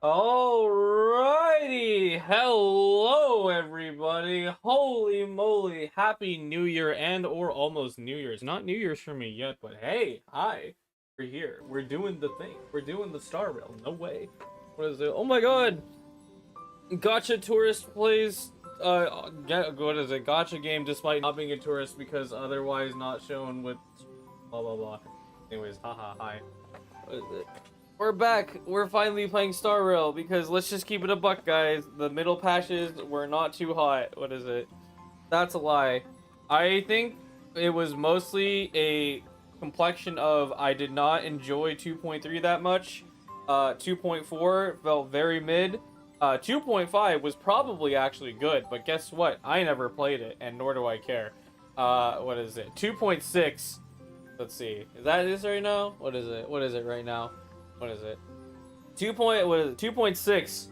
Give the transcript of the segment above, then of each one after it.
Alrighty, hello everybody. Holy moly, happy New Year and or almost New Year's. Not New Year's for me yet, but hey, hi. We're here. We're doing the thing. We're doing the Star Rail. No way. What is it? Oh my god. Gotcha tourist plays what is it? Gotcha game despite not being a tourist because otherwise not shown with blah blah blah. Anyways, haha, hi. What is it? We're back. We're finally playing Star Rail because let's just keep it a buck, guys. The middle patches were not too hot. What is it? That's a lie. I think it was mostly a complexion of I did not enjoy 2.3 that much. 2.4 felt very mid. 2.5 was probably actually good, but guess what? I never played it, and nor do I care. What is it? 2.6. Let's see. Is that this right now? What is it? What is it right now? What is it? 2.6.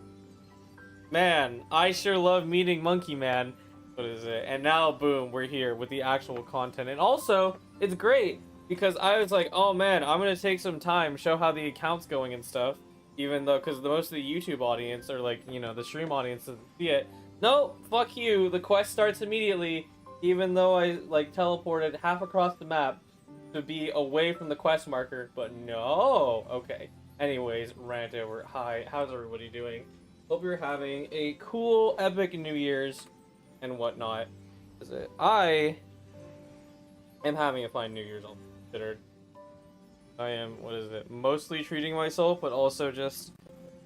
Man, I sure love meeting Monkey Man. What is it? And now, boom, we're here with the actual content. And also, it's great because I was like, oh man, I'm gonna take some time, show how the account's going and stuff. Even though, because most of the YouTube audience or like, you know, the stream audience doesn't see it. No, fuck you. The quest starts immediately, even though I like teleported half across the map to be away from the quest marker, but no. Okay. Anyways, rant over. Hi, how's everybody doing? Hope you're having a cool, epic New Year's and whatnot. Is it? I am having a fine New Year's, all considered. I am, what is it? Mostly treating myself, but also just,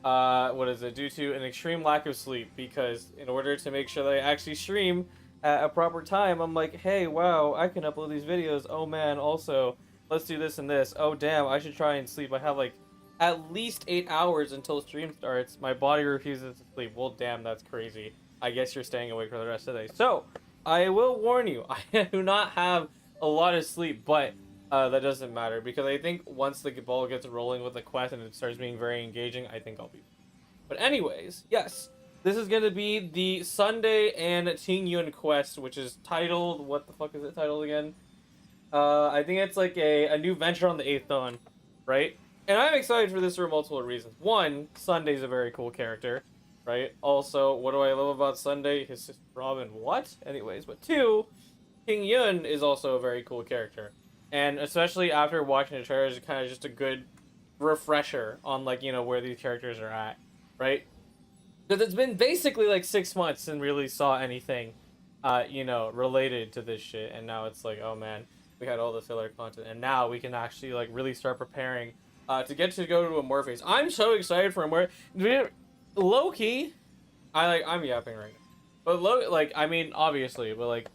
what is it? Due to an extreme lack of sleep, because in order to make sure that I actually stream at a proper time, I'm like, hey, wow, I can upload these videos. Oh man, also, let's do this and this. Oh damn, I should try and sleep. I have like at least 8 hours until stream starts. My body refuses to sleep. Well, damn, that's crazy. I guess you're staying awake for the rest of the day. So, I will warn you, I do not have a lot of sleep, but that doesn't matter because I think once the ball gets rolling with the quest and it starts being very engaging, I think I'll be. But anyways, yes, this is gonna be the Sunday and Tingyun quest, which is titled. What the fuck is it titled again? I think it's like a new venture on the Eighth Dawn, right? And I'm excited for this for multiple reasons. One, Sunday's a very cool character, right? Also, what do I love about Sunday? His sister Robin. What? Anyways, but two, Tingyun is also a very cool character. And especially after watching the trailers, it's kind of just a good refresher on, like, you know, where these characters are at, right? Because it's been basically like 6 months since really saw anything, you know, related to this shit. And now it's like, oh man, we had all the filler content. And now we can actually, like, really start preparing to get to go to a Morpheus. I'm so excited for Morpheus. Low-key, I'm yapping right now. But, like, I mean, obviously, but, like,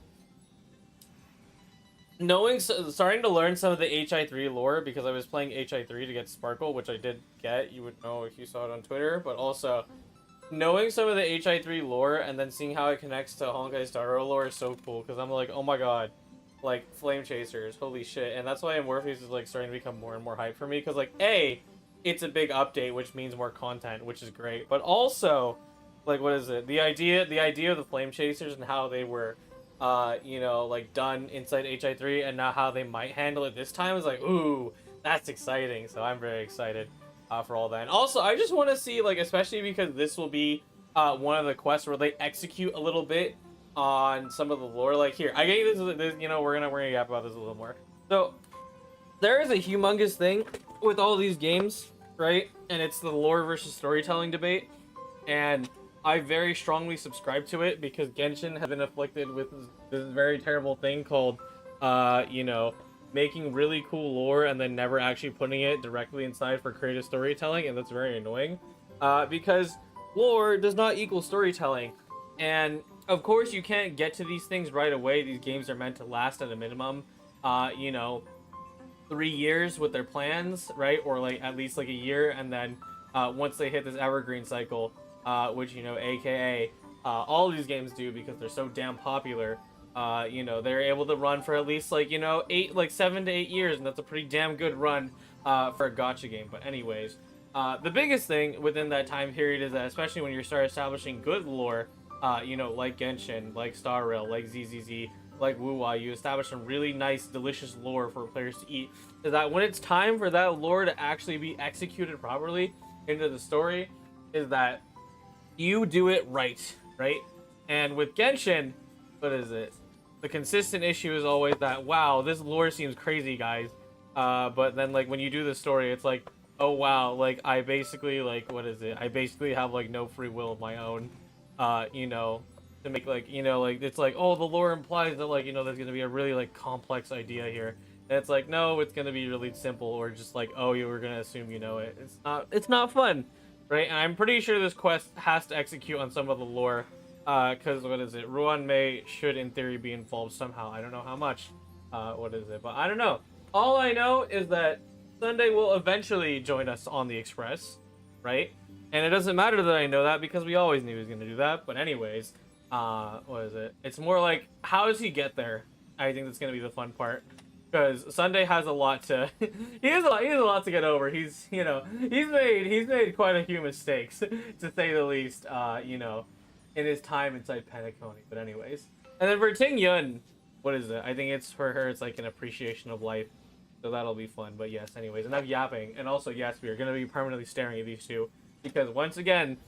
starting to learn some of the HI3 lore because I was playing HI3 to get Sparkle, which I did get. You would know if you saw it on Twitter, but also knowing some of the HI3 lore and then seeing how it connects to Honkai Star Rail lore is so cool because I'm like, oh my god, like Flame Chasers, holy shit. And that's why Morpheus is like starting to become more and more hype for me because like it's a big update, which means more content, which is great. But also, like, what is it? The idea of the Flame Chasers and how they were you know, like done inside HI3 and now how they might handle it this time is like, ooh, that's exciting. So I'm very excited for all that. And also, I just want to see, like, especially because this will be one of the quests where they execute a little bit on some of the lore. Like, here, I gave this, you know, we're gonna yap about this a little more. So there is a humongous thing with all these games, right? And it's the lore versus storytelling debate. And I very strongly subscribe to it because Genshin has been afflicted with this very terrible thing called, you know, making really cool lore and then never actually putting it directly inside for creative storytelling, and that's very annoying. Because lore does not equal storytelling, and of course you can't get to these things right away. These games are meant to last at a minimum, you know, 3 years with their plans, right? Or like at least like a year, and then once they hit this evergreen cycle, which, you know, aka all of these games do because they're so damn popular, you know, they're able to run for at least like, you know, 7 to 8 years, and that's a pretty damn good run for a gacha game. But anyways, the biggest thing within that time period is that, especially when you start establishing good lore, you know, like Genshin, like Star Rail, like ZZZ, like Wuwa, you establish some really nice, delicious lore for players to eat. Is that when it's time for that lore to actually be executed properly into the story, is that you do it right, right? And with Genshin, what is it? The consistent issue is always that, wow, this lore seems crazy, guys. But then like when you do the story, it's like, oh wow, like I basically like what is it? I basically have like no free will of my own. You know, to make like like it's like, oh, the lore implies that like there's gonna be a really like complex idea here. And it's like, no, it's gonna be really simple, or just like, oh, you were gonna assume you know it. It's not fun, right? And I'm pretty sure this quest has to execute on some of the lore, because what is it? Ruan Mei should in theory be involved somehow. I don't know how much. What is it? But I don't know. All I know is that Sunday will eventually join us on the Express, right? And it doesn't matter that I know that because we always knew he was gonna do that. But anyways, what is it? It's more like, how does he get there? I think that's gonna be the fun part. Because Sunday has a lot to he has a lot to get over. He's he's made quite a few mistakes to say the least, in his time inside Penacony. But anyways. And then for Tingyun, what is it? I think it's for her, it's like an appreciation of life. So that'll be fun. But yes, anyways, enough yapping. And also, yes, we are gonna be permanently staring at these two. Because once again,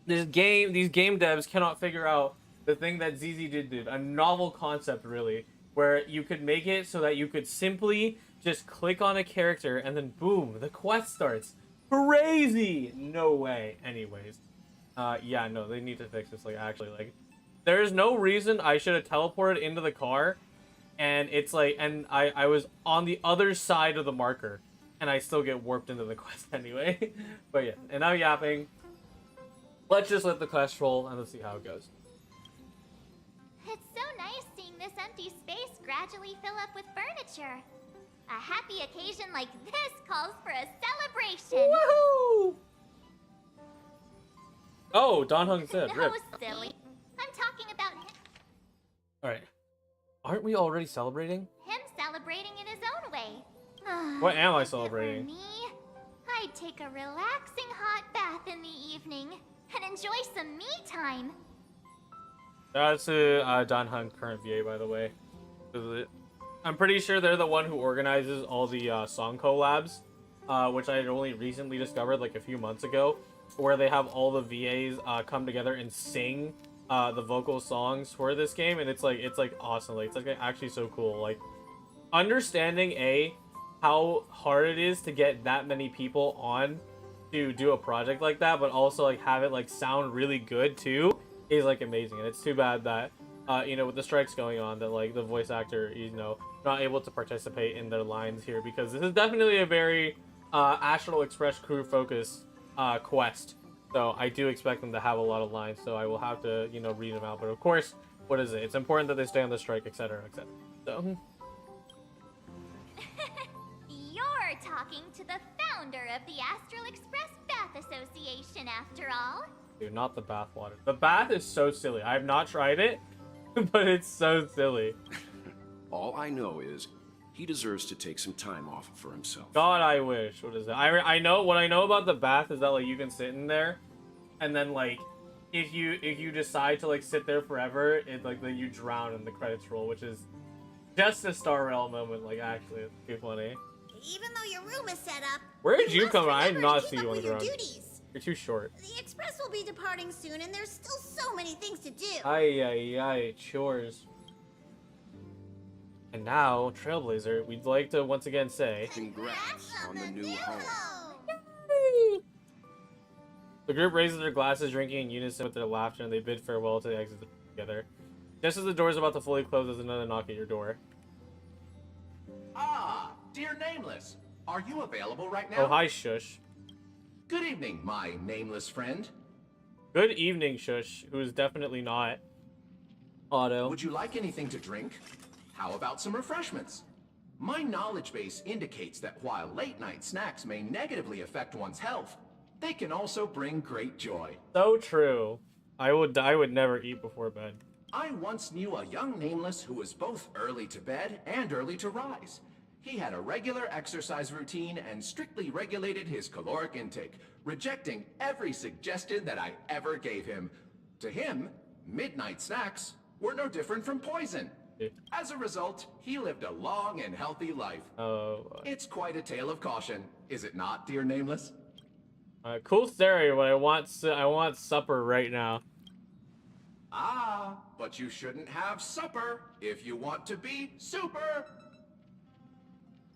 these game devs cannot figure out the thing that ZZ did, a novel concept really, where you could make it so that you could simply just click on a character and then boom, the quest starts. Crazy! No way. Anyways. Yeah, no, they need to fix this, like, actually, like, there is no reason I should have teleported into the car, and it's like, and I was on the other side of the marker, and I still get warped into the quest anyway. But yeah, and now yapping. Let's just let the quest roll, and let's see how it goes. It's so nice seeing this empty space gradually fill up with furniture. A happy occasion like this calls for a celebration. Woohoo! Oh, Don Hung said, No, silly. I'm talking about him. Alright. Aren't we already celebrating? Him celebrating in his own way. What am I celebrating? For me, I'd take a relaxing hot bath in the evening and enjoy some me time. That's a Don Hung current VA, by the way. I'm pretty sure they're the one who organizes all the song collabs, which I had only recently discovered like a few months ago, where they have all the VAs come together and sing the vocal songs for this game, and it's like awesome. Like, it's like actually so cool. Like, understanding how hard it is to get that many people on to do a project like that, but also like have it like sound really good too, is like amazing. And it's too bad that with the strikes going on, that like the voice actor not able to participate in their lines here, because this is definitely a very Astral Express crew focused quest. So I do expect them to have a lot of lines, so I will have to read them out. But of course, what is it? It's important that they stay on the strike, etc., etc. So You're talking to the founder of the Astral Express Bath Association, after all. Dude, not the bath water. The bath is so silly. I have not tried it, but it's so silly. All I know is he deserves to take some time off for himself. God, I wish. What is it? I know what I know about the bath is that like you can sit in there, and then like if you decide to like sit there forever, it like then you drown in the credits roll, which is just a Star Rail moment. Like, actually, it's too funny. Even though your room is set up, Where did you come from? I did remember not to see keep you up on the with your ground. duties. You're too short. The express will be departing soon, and there's still so many things to do. Aye, chores. And now, Trailblazer, we'd like to once again say, Congrats on the new home. the group raises their glasses, drinking in unison with their laughter, and they bid farewell to the exit together. Just as the door is about to fully close, there's another knock at your door. Ah, dear Nameless, are you available right now? Oh, hi, Shush. Good evening, my nameless friend. Good evening, Shush, who is definitely not Otto. Would you like anything to drink? How about some refreshments? My knowledge base indicates that while late-night snacks may negatively affect one's health, they can also bring great joy. So true. I would never eat before bed. I once knew a young Nameless who was both early to bed and early to rise. He had a regular exercise routine and strictly regulated his caloric intake, rejecting every suggestion that I ever gave him. To him, midnight snacks were no different from poison. As a result, he lived a long and healthy life. Oh. It's quite a tale of caution, is it not, dear Nameless? Cool stereo, but I want supper right now. Ah, but you shouldn't have supper if you want to be super.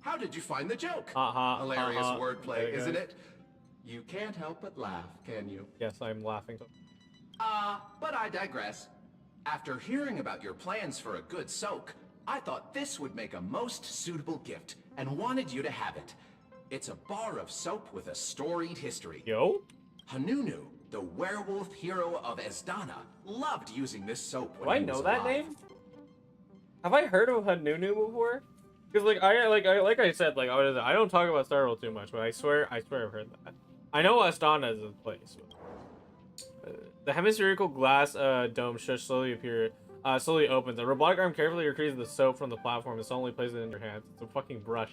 How did you find the joke? Hilarious wordplay, isn't it? You can't help but laugh, can you? Yes, I'm laughing. But I digress. After hearing about your plans for a good soak, I thought this would make a most suitable gift and wanted you to have it. It's a bar of soap with a storied history. Yo? Hanunu, the werewolf hero of Esdana, loved using this soap Do when I he was know that alive. name? Have I heard of Hanunu before? Because like I said, like I don't talk about Star Wars too much, but I swear I've heard that. I know Astana is a place. The hemispherical glass dome shush slowly opens. A robotic arm carefully retrieves the soap from the platform and suddenly places it in your hands. It's a fucking brush.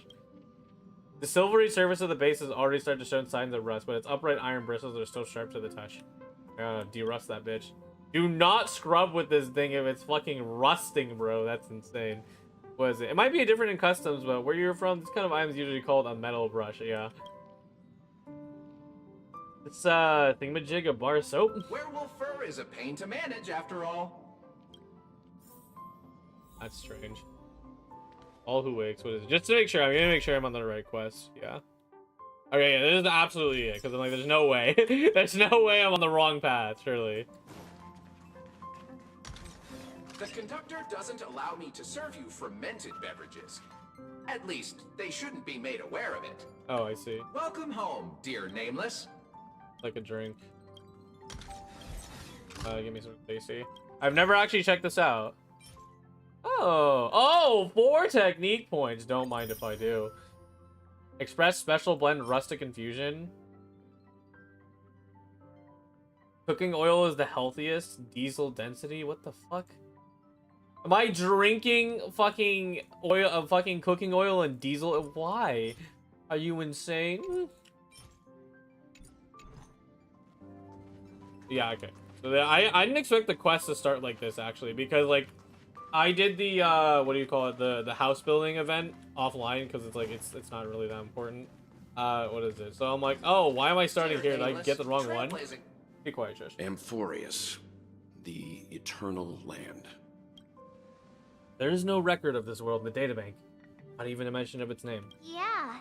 The silvery surface of the base has already started to show signs of rust, but its upright iron bristles are still sharp to the touch. De-rust that bitch. Do not scrub with this thing if it's fucking rusting, bro. That's insane. What is it? It might be different in customs, but where you're from, this kind of item is usually called a metal brush. Yeah. It's thingamajig a bar of soap. Werewolf fur is a pain to manage, after all. That's strange. All who wakes. What is it? Just to make sure, I'm gonna make sure I'm on the right quest. Yeah. Okay, yeah, this is absolutely it. Because I'm like, there's no way. There's no way I'm on the wrong path, surely. The conductor doesn't allow me to serve you fermented beverages. At least, they shouldn't be made aware of it. Oh, I see. Welcome home, dear Nameless. Like a drink. Give me some Stacy. I've never actually checked this out. Oh, 4 technique points. Don't mind if I do. Express special blend rustic infusion. Cooking oil is the healthiest. Diesel density. What the fuck? Am I drinking fucking oil, fucking cooking oil and diesel? Why? Are you insane? Yeah, okay. So I didn't expect the quest to start like this actually, because like I did the what do you call it, the house building event offline because it's like it's not really that important. What is it? So I'm like, oh, why am I starting here? Did I get the wrong one? Be quiet, Shush. Amphorius, the eternal land. There is no record of this world in the databank, not even a mention of its name. Yeah,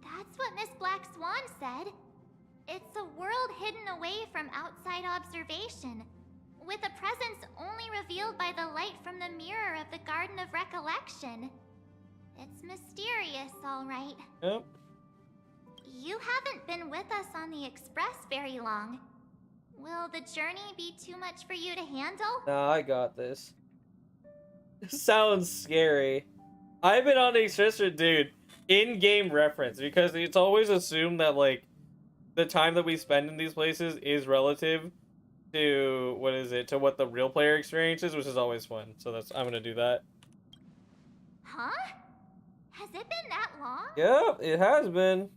that's what Miss Black Swan said. It's a world hidden away from outside observation, with a presence only revealed by the light from the mirror of the Garden of Recollection. It's mysterious, all right. Yep. You haven't been with us on the Express very long. Will the journey be too much for you to handle? No, I got this. This sounds scary. I've been on the Express, dude, in-game reference, because it's always assumed that, like, the time that we spend in these places is relative to, what is it, to what the real player experiences, which is always fun. So that's, I'm gonna do that. Huh? Has it been that long? Yep, it has been.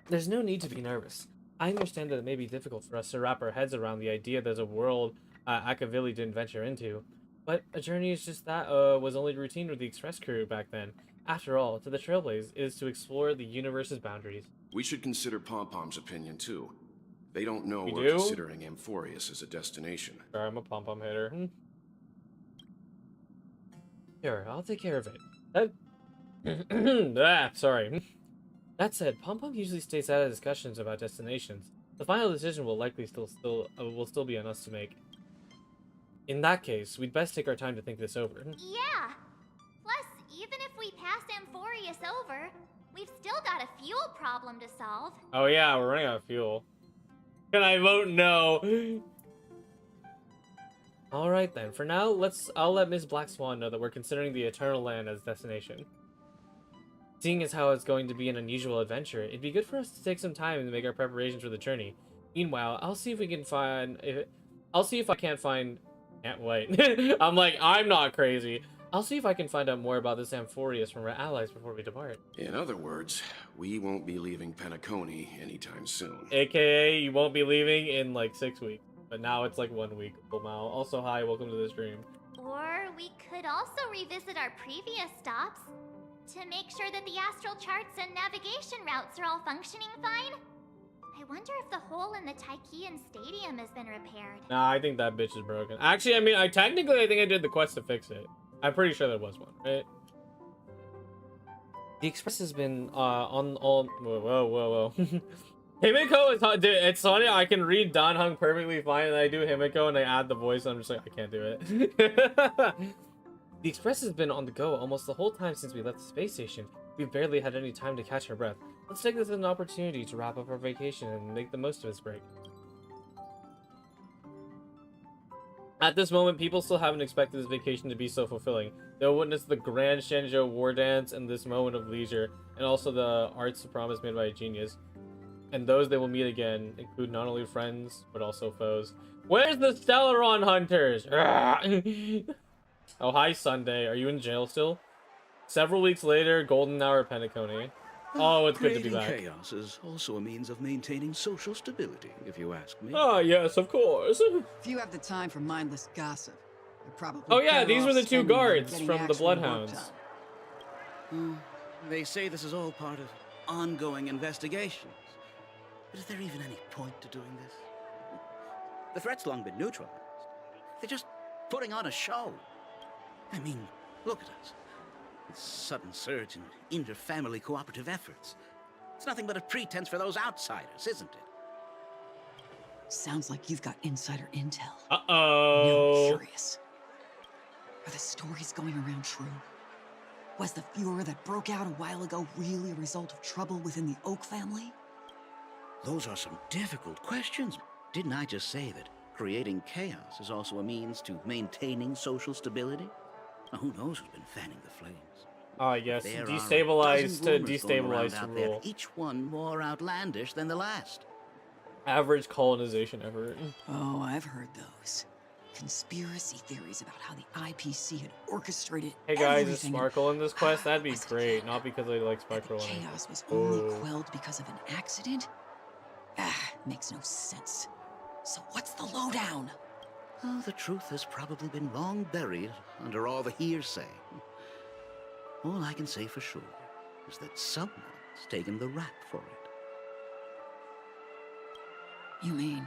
There's no need to be nervous. I understand that it may be difficult for us to wrap our heads around the idea there's a world Akavili didn't venture into. But a journey is just that, was only routine with the Express crew back then. After all, to the Trailblaze is to explore the universe's boundaries. We should consider Pom-Pom's opinion too. They don't know We we're do? considering Amphorius as a destination. Sorry, I'm a pom-pom hitter. Sure, I'll take care of it. That... sorry. That said, Pom-Pom usually stays out of discussions about destinations. The final decision will likely still be on us to make. In that case, we'd best take our time to think this over. Yeah. Plus, even if we pass Amphorius over, we've still got a fuel problem to solve. Oh yeah, we're running out of fuel. Can I vote no? Alright then, for now, I'll let Ms. Black Swan know that we're considering the Eternal Land as destination. Seeing as how it's going to be an unusual adventure, it'd be good for us to take some time to make our preparations for the journey. Meanwhile, I'll see if I can't find... Wait. I'm like, I'm not crazy. I'll see if I can find out more about this Amphorius from our allies before we depart. In other words, we won't be leaving Penacony anytime soon. AKA, you won't be leaving in like 6 weeks. But now it's like 1 week. Also, hi, welcome to the stream. Or we could also revisit our previous stops. To make sure that the astral charts and navigation routes are all functioning fine? I wonder if the hole in the Taikian Stadium has been repaired. Nah, I think that bitch is broken. Actually, I mean, I think I did the quest to fix it. I'm pretty sure there was one, right? The Express has been on all. Whoa. Himiko is dude, it's funny. I can read Dan Hung perfectly fine, and I do Himiko, and I add the voice. And I'm just like, I can't do it. The Express has been on the go almost the whole time since we left the space station. We've barely had any time to catch our breath. Let's take this as an opportunity to wrap up our vacation and make the most of this break. At this moment, people still haven't expected this vacation to be so fulfilling. They'll witness the grand Shenzhou war dance and this moment of leisure, and also the arts promise made by a genius. And those they will meet again include not only friends, but also foes. Where's the Stellaron hunters? Oh, hi, Sunday. Are you in jail still? Several weeks later, golden hour Penacony. Oh, it's good to be back. Creating chaos is also a means of maintaining social stability, if you ask me. Ah, yes, of course. If you have the time for mindless gossip, you're probably Oh yeah, better these off were the two spending it guards getting from the actual work Bloodhounds. done. They say this is all part of ongoing investigations. But is there even any point to doing this? The threat's long been neutralized. They're just putting on a show. I mean, look at us. This sudden surge in inter-family cooperative efforts. It's nothing but a pretense for those outsiders, isn't it? Sounds like you've got insider intel. Uh-oh. Now I'm curious. Are the stories going around true? Was the furor that broke out a while ago really a result of trouble within the Oak family? Those are some difficult questions. Didn't I just say that creating chaos is also a means to maintaining social stability? Now, who knows who's been fanning the flames? Ah, yes. There are a Destabilize dozen to rumors going around destabilize to out there, rule. each one more outlandish than the last. Average colonization effort. Oh, I've heard those. Conspiracy theories about how the IPC had orchestrated Hey guys, is everything. Sparkle in this quest? That'd be Was it great. chaos? Not because I like That the Sparkle. chaos was only Ooh. quelled because of an accident? Makes no sense. So what's the lowdown? Oh, the truth has probably been long buried under all the hearsay. All I can say for sure is that someone's taken the rap for it. You mean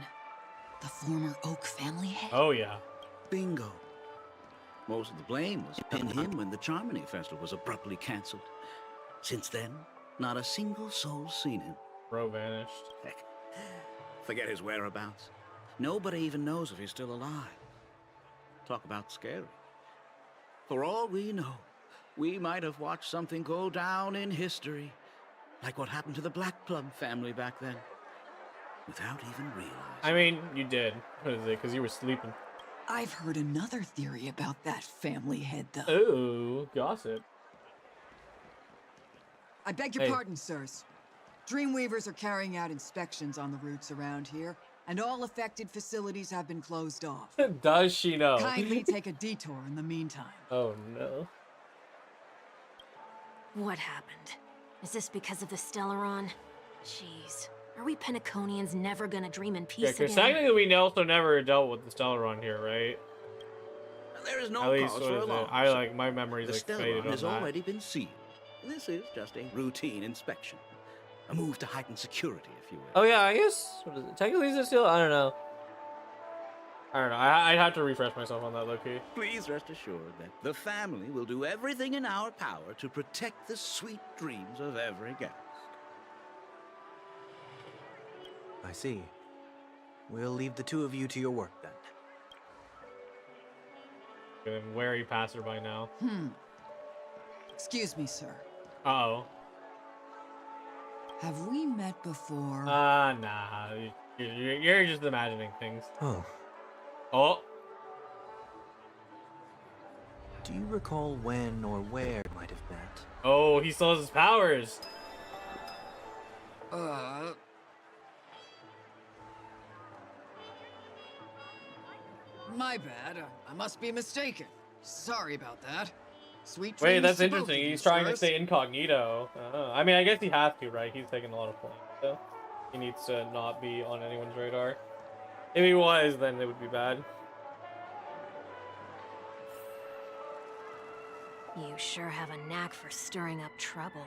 the former Oak family head? Oh yeah. Bingo. Most of the blame was pinned him when the Charmony Festival was abruptly cancelled. Since then, not a single soul's seen him. Bro vanished. Heck, forget his whereabouts. Nobody even knows if he's still alive. Talk about scary. For all we know, we might have watched something go down in history, like what happened to the Black Plum family back then, without even realizing. I mean, you did. What is it? Because you were sleeping. I've heard another theory about that family head, though. Ooh, gossip. I beg your Hey. pardon, sirs. Dreamweavers are carrying out inspections on the routes around here, and all affected facilities have been closed off. Does she know? Kindly take a detour in the meantime. Oh no. What happened? Is this because of the Stellaron? Jeez. Are we Penaconians never gonna dream in Yeah, peace because again? technically we also never dealt with the Stellaron here, right? There is no At least cause what for is it? alarm. I like my memories The like faded Stellaron on has that. already been sealed. This is just a routine inspection. A move to heighten security, if you will. Oh yeah, I guess. What is it? Technically, is it still? I don't know. I'd have to refresh myself on that, low-key. Please rest assured that the family will do everything in our power to protect the sweet dreams of every guest. I see. We'll leave the two of you to your work then. Getting wary passerby now. Excuse me, sir. Uh-oh. Have we met before? Nah. You're just imagining things. Oh, Oh. do you recall when or where we might have met? Oh, he still has his powers. My bad. I must be mistaken. Sorry about that. Sweet Wait, dreams that's to both interesting. of you, He's trying to sirs. stay incognito. I mean, I guess he has to, right? He's taking a lot of flames, so he needs to not be on anyone's radar. If he was, then it would be bad. You sure have a knack for stirring up trouble.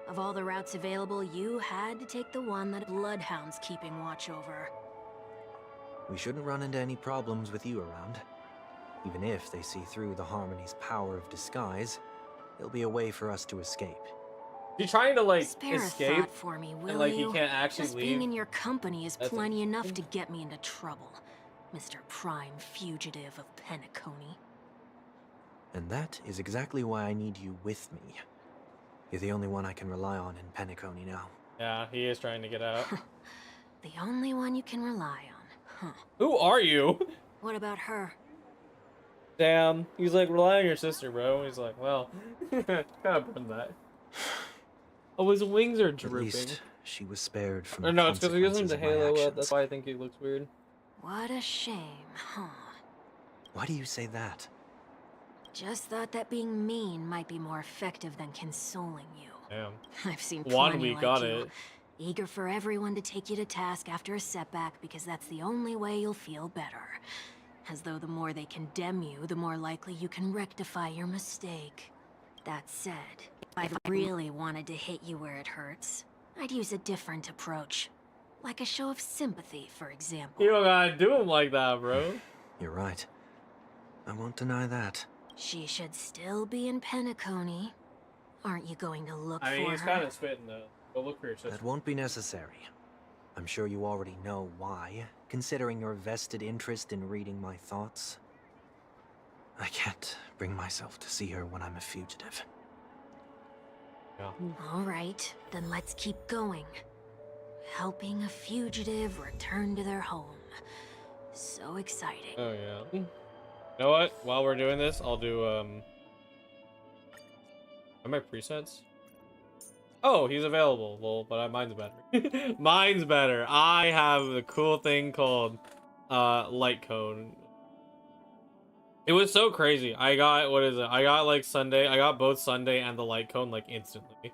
Of all the routes available, you had to take the one that Bloodhound's keeping watch over. We shouldn't run into any problems with you around. Even if they see through the Harmony's power of disguise, there'll be a way for us to escape. You're trying to like Spare escape, a thought for me, will and like you? he can't actually Just leave. being in your company is That's plenty enough to get me into trouble, Mr. Prime Fugitive of Penacony. And that is exactly why I need you with me. You're the only one I can rely on in Penacony now. Yeah, he is trying to get out. The only one you can rely on, huh? Who are you? What about her? Damn. He's like, rely on your sister, bro. He's like, well, kind of burned that. Oh, his wings are At drooping. least she was spared from Or no, it's because he gives him the consequences of my halo. actions. That's why I think he looks weird. What a shame, huh? Why do you say that? Just thought that being mean might be more effective than consoling you. Damn. I've seen One plenty we like got you, it. eager for everyone to take you to task after a setback because that's the only way you'll feel better. As though the more they condemn you, the more likely you can rectify your mistake. That said, if I really wanted to hit you where it hurts, I'd use a different approach. Like a show of sympathy, for example. You don't gotta do him like that, bro. You're right. I won't deny that. She should still be in Penacony. Aren't you going to look I mean, for he's her? kind of spitting though. Go look for your sister. That won't be necessary. I'm sure you already know why, considering your vested interest in reading my thoughts. I can't bring myself to see her when I'm a fugitive. Yeah. All right, then let's keep going. Helping a fugitive return to their home. So exciting. Oh yeah. You know what? While we're doing this, I'll do are my presets? Oh, he's available. Lol, but mine's better. Mine's better. I have the cool thing called light cone. It was so crazy. I got, what is it? I got like Sunday. I got both Sunday and the light cone like instantly.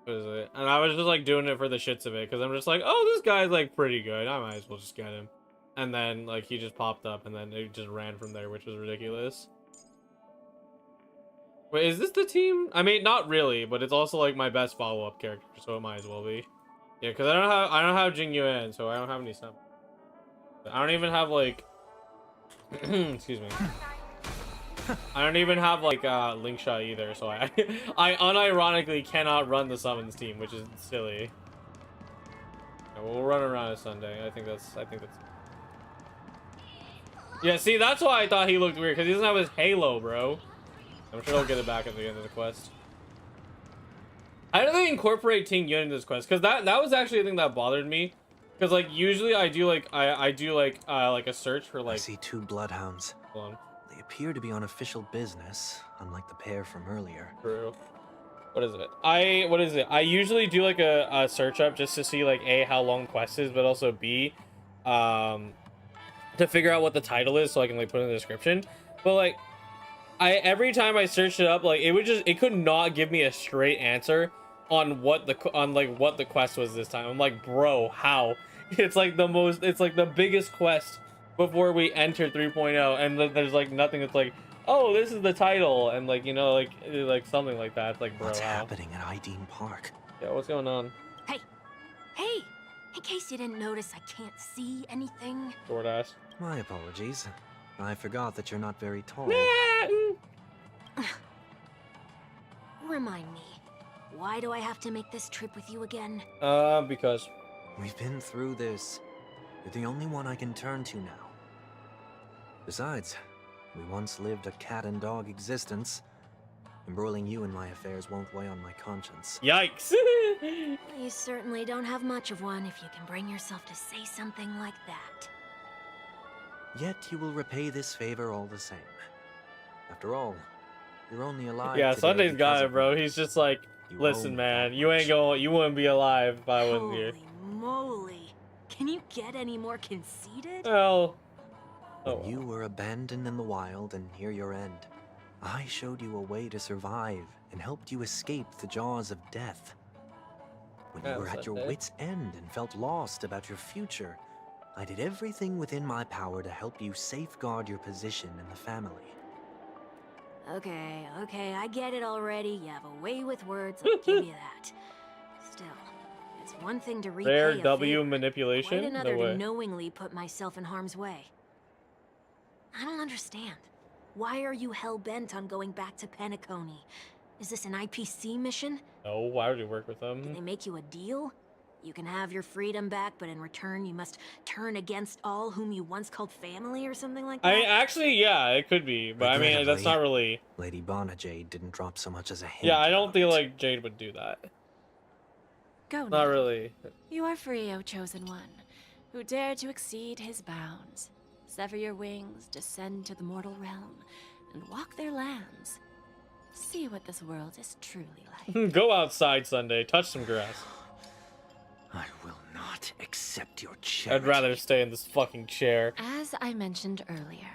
What is it? And I was just like doing it for the shits of it because I'm just like, oh, this guy's like pretty good. I might as well just get him. And then like he just popped up and then it just ran from there, which was ridiculous. Wait, is this the team? I mean, not really, but it's also like my best follow-up character, so it might as well be. Yeah, because I don't have Tingyun, so I don't have any stuff. I don't even have like excuse me. I don't even have like link shot either, so I I unironically cannot run the summons team, which is silly. Yeah, we'll run around a Sunday. I think that's yeah, see, that's why I thought he looked weird, because he doesn't have his halo, bro. I'm sure he'll get it back at the end of the quest. How do they incorporate Tingyun into this quest? Because that was actually the thing that bothered me. Because like usually I do like I do like a search for like. I see two bloodhounds. Hold on. They appear to be on official business, unlike the pair from earlier. True. What is it? What is it? I usually do like a search up just to see like A, how long the quest is, but also B, to figure out what the title is so I can like put it in the description. But like every time I searched it up, like it could not give me a straight answer on what the quest was this time. I'm like, bro, how? It's like the biggest quest before we enter 3.0, and there's like nothing that's like, oh, this is the title, and like, you know, like something like that. It's like, bro, What's how? happening at Ideen Park? Yeah, what's going on? Hey! Hey! In case you didn't notice, I can't see anything. Short ass. My apologies. I forgot that you're not very tall. Remind me, why do I have to make this trip with you again? Because. We've been through this. You're the only one I can turn to now. Besides, we once lived a cat and dog existence. Embroiling you in my affairs won't weigh on my conscience. Yikes! You certainly don't have much of one if you can bring yourself to say something like that. Yet you will repay this favor all the same. After all, you're only alive Yeah, today Sunday's because got it, of bro. me. He's just like, You listen, owe man, that you much. you wouldn't be alive if I wasn't here. Holy moly! Can you get any more conceited? Well, When you were abandoned in the wild and near your end, I showed you a way to survive and helped you escape the jaws of death. When you were at your wits' end and felt lost about your future, I did everything within my power to help you safeguard your position in the family. Okay, I get it already. You have a way with words, I'll give you that. Still, it's one thing to repay Rare a W favor, manipulation? quite another No way. to knowingly put myself in harm's way. I don't understand. Why are you hell-bent on going back to Penacony? Is this an IPC mission? No, why would you work with Did them? they make you a deal? You can have your freedom back, but in return you must turn against all whom you once called family or something like that? I mean, actually, yeah, it could be, but I mean, that's not really... Lady Barnajade didn't drop so much as a hint. Yeah, I don't about feel it. like Jade would do that. Go Not now. really. You are free, O Chosen One, who dare to exceed his bounds. Sever your wings, descend to the mortal realm, and walk their lands. See what this world is truly like. Go outside Sunday, touch some grass. I will not accept your charity. I'd rather stay in this fucking chair. As I mentioned earlier,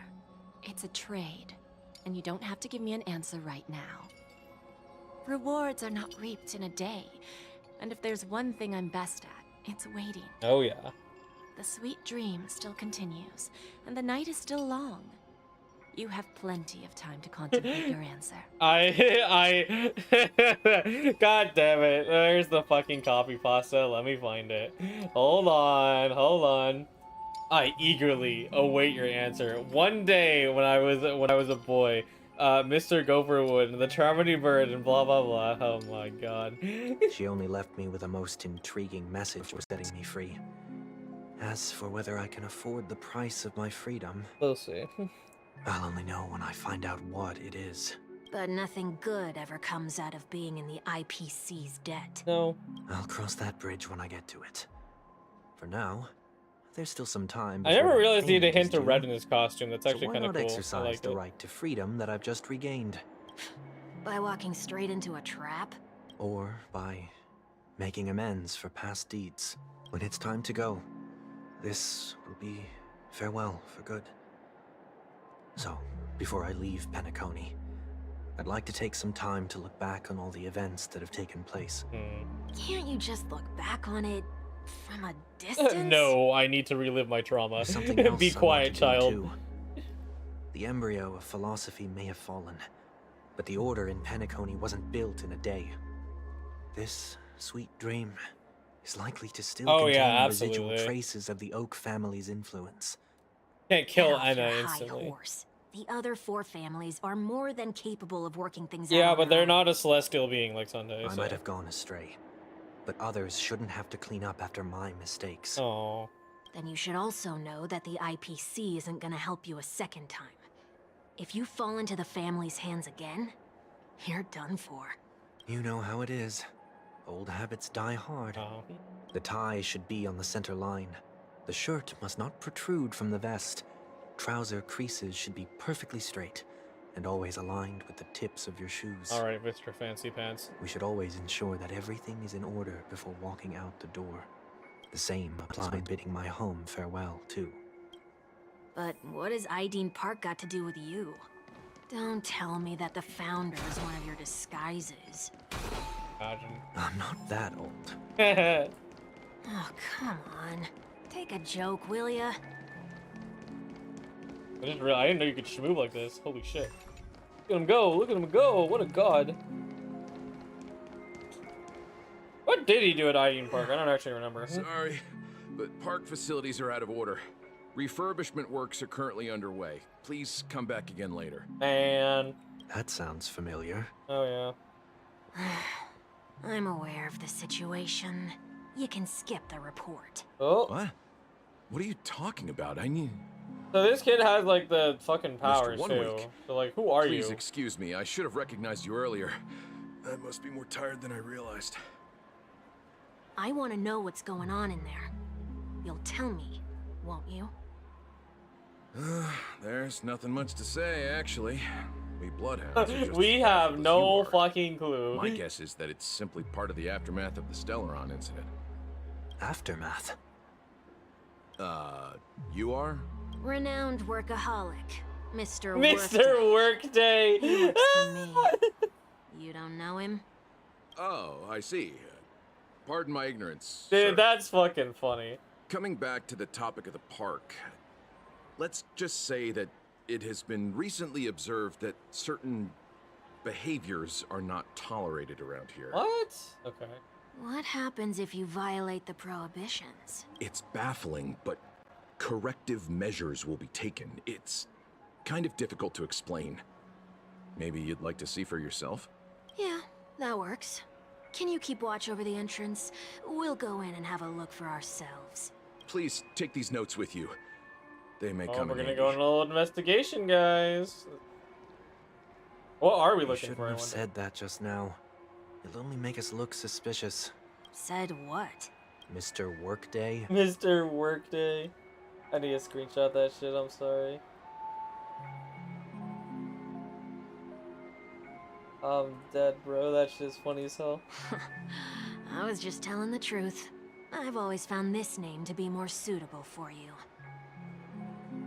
it's a trade, and you don't have to give me an answer right now. Rewards are not reaped in a day, and if there's one thing I'm best at, it's waiting. Oh yeah. The sweet dream still continues, and the night is still long. You have plenty of time to contemplate your answer. God damn it. There's the fucking copy pasta. Let me find it. Hold on. I eagerly await your answer. One day when I was a boy, Mr. Gopherwood and the Charmony Bird and blah blah blah. Oh my god. She only left me with a most intriguing message for setting me free. As for whether I can afford the price of my freedom, We'll see. I'll only know when I find out what it is. But nothing good ever comes out of being in the IPC's debt. No. I'll cross that bridge when I get to it. For now, there's still some time. I never before realized he had a payment is hint of due. red in his costume. That's So actually why kind of not cool. I exercise like the it. right to freedom that I've just regained? By walking straight into a trap? Or by making amends for past deeds. When it's time to go, this will be farewell for good. So, before I leave Penacony, I'd like to take some time to look back on all the events that have taken place. Can't you just look back on it from a distance? No, I need to relive my trauma. There's something else Be I want quiet, to do, child. too. The embryo of philosophy may have fallen, but the order in Penacony wasn't built in a day. This sweet dream is likely to still contain residual traces of the Oak family's influence. Can't kill Get off Anna your high instantly. horse. The other 4 families are more than capable of working things out. Yeah, on but their they're own. not a celestial being like Sunday. I So. might have gone astray, but others shouldn't have to clean up after my mistakes. Oh. Then you should also know that the IPC isn't gonna help you a second time. If you fall into the family's hands again, you're done for. You know how it is. Old habits die hard. Oh. The tie should be on the center line. The shirt must not protrude from the vest. Trouser creases should be perfectly straight and always aligned with the tips of your shoes. All right, Mr. Fancy Pants. We should always ensure that everything is in order before walking out the door. The same applies when bidding my home farewell, too. But what has Ideen Park got to do with you? Don't tell me that the founder is one of your disguises. Imagine. I'm not that old. Oh, come on. Take a joke, will ya? I didn't know you could schmoo like this. Holy shit. Look at him go. Look at him go. What a god. What did he do at Ideen Park? I don't actually remember. Sorry, but park facilities are out of order. Refurbishment works are currently underway. Please come back again later. Man. That sounds familiar. Oh, yeah. I'm aware of the situation. You can skip the report. Oh. What? What are you talking about? I need... So this kid has, like, the fucking powers, Mr. too. Oneweek. So, like, who are Please you? excuse me. I should have recognized you earlier. I must be more tired than I realized. I want to know what's going on in there. You'll tell me, won't you? There's nothing much to say, actually. We bloodhounds are just We as have baffled as no you are. fucking clue. My guess is that it's simply part of the aftermath of the Stellaron incident. Aftermath? You are? Renowned workaholic, Mr. Mr. Workday. He works for me. You don't know him? Oh, I see. Pardon my ignorance. Dude, sir. that's fucking funny. Coming back to the topic of the park, let's just say that it has been recently observed that certain behaviors are not tolerated around here. What? Okay. What happens if you violate the prohibitions? It's baffling, but corrective measures will be taken. It's kind of difficult to explain. Maybe you'd like to see for yourself? Yeah, that works. Can you keep watch over the entrance? We'll go in and have a look for ourselves. Please take these notes with you. They may Oh, come we're in gonna handy. go on a little investigation, guys. What are we You looking shouldn't for? I have wonder? said that just now. It'll only make us look suspicious. Said what? Mr. Workday? Mr. Workday. I need to screenshot that shit, I'm sorry. I'm dead, bro. That shit's funny as hell. I was just telling the truth. I've always found this name to be more suitable for you.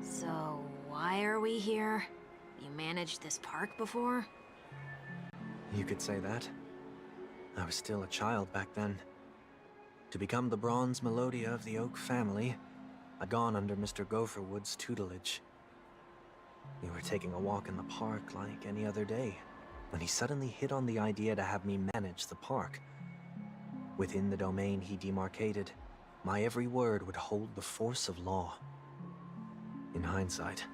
So, why are we here? You managed this park before? You could say that. I was still a child back then. To become the bronze Melodia of the Oak family, I'd gone under Mr. Gopherwood's tutelage. We were taking a walk in the park like any other day, when he suddenly hit on the idea to have me manage the park. Within the domain he demarcated, my every word would hold the force of law. In hindsight,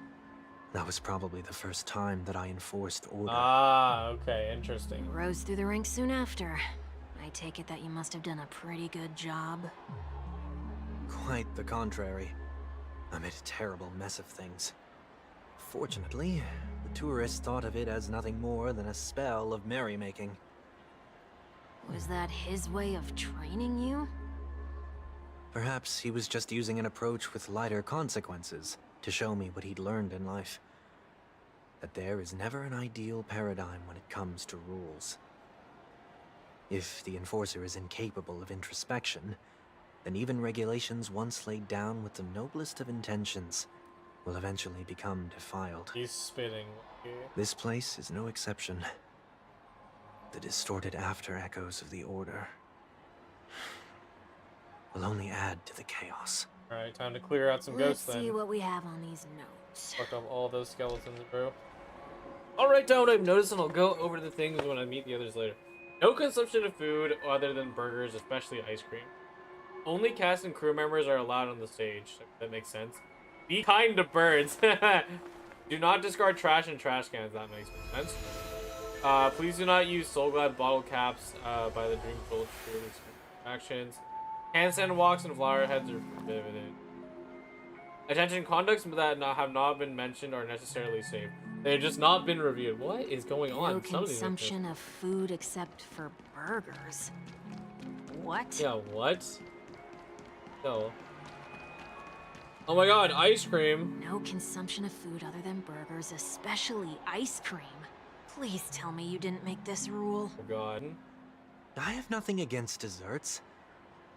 that was probably the first time that I enforced order. Ah, okay, interesting. You rose through the ranks soon after. I take it that you must have done a pretty good job. Quite the contrary. I made a terrible mess of things. Fortunately, the tourists thought of it as nothing more than a spell of merrymaking. Was that his way of training you? Perhaps he was just using an approach with lighter consequences to show me what he'd learned in life. That there is never an ideal paradigm when it comes to rules. If the enforcer is incapable of introspection, then even regulations once laid down with the noblest of intentions will eventually become defiled. He's spitting. This place is no exception. The distorted after echoes of the Order will only add to the chaos. Alright, time to clear out some Let's ghosts see then. what we have on these notes. Fuck up all those skeletons, bro. I'll write down what I've noticed and I'll go over the things when I meet the others later. No consumption of food other than burgers, especially ice cream. Only cast and crew members are allowed on the stage. That makes sense. Be kind to birds. Do not discard trash in trash cans. That makes sense. Please do not use Soul Glad bottle caps by the drink full actions. Handstand walks and flower heads are forbidden. Attention, conducts that have not been mentioned are necessarily safe. They've just not been reviewed. What is going on? No Some of these are consumption of food except for burgers. What? Yeah, what? No. Oh my god, ice cream. No consumption of food other than burgers, especially ice cream. Please tell me you didn't make this rule. Oh god. I have nothing against desserts.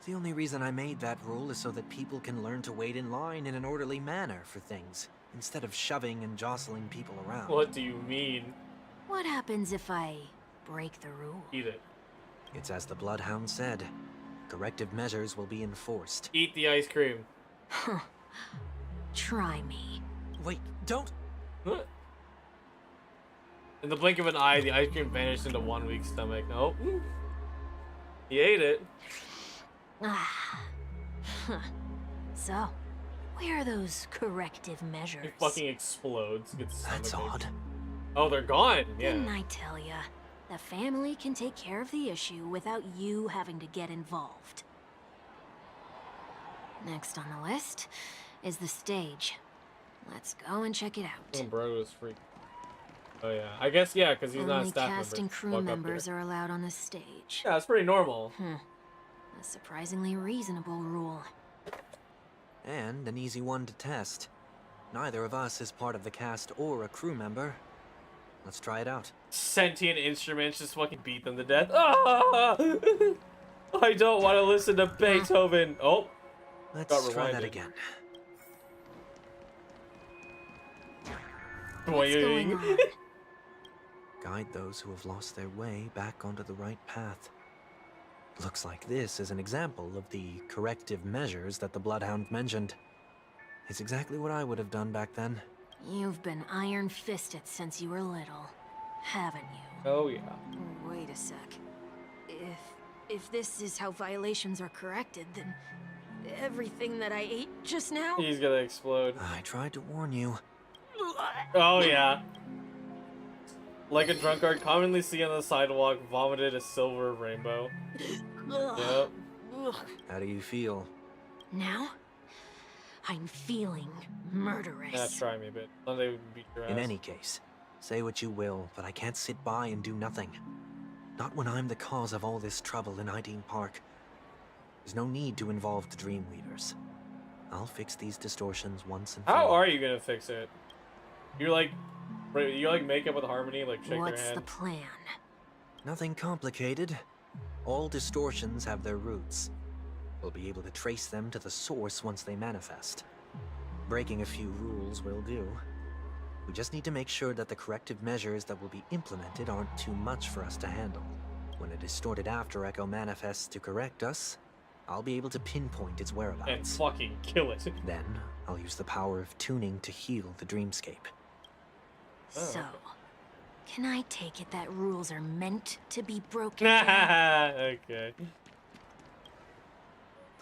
The only reason I made that rule is so that people can learn to wait in line in an orderly manner for things, instead of shoving and jostling people around. What do you mean? What happens if I break the rule? Eat it. It's as the Bloodhound said. Corrective measures will be enforced. Eat the ice cream. Huh. Try me. Wait, don't! In the blink of an eye, the ice cream vanished into 1 week's stomach. Nope. He ate it. Ah. So, where are those corrective measures? He fucking explodes. Gets That's stomach ache. odd. Oh, they're gone. Yeah. Didn't I tell ya? The family can take care of the issue without you having to get involved. Next on the list is the stage. Let's go and check it out. Oh, bro is freak. Oh yeah. I guess yeah, because he's not a Only staff cast member. and crew Walk up members here. are allowed on the stage. Yeah, it's pretty normal. A surprisingly reasonable rule. And an easy one to test. Neither of us is part of the cast or a crew member. Let's try it out. Sentient instruments just fucking beat them to death. Ah! I don't want to listen to Beethoven. Oh. Let's Got try that rewinded. again. What's going on? Guide those who have lost their way back onto the right path. Looks like this is an example of the corrective measures that the Bloodhound mentioned. It's exactly what I would have done back then. You've been iron-fisted since you were little, haven't you? Oh yeah. Wait a sec. If this is how violations are corrected, then everything that I ate just now... He's gonna explode. I tried to warn you. Oh yeah. Like a drunkard commonly seen on the sidewalk, vomited a silver rainbow. Yep. How do you feel? Now, I'm feeling murderous. Yeah, try me a bit. Sunday would beat your ass. In any case, say what you will, but I can't sit by and do nothing. Not when I'm the cause of all this trouble in Ideen Park. There's no need to involve the Dreamweavers. I'll fix these distortions once and for How all. are you gonna fix it? You like make up with Harmony, like shake What's their hand. the plan? Nothing complicated. All distortions have their roots. We'll be able to trace them to the source once they manifest. Breaking a few rules will do. We just need to make sure that the corrective measures that will be implemented aren't too much for us to handle. When a distorted after echo manifests to correct us, I'll be able to pinpoint its whereabouts. And fucking kill it. Then, I'll use the power of tuning to heal the dreamscape. So, okay. can I take it that rules are meant to be broken? Okay.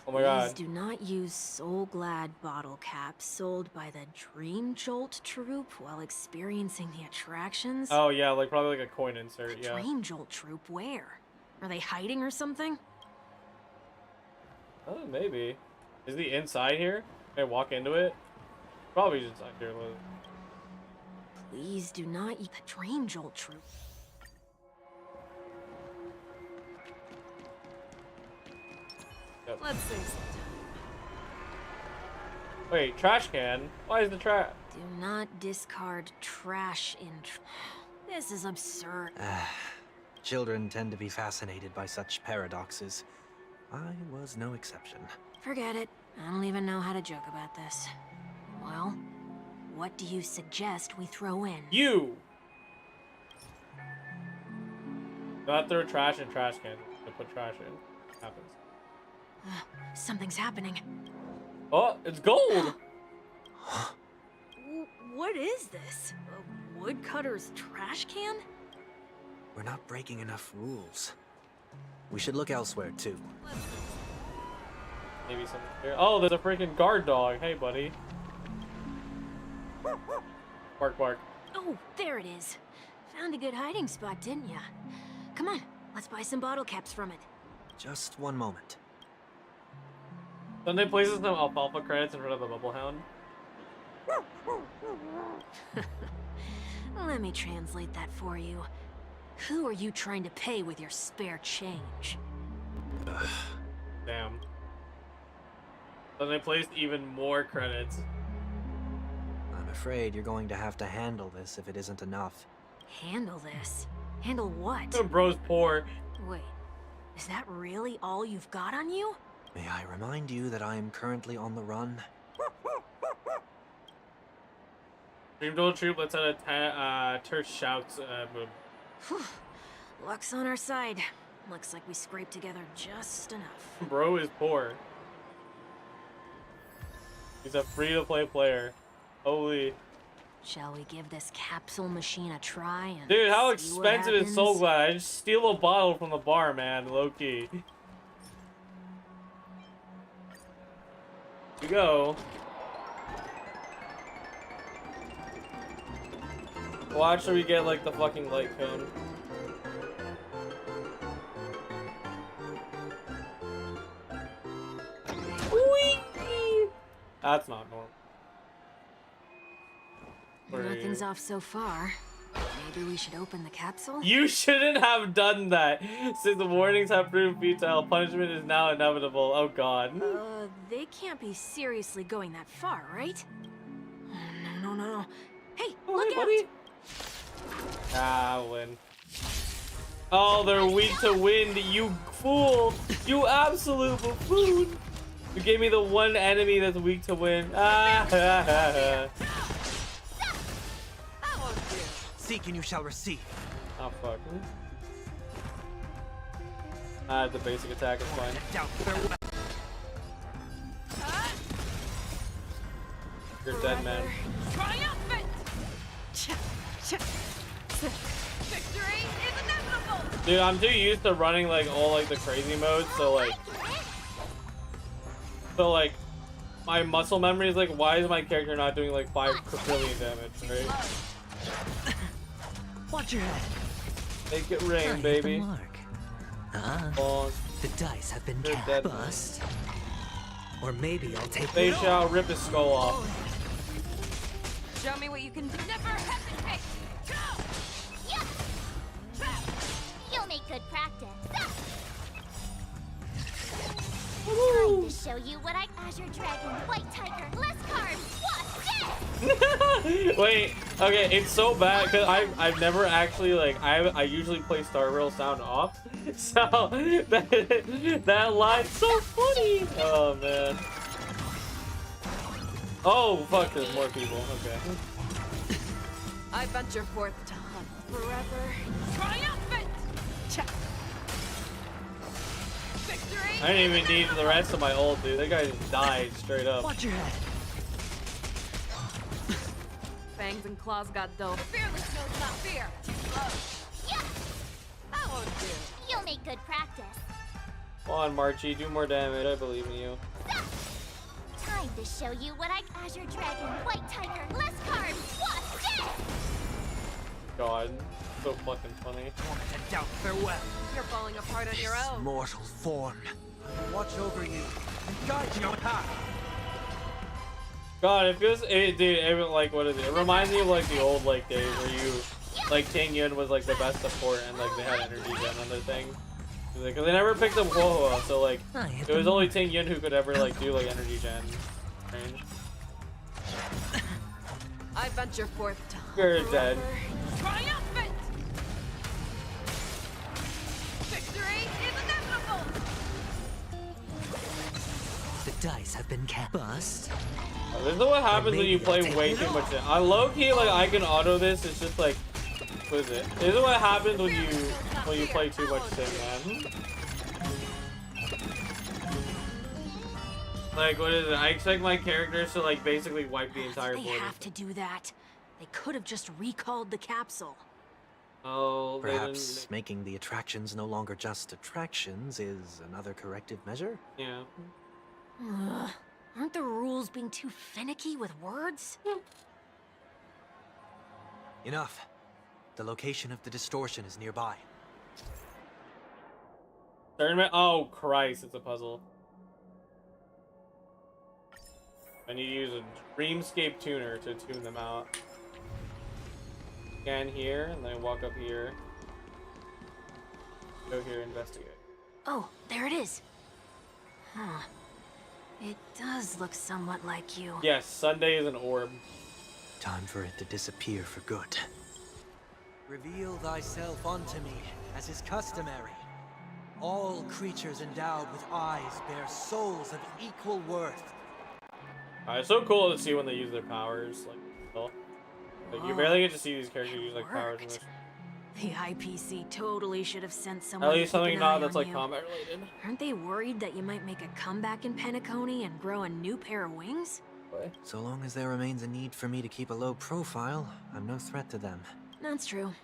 Oh my god. Please do not use Soul Glad bottle caps sold by the Dream Jolt troupe while experiencing the attractions. Oh yeah, like probably like a coin insert, The yeah. Dream Jolt troupe, where? Are they hiding or something? Oh, maybe. Is the inside here? Can I walk into it? Probably just inside here. Please do not eat the Dream Jolt troupe. Yep. Let's save some time. Wait, trash can? Why is the trash? Do not discard trash in. This is absurd. Children tend to be fascinated by such paradoxes. I was no exception. Forget it. I don't even know how to joke about this. Well, what do you suggest we throw in? You! Do not throw trash in trash can. To put trash in. Happens. Something's happening. Oh, it's gold! What is this? A woodcutter's trash can? We're not breaking enough rules. We should look elsewhere, too. Maybe something here. Oh, there's a freaking guard dog. Hey, buddy. Bark, bark. Oh, there it is. Found a good hiding spot, didn't ya? Come on, let's buy some bottle caps from it. Just one moment. Sunday places some alfalfa credits in front of the bubble hound. Let me translate that for you. Who are you trying to pay with your spare change? Damn. Sunday placed even more credits. I'm afraid you're going to have to handle this if it isn't enough. Handle this? Handle what? Bro's poor. Wait, is that really all you've got on you? May I remind you that I am currently on the run? Dream Duel Troop lets out a terse shouts move. Whew. Luck's on our side. Looks like we scraped together just enough. Bro is poor. He's a free-to-play player. Holy. Shall we give this capsule machine a try and Dude, how see what expensive is Soul happens? Glad? I just steal a bottle from the bar, man. Low-key. We go. Watch till we get like the fucking light cone. Whee! That's not normal. Where are Nothing's you? off so far. Maybe we should open the capsule? You shouldn't have done that. Since the warnings have proved futile, punishment is now inevitable. Oh god. They can't be seriously going that far, right? No. Hey, look out! Buddy. Ah, win. Oh, they're weak to wind, you fool! You absolute buffoon! You gave me the one enemy that's weak to wind. Ah! Seek and you shall receive. Oh fuck. The basic attack is fine. You're dead, man. Triumphant! Dude, I'm too used to running like all like the crazy modes, so like my muscle memory is like, why is my character not doing like 5 quadrillion damage, right? Watch your head. Make it rain, baby. The dice have been dead. Bust. Or maybe I'll take They shall rip his skull off. Show me what you can do. Never hesitate. Yeah. You'll make good practice. Time to show you what Azure Dragon, White Tiger, less carbs. What's this? Wait, okay, it's so bad because I've never actually like I usually play Star Rail sound off, so that line's so funny. Oh man. Oh fuck, there's more people. Okay. I venture forth to hunt forever. Triumphant! Victory! I didn't even need the rest of my ult, dude. That guy just died straight up. Watch your head. Fangs and claws got dull. The fearless knows not fear. Too close. Yeah. I won't do. You'll make good practice. Come on, Marchie, do more damage. I believe in you. Time to show you what Azure Dragon, White Tiger, less carbs. What's this? God, so fucking funny. And doubt farewell. You're falling apart on your own. Mortal form. Watch over you and guide your path. God, it feels, like, what is it? It reminds me of, like, the old, like, days where you, like, Tingyun was, like, the best support and, like, they had energy gen on their thing. Because they never picked up Wohua, so, like, it was only Tingyun who could ever, like, do, like, energy gen range. I venture forth to hunt You're forever. dead. Triumphant! Victory is inevitable! The dice have been cast. Bust. This is what happens when you play way too much. I low-key, like, I can auto this. It's just like, what is it? This is what happens when you play too much Sim, man. Like, what is it? I expect my characters to, like, basically wipe the entire board. They have to do that. They could have just recalled the capsule. Oh, Perhaps making the attractions no longer just attractions is another corrective measure? Yeah. Ugh. Aren't the rules being too finicky with words? Enough. The location of the distortion is nearby. Tournament? Oh, Christ, it's a puzzle. I need to use a Dreamscape tuner to tune them out. Scan here, and then walk up here. Go here, investigate. Oh, there it is. Huh. It does look somewhat like you. Yes, Sunday is an orb. Time for it to disappear for good. Reveal thyself unto me, as is customary. All creatures endowed with eyes bear souls of equal worth. It's so cool to see when they use their powers. Like you barely get to see these characters use like powers in this. The IPC totally should have sent someone. At least to keep something an not eye that's on like you. combat related. Aren't they worried that you might make a comeback in Penacony and grow a new pair of wings? So long as there remains a need for me to keep a low profile, I'm no threat to them. That's true.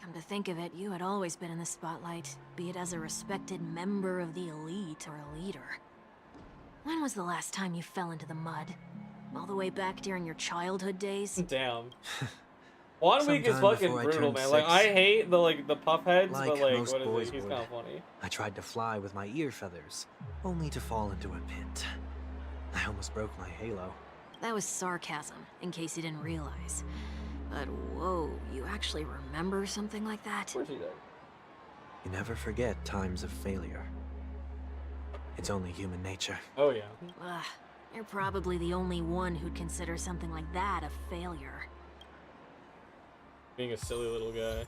Come to think of it, you had always been in the spotlight, be it as a respected member of the elite or a leader. When was the last time you fell into the mud? All the way back during your childhood days? Damn. 1 week is Sometime fucking before I brutal, turned man. Like 6. I hate the puff heads, Like but like most what boys is it? He's would, kind of funny. I tried to fly with my ear feathers, only to fall into a pit. I almost broke my halo. That was sarcasm, in case you didn't realize. But whoa, you actually remember something like that? Of course he does. You never forget times of failure. It's only human nature. Oh yeah. Ugh, you're probably the only one who'd consider something like that a failure. Being a silly little guy.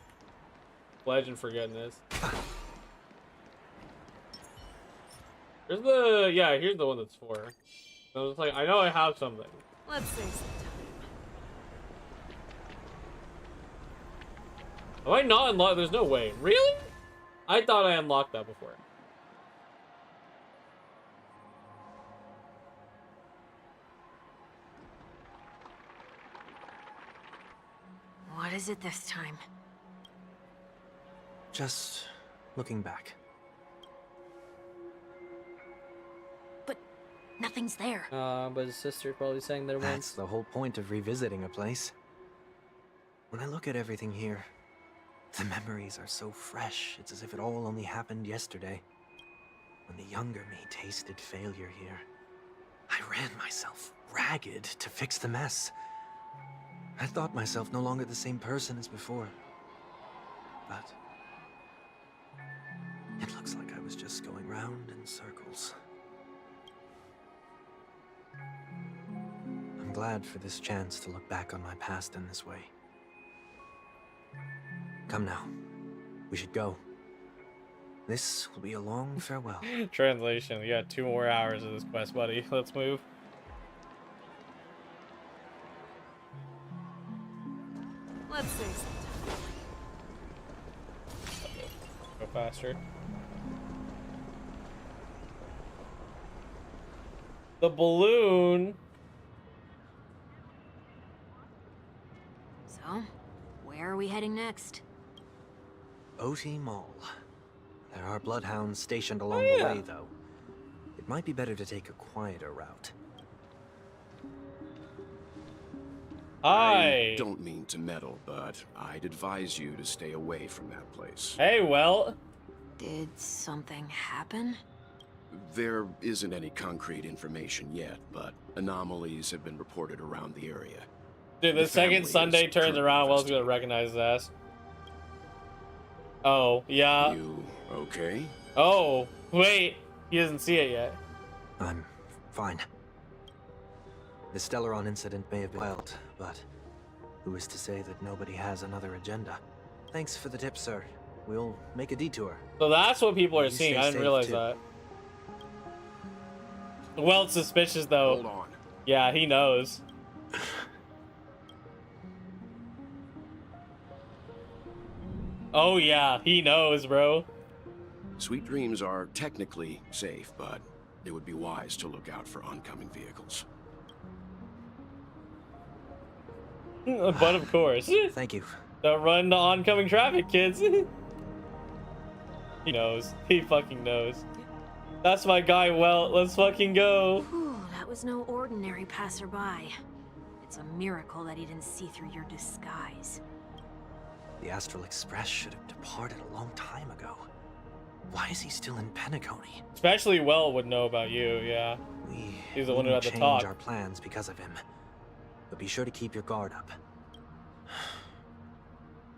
Legend forgetting this. Here's the one that's for. So it's like I know I have something. Let's save some time. Have I not unlocked? There's no way. Really? I thought I unlocked that before. What is it this time? Just looking back. But nothing's there. But his sister probably sang there That's once. the whole point of revisiting a place. When I look at everything here, the memories are so fresh, it's as if it all only happened yesterday. When the younger me tasted failure here, I ran myself ragged to fix the mess. I thought myself no longer the same person as before. But it looks like I was just going round in circles. I'm glad for this chance to look back on my past in this way. Come now, we should go. This will be a long farewell. Translation, we got 2 more hours of this quest, buddy. Let's move. Let's save some time. Go faster. The balloon. So, where are we heading next? Oti Mall. There are bloodhounds stationed along Oh, the yeah. way, though. It might be better to take a quieter route. Hi. I don't mean to meddle, but I'd advise you to stay away from that place. Hey, well. Did something happen? There isn't any concrete information yet, but anomalies have been reported around the area. Dude, the The second family Sunday is turns currently around, Wells gonna investigating. recognize his ass. Oh, yeah. You okay? Oh, wait. He doesn't see it yet. I'm fine. The Stellaron incident may have been wild, but who is to say that nobody has another agenda? Thanks for the tip, sir. We'll make a detour. So that's what people are You seeing. stay I didn't safe, realize too. that. Well, it's suspicious, though. Hold on. Yeah, he knows. Oh, yeah, he knows, bro. Sweet dreams are technically safe, but it would be wise to look out for oncoming vehicles. But of course. Thank you. Don't run the oncoming traffic, kids. He knows. He fucking knows. That's my guy, well, let's fucking go. Whew, that was no ordinary passerby. It's a miracle that he didn't see through your disguise. The Astral Express should have departed a long time ago. Why is he still in Penacony? Especially Well would know about you, yeah. He's the one who had wouldn't the change talk. our plans because of him. But be sure to keep your guard up.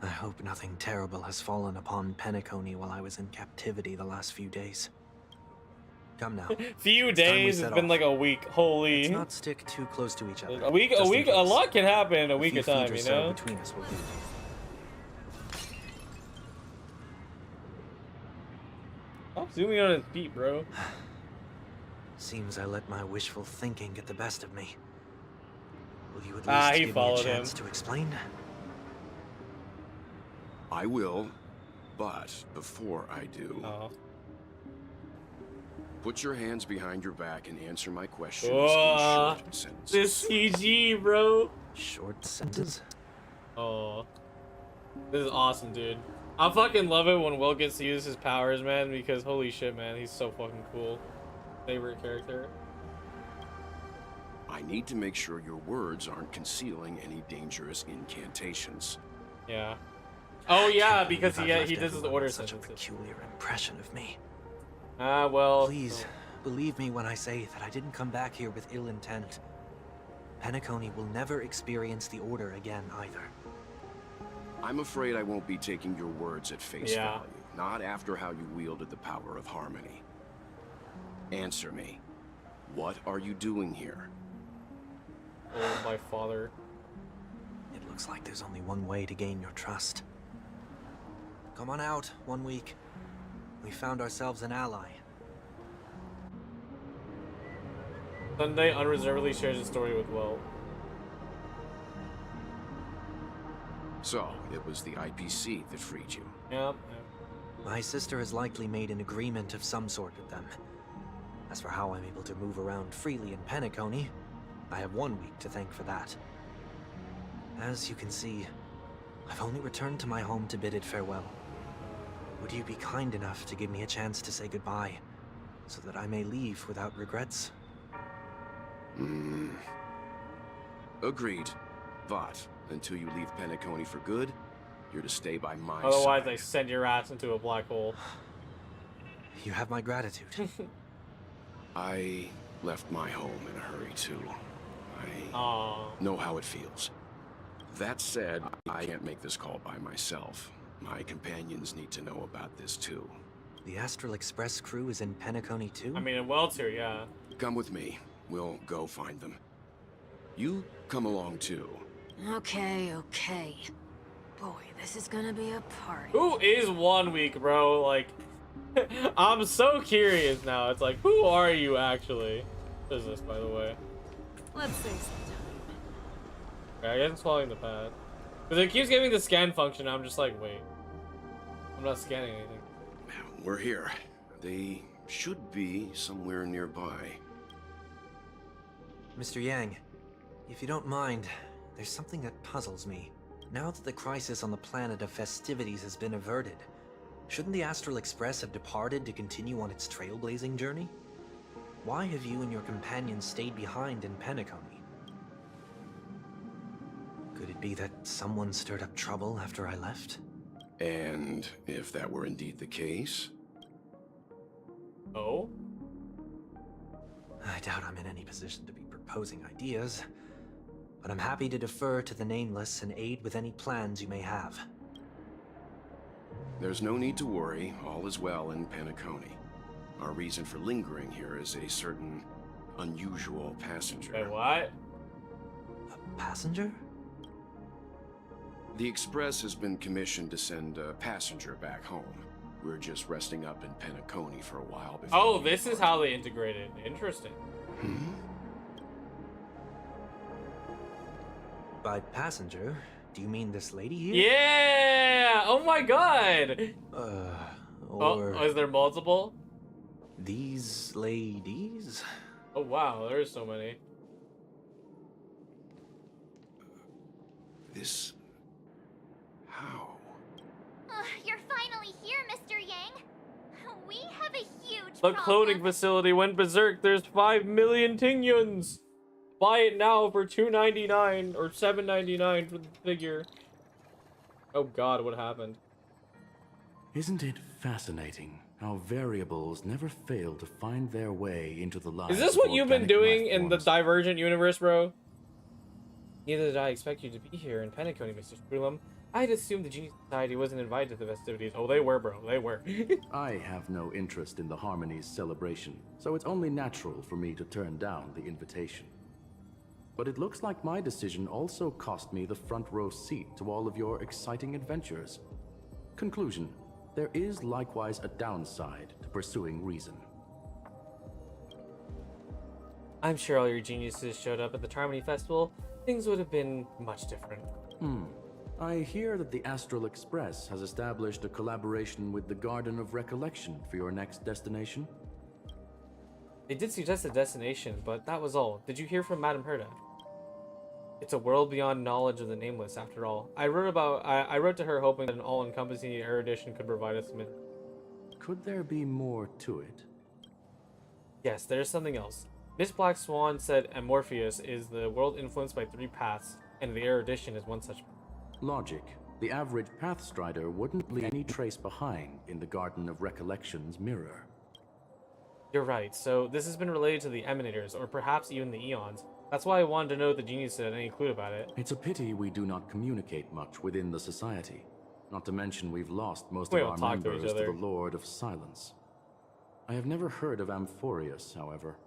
I hope nothing terrible has fallen upon Penacony while I was in captivity the last few days. Come now. Few It's time we days, set it's been off. like a week. Holy. Let's not stick too close to each other. A week, just in a case. lot can happen in a week few of feet time, or you so know? between us will do. Stop zooming on his feet, bro. Seems I let my wishful thinking get the best of me. Will you at Ah, least he give me a followed chance him. to explain? I will, but before I do, Oh. put your hands behind your back and answer my questions in Whoa. short sentences. This CG, bro. Short sentences? Oh. This is awesome, dude. I fucking love it when Will gets to use his powers, man, because holy shit, man, he's so fucking cool. Favorite character. I need to make sure your words aren't concealing any dangerous incantations. Yeah. Oh yeah, Can't because believe I've left he does his everyone order with such a sentences. peculiar impression of me. Ah, well. Please, believe me when I say that I didn't come back here with ill intent. Penacony will never experience the Order again, either. I'm afraid I won't be taking your words at face Yeah. value, not after how you wielded the power of harmony. Answer me. What are you doing here? Oh, my father. It looks like there's only one way to gain your trust. Come on out, 1 week. We found ourselves an ally. Sunday unreservedly shares his story with Will. So, it was the IPC that freed you. Yep. My sister has likely made an agreement of some sort with them. As for how I'm able to move around freely in Penacony, I have 1 week to thank for that. As you can see, I've only returned to my home to bid it farewell. Would you be kind enough to give me a chance to say goodbye, so that I may leave without regrets? Agreed. But until you leave Penacony for good, you're to stay by my Otherwise, side. I send your ass into a black hole. You have my gratitude. I left my home in a hurry, too. I Aww. know how it feels. That said, I can't make this call by myself. My companions need to know about this, too. The Astral Express crew is in Penacony too? I mean, in Welter, yeah. Come with me. We'll go find them. You come along, too. Okay, okay. Boy, this is gonna be a party. Who is 1 week, bro? Like, I'm so curious now. It's like, who are you actually? What is this, by the way? Let's save some time. Okay, I guess I'm following the path. Because it keeps giving the scan function. I'm just like, wait. I'm not scanning anything. We're here. They should be somewhere nearby. Mr. Yang, if you don't mind, there's something that puzzles me. Now that the crisis on the planet of festivities has been averted, shouldn't the Astral Express have departed to continue on its trailblazing journey? Why have you and your companions stayed behind in Penacony? Could it be that someone stirred up trouble after I left? And if that were indeed the case? Oh? I doubt I'm in any position to be proposing ideas, but I'm happy to defer to the Nameless and aid with any plans you may have. There's no need to worry. All is well in Penacony. Our reason for lingering here is a certain unusual passenger. Wait, what? A passenger? The Express has been commissioned to send a passenger back home. We're just resting up in Penacony for a while before. Oh, this is how they integrated. Interesting. By passenger, do you mean this lady here? Yeah! Oh my god! Or Oh, is there multiple? these ladies? Oh wow, there's so many. This... How? You're finally here, Mr. Yang. We have a huge The problem. clothing facility went berserk. There's 5 million Tingyuns. Buy it now for $2.99 or $7.99 for the figure. Oh god, what happened? Isn't it fascinating how variables never fail to find their way into the lives Is this of what you've been organic doing life in the forms? Divergent universe, bro? Neither did I expect you to be here in Penacony, Mr. Sprulam. I'd assumed the Genie Society wasn't invited to the festivities. Oh, they were, bro. They were. I have no interest in the Harmony's celebration, so it's only natural for me to turn down the invitation. But it looks like my decision also cost me the front row seat to all of your exciting adventures. Conclusion: there is likewise a downside to pursuing reason. I'm sure all your geniuses showed up at the Harmony Festival. Things would have been much different. I hear that the Astral Express has established a collaboration with the Garden of Recollection for your next destination. They did suggest a destination, but that was all. Did you hear from Madame Herda? It's a world beyond knowledge of the Nameless, after all. I wrote to her hoping that an all-encompassing erudition could provide us with... Could there be more to it? Yes, there's something else. Miss Black Swan said Amorpheus is the world influenced by 3 paths, and the erudition is one such. Logic. The average Pathstrider wouldn't leave any trace behind in the Garden of Recollection's mirror. You're right, so this has been related to the Emanators, or perhaps even the Eons. That's why I wanted to know if the genius had any clue about it. It's a pity we do not communicate much within the Society. Not to mention we've lost most We of don't our talk to each members to other. the Lord of Silence. I have never heard of Amphorius, however.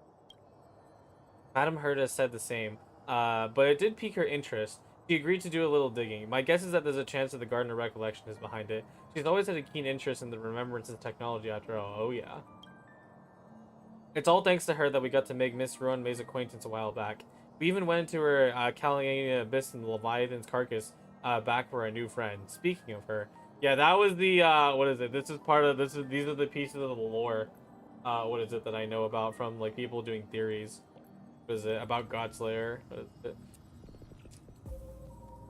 Madame Herda said the same, but it did pique her interest. She agreed to do a little digging. My guess is that there's a chance that the Garden of Recollection is behind it. She's always had a keen interest in the remembrance of technology after all. Oh yeah. It's all thanks to her that we got to make Miss Rowan May's acquaintance a while back. We even went into her Caligania Abyss and the Leviathan's carcass back for our new friend. Speaking of her, yeah, that was the what is it? This is part of these are the pieces of the lore. What is it that I know about from like people doing theories? What is it about Godslayer? What is it?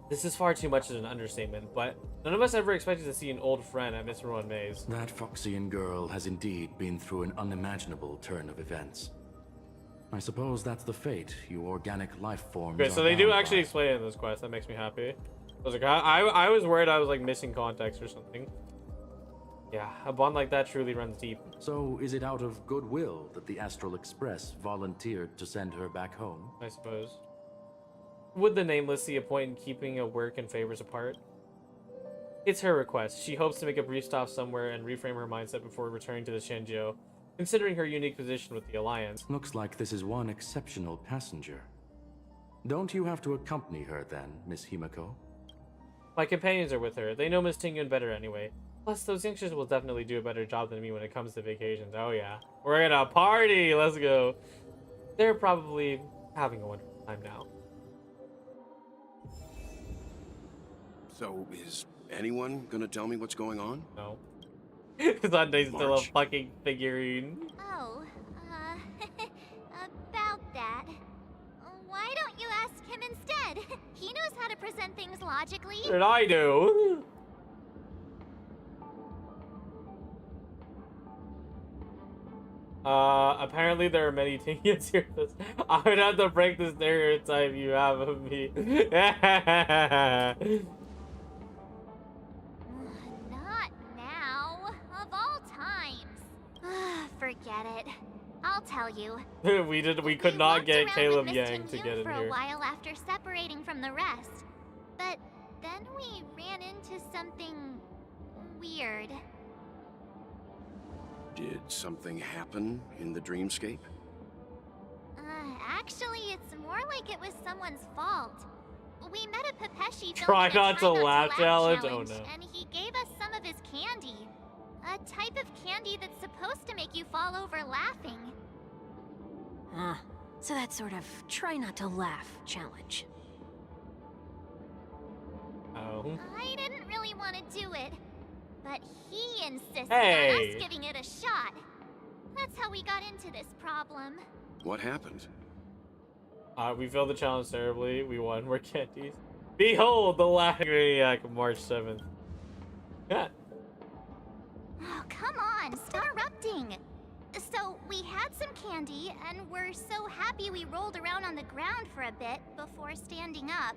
This is far too much as an understatement, but none of us ever expected to see an old friend at Miss Ruin Maze. That Foxian girl has indeed been through an unimaginable turn of events. I suppose that's the fate you organic life forms. Okay, so they do actually explain it in this quest. That makes me happy. I was like, I was worried I was like missing context or something. Yeah, a bond like that truly runs deep. So is it out of goodwill that the Astral Express volunteered to send her back home? I suppose. Would the Nameless see a point in keeping a work and favors apart? It's her request. She hopes to make a brief stop somewhere and reframe her mindset before returning to the Shenjo, considering her unique position with the Alliance. Looks like this is one exceptional passenger. Don't you have to accompany her then, Miss Himiko? My companions are with her. They know Miss Tingyun better anyway. Plus, those youngsters will definitely do a better job than me when it comes to vacations. Oh yeah. We're gonna party! Let's go! They're probably having a wonderful time now. So, is anyone gonna tell me what's going on? No. Sunday's still a fucking figurine. Oh, about that. Why don't you ask him instead? He knows how to present things logically. And I do. Apparently there are many Tingyuns here. I would have to break the stereotype you have of me. Not now. Of all times. Forget it. I'll tell you. we could not get Caleb Miss Yang to Tingyun get in for here. a while after separating from the rest. But then we ran into something weird. Did something happen in the dreamscape? Actually, it's more like it was someone's fault. We met a Pepeshi Try not to laugh challenge? Oh no. And he gave us some of his candy. A type of candy that's supposed to make you fall over laughing. So that sort of try not to laugh challenge. Oh. I didn't really want to do it, but he insisted Hey. on us giving it a shot. That's how we got into this problem. What happened? We failed the challenge terribly. We won. We're candies. Behold the laughing maniac of March 7th. Yeah. Oh, come on, stop erupting. So, we had some candy, and we're so happy we rolled around on the ground for a bit before standing up.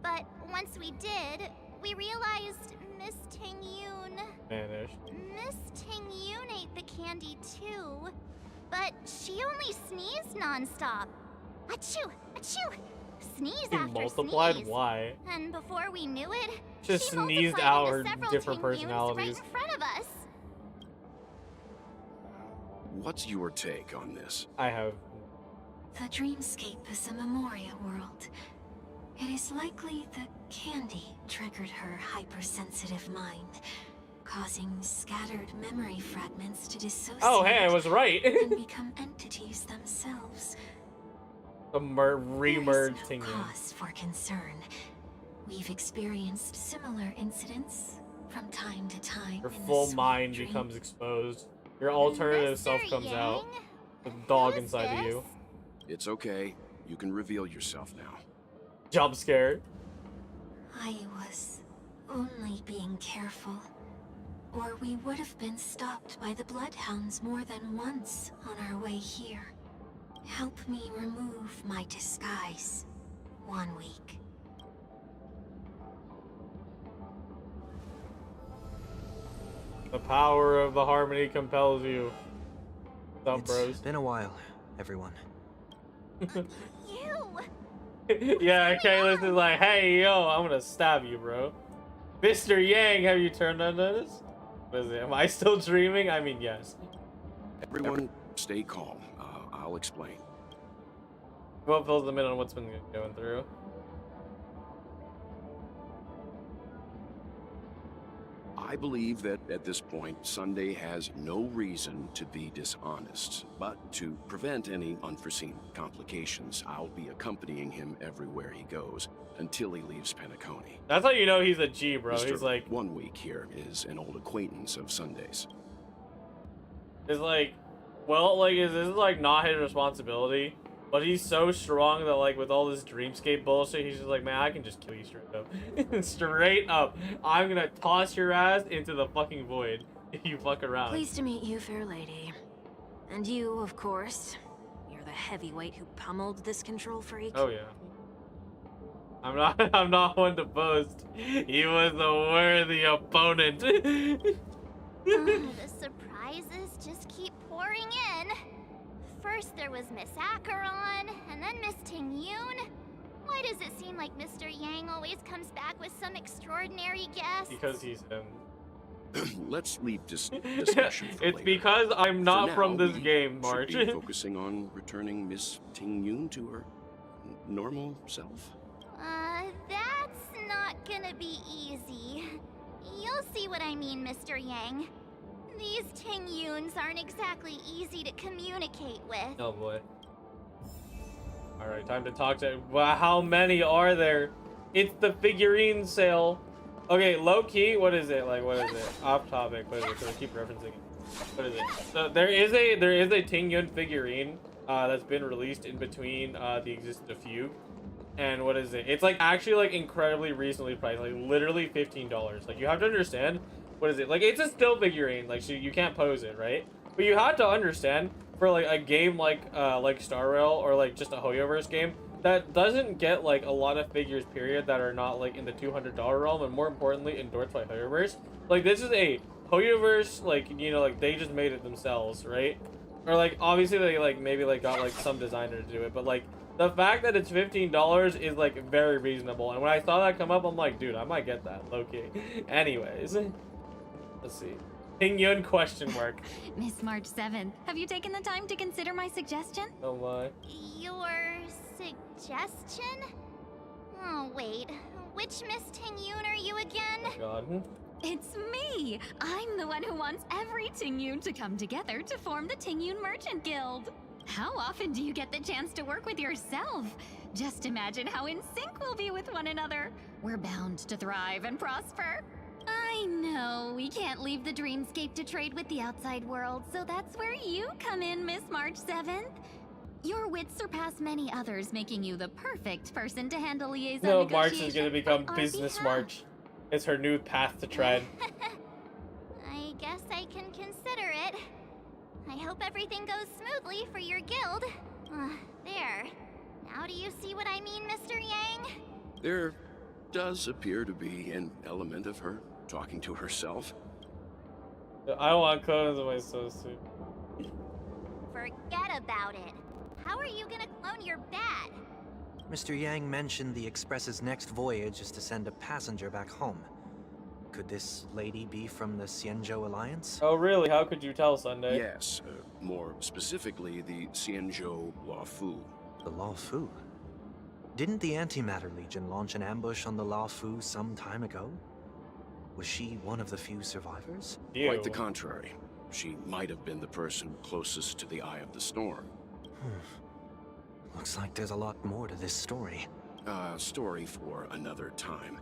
But once we did, we realized Miss Tingyun... Vanished. Miss Tingyun ate the candy too, but she only sneezed nonstop. Achoo! Achoo! Sneeze He after multiplied? sneeze. Why? And before we knew it, Just she sneezed multiplied out into her several different Tingyuns personalities. right in front of us. What's your take on this? I have. The dreamscape is a Memoria world. It is likely the candy triggered her hypersensitive mind, causing scattered memory fragments to dissociate. Oh, hey, I was right. and become entities themselves. The remerged There is no Tingyun. cause for concern. We've experienced similar incidents from time to time. Your in the full sweet mind dream. becomes exposed. Your alternative Mr. self comes out. Yang? The dog Who's inside of this? you. It's okay. You can reveal yourself now. Jump scare. I was only being careful. Or we would have been stopped by the Bloodhounds more than once on our way here. Help me remove my disguise. 1 week. The power of the harmony compels you. What's up, It's bros? been a while, everyone. You! Yeah, Kalis is like, hey, yo, I'm gonna stab you, bro. Mr. Yang, have you turned on this? What is it? Am I still dreaming? I mean, yes. Everyone, stay calm. I'll explain. What fills them in on what's been going through? I believe that at this point, Sunday has no reason to be dishonest. But to prevent any unforeseen complications, I'll be accompanying him everywhere he goes until he leaves Penacony. That's how you know he's a G, bro. Mr. He's like, 1 week here is an old acquaintance of Sunday's. it's like, well, like, is this like not his responsibility? But he's so strong that, like, with all this dreamscape bullshit, he's just like, man, I can just kill you straight up. Straight up. I'm gonna toss your ass into the fucking void if you fuck around. Pleased to meet you, fair lady. And you, of course. You're the heavyweight who pummeled this control freak. Oh, yeah. I'm not one to boast. He was a worthy opponent. The surprises just keep pouring in. First there was Miss Acheron, and then Miss Tingyun. Why does it seem like Mr. Yang always comes back with some extraordinary guest? Because he's him. Let's leave this discussion for It's later. because I'm not For from now, this we game, March. should be focusing on returning Miss Tingyun to her normal self. That's not gonna be easy. You'll see what I mean, Mr. Yang. These Tingyuns aren't exactly easy to communicate with. Oh boy. Alright, time to talk to... Wow, how many are there? It's the figurine sale. Okay, low key, what is it? Like, what is it? Off topic, what is it? Because I keep referencing it. What is it? So there is a Tingyun figurine that's been released in between the existence of Fugue. And what is it? It's like actually like incredibly reasonably priced, like literally $15. Like you have to understand, what is it? Like it's a still figurine, like so you can't pose it, right? But you have to understand for like a game like Star Rail or like just a Hoyoverse game that doesn't get like a lot of figures period that are not like in the $200 realm, and more importantly endorsed by Hoyoverse. Like this is a Hoyoverse, like, you know, like they just made it themselves, right? Or like obviously they like maybe like got like some designer to do it, but like the fact that it's $15 is like very reasonable. And when I saw that come up, I'm like, dude, I might get that, low-key. Anyways, let's see. Tingyun question mark. Miss March 7th, have you taken the time to consider my suggestion? Oh my. Your suggestion? Oh, wait. Which Miss Tingyun are you again? Oh god. It's me! I'm the one who wants every Tingyun to come together to form the Tingyun Merchant Guild. How often do you get the chance to work with yourself? Just imagine how in sync we'll be with one another. We're bound to thrive and prosper. I know, we can't leave the dreamscape to trade with the outside world, so that's where you come in, Miss March 7th. Your wits surpass many others, making you the perfect person to handle liaison No, March is negotiations gonna become on our Business behalf. March. It's her new path to tread. I guess I can consider it. I hope everything goes smoothly for your guild. There. Now do you see what I mean, Mr. Yang? There does appear to be an element of her talking to herself. I want clones of my suit. Forget about it. How are you gonna clone your bat? Mr. Yang mentioned the Express's next voyage is to send a passenger back home. Could this lady be from the Xianzhou Alliance? Oh really? How could you tell, Sunday? Yes, more specifically the Xianzhou Luofu. The Luofu? Didn't the Antimatter Legion launch an ambush on the Luofu some time ago? Was she one of the few survivors? Ew. Quite the contrary. She might have been the person closest to the eye of the storm. Looks like there's a lot more to this story. Story for another time.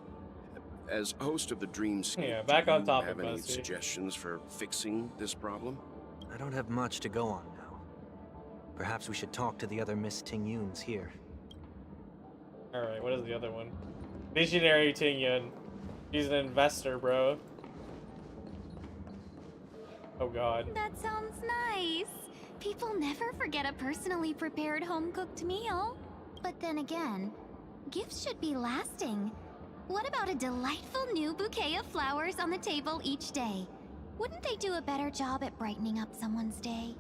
As host of the Dreamscape, Yeah, back do on you topic, have any Bussy. suggestions for fixing this problem? I don't have much to go on now. Perhaps we should talk to the other Miss Tingyuns here. Alright, what is the other one? Visionary Tingyun. He's an investor, bro. Oh god. That sounds nice. People never forget a personally prepared home-cooked meal. But then again, gifts should be lasting. What about a delightful new bouquet of flowers on the table each day? Wouldn't they do a better job at brightening up someone's day?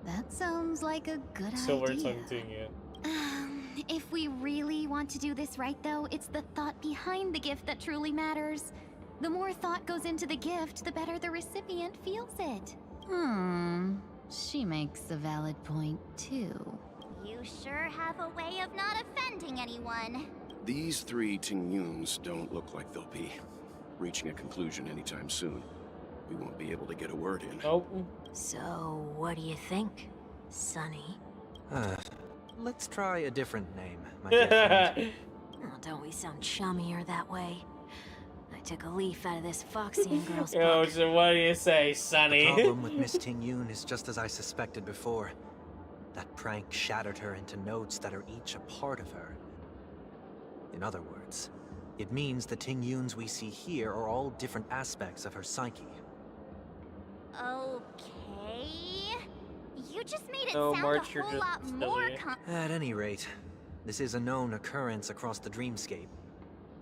That sounds like a good Silver idea. tongue Tingyun. If we really want to do this right, though, it's the thought behind the gift that truly matters. The more thought goes into the gift, the better the recipient feels it. She makes a valid point, too. You sure have a way of not offending anyone. These three Tingyuns don't look like they'll be reaching a conclusion anytime soon. We won't be able to get a word in. Nope. So, what do you think, Sonny? Let's try a different name, my dear friend. Oh, don't we sound chummier that way? I took a leaf out of this Foxian girl's Yo, book. so what do you say, The Sonny? problem with Miss Tingyun is just as I suspected before. That prank shattered her into notes that are each a part of her. In other words, it means the Tingyuns we see here are all different aspects of her psyche. Okay. You just made it No, sound March, a you're whole just lot more silly. At any rate, this is a known occurrence across the dreamscape.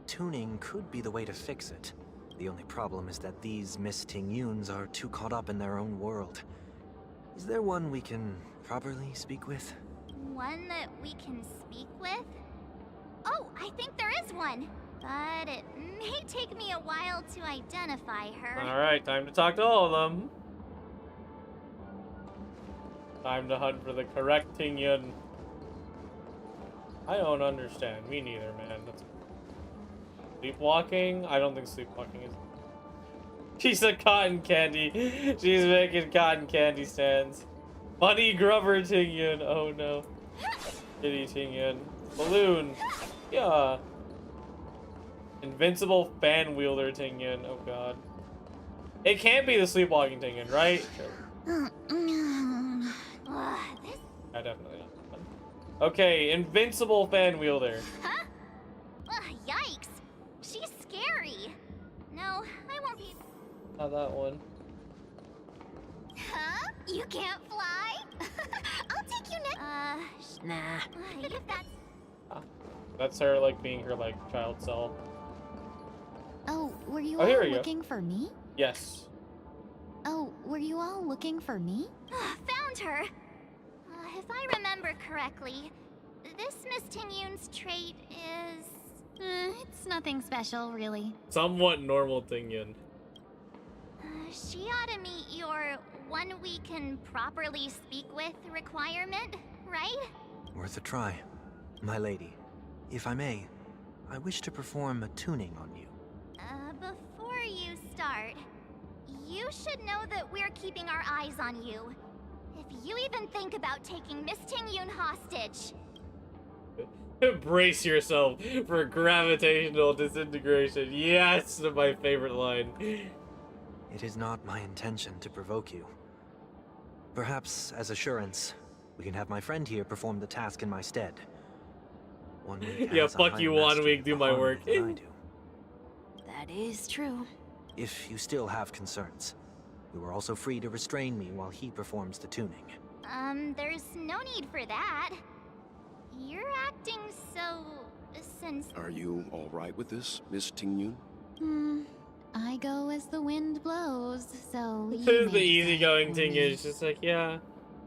Tuning could be the way to fix it. The only problem is that these Miss Tingyuns are too caught up in their own world. Is there one we can properly speak with? One that we can speak with? Oh, I think there is one. But it may take me a while to identify her. Alright, time to talk to all of them. Time to hunt for the correct Tingyun. I don't understand. Me neither, man. That's... Sleepwalking? I don't think sleepwalking is... She's a cotton candy. She's making cotton candy stands. Bunny Grubber Tingyun. Oh no. Kitty Tingyun. Balloon. Yeah. Invincible fan wielder Tingyun. Oh god. It can't be the sleepwalking Tingyun, right? Sure. Yeah, definitely not. Okay, invincible fan wielder. Huh? Yikes. She's scary. No, I won't be... Not that one. Huh? You can't fly? I'll take you next. Nah. If that's... That's her, like, being her, like, child self. Oh, were you Oh, here all we go. looking for me? Yes. Oh, were you all looking for me? Found her. If I remember correctly, this Miss Tingyun's trait is... It's nothing special, really. Somewhat normal Tingyun. She ought to meet your one we can properly speak with requirement, right? Worth a try. My lady, if I may, I wish to perform a tuning on you. Before you start, you should know that we're keeping our eyes on you. If you even think about taking Miss Tingyun hostage... Brace yourself for gravitational disintegration. Yes, my favorite line. It is not my intention to provoke you. Perhaps, as assurance, we can have my friend here perform the task in my stead. 1 week Yeah, has a fuck higher you, 1 mastery week, of do the my harmony work. than I do. That is true. If you still have concerns, you are also free to restrain me while he performs the tuning. There's no need for that. You're acting so... Are you all right with this, Miss Tingyun? I go as the wind blows, so This you is the may easygoing decide for Tingyun. me. It's just like, yeah,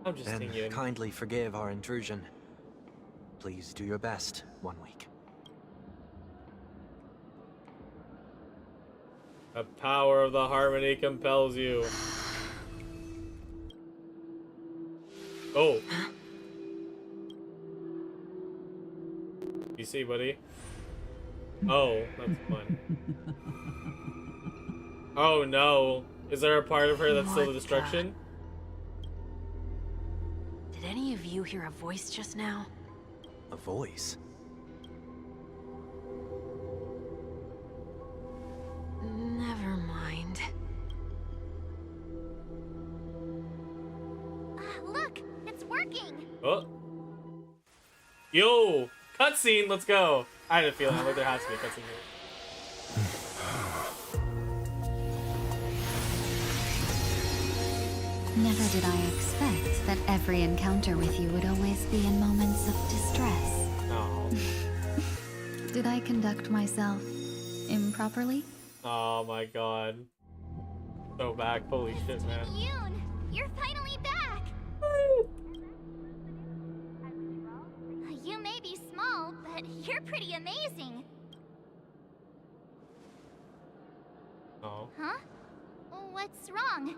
I'm just Then Tingyun. kindly forgive our intrusion. Please do your best, 1 week. The power of the harmony compels you. Oh. You see, buddy? Oh, that's fun. Oh no. Is there a part of her that's still the destruction? Did any of you hear a voice just now? A voice? Never mind. Look, it's working. Oh. Yo! Cutscene, let's go! I had a feeling like there has to be a cutscene here. Never did I expect that every encounter with you would always be in moments of distress. Oh. Did I conduct myself improperly? Oh my god. So back, holy shit, man. Yoon, you're finally back. You may be small, but you're pretty amazing. Oh. Huh? What's wrong?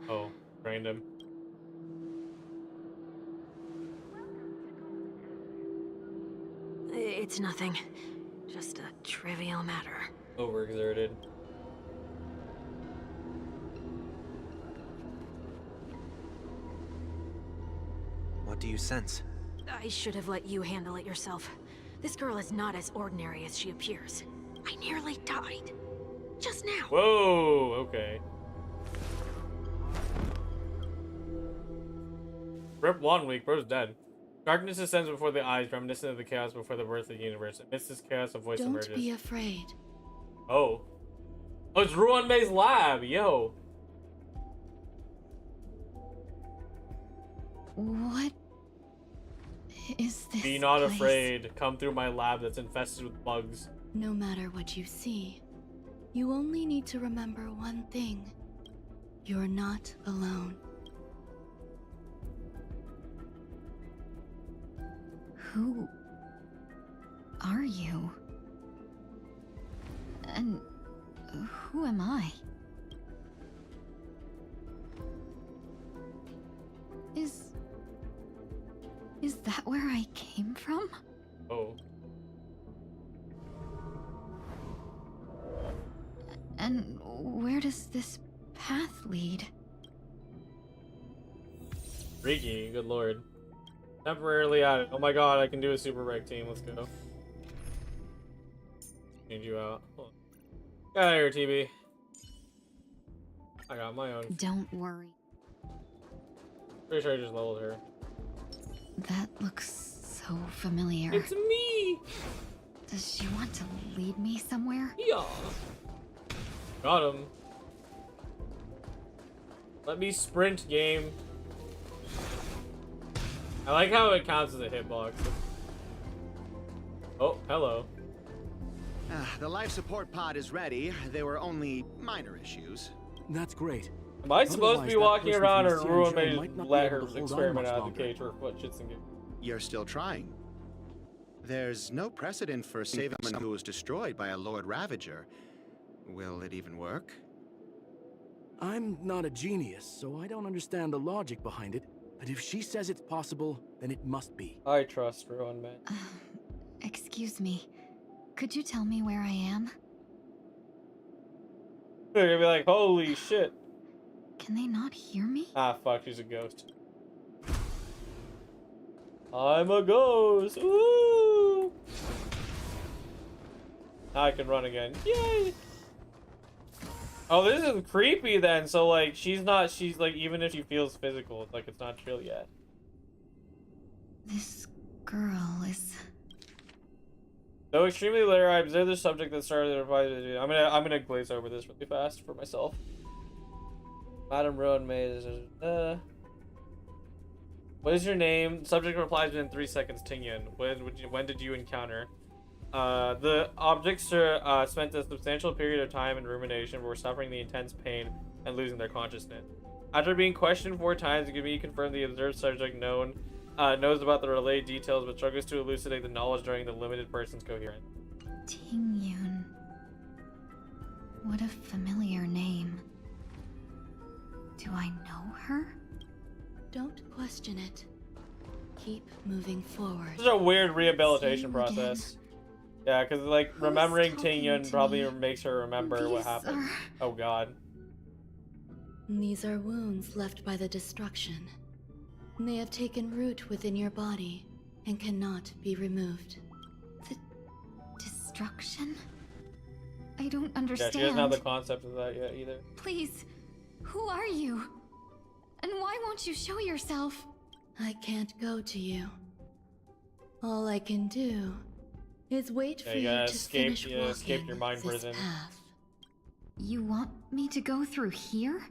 Oh, random. It's nothing. Just a trivial matter. Overexerted. What do you sense? I should have let you handle it yourself. This girl is not as ordinary as she appears. I nearly died. Just now. Whoa, okay. Rip 1 week, bro's dead. Darkness descends before the eyes, reminiscent of the chaos before the birth of the universe. Amidst this chaos, a voice emerges. Don't be afraid. Oh. Oh, it's Ruan Mei's lab, yo. What is this? Be not place? afraid. Come through my lab that's infested with bugs. No matter what you see, you only need to remember one thing. You're not alone. Who are you? And who am I? Is that where I came from? Oh. And where does this path lead? Freaky, good lord. Temporarily added. Oh my god, I can do a super reg team. Let's go. Change you out. Hold on. Get out of here, TB. I got my own. Don't worry. Pretty sure I just leveled her. That looks so familiar. It's me! Does she want to lead me somewhere? Yeah. Got him. Let me sprint, game. I like how it counts as a hitbox. Oh, hello. The life support pod is ready. There were only minor issues. That's great. Am I supposed to be walking around, or Ruan Mei might not let be her able to hold on experiment much out of the longer. cage or what shits and giggles? You're still trying. There's no precedent for saving someone who was destroyed by a Lord Ravager. Will it even work? I'm not a genius, so I don't understand the logic behind it. But if she says it's possible, then it must be. I trust Ruan Mei. Excuse me. Could you tell me where I am? They're gonna be like, holy shit. Can they not hear me? Ah, fuck, she's a ghost. I'm a ghost. Ooh. Now I can run again. Yay. Oh, this is creepy then. So, like, she's like, even if she feels physical, it's like, it's not chill yet. This girl is... Though extremely later, I observed the subject that started the reply. I'm gonna glaze over this really fast for myself. Madam Ruan Mei is what is your name? Subject replies within 3 seconds. Tingyun. When did you encounter? The objects spent a substantial period of time in rumination, but were suffering the intense pain and losing their consciousness. After being questioned 4 times, Gumi confirmed the observed subject knows about the relayed details, but struggles to elucidate the knowledge during the limited person's coherence. Tingyun. What a familiar name. Do I know her? Don't question it. Keep moving forward. This is a weird rehabilitation process. Yeah, because like remembering Tingyun probably makes her remember what happened. Oh god. These are wounds left by the destruction. They have taken root within your body and cannot be removed. The destruction? I don't understand. Yeah, she doesn't have the concept of that yet either. Please, who are you? And why won't you show yourself? I can't go to you. All I can do is wait for you to finish walking your mind this prison. path. You want me to go through here?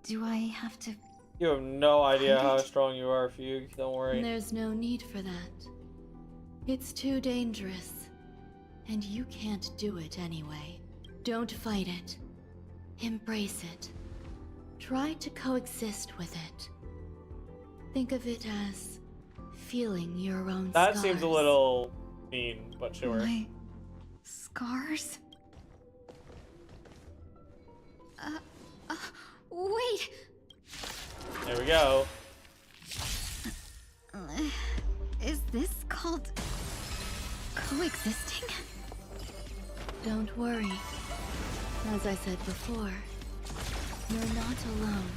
Do I have to... You have no idea how strong you are, Fugue. Don't worry. There's no need for that. It's too dangerous. And you can't do it anyway. Don't fight it. Embrace it. Try to coexist with it. Think of it as feeling your own That scars. seems a little mean, but sure. My scars? Wait! There we go. Is this called coexisting? Don't worry. As I said before, you're not alone.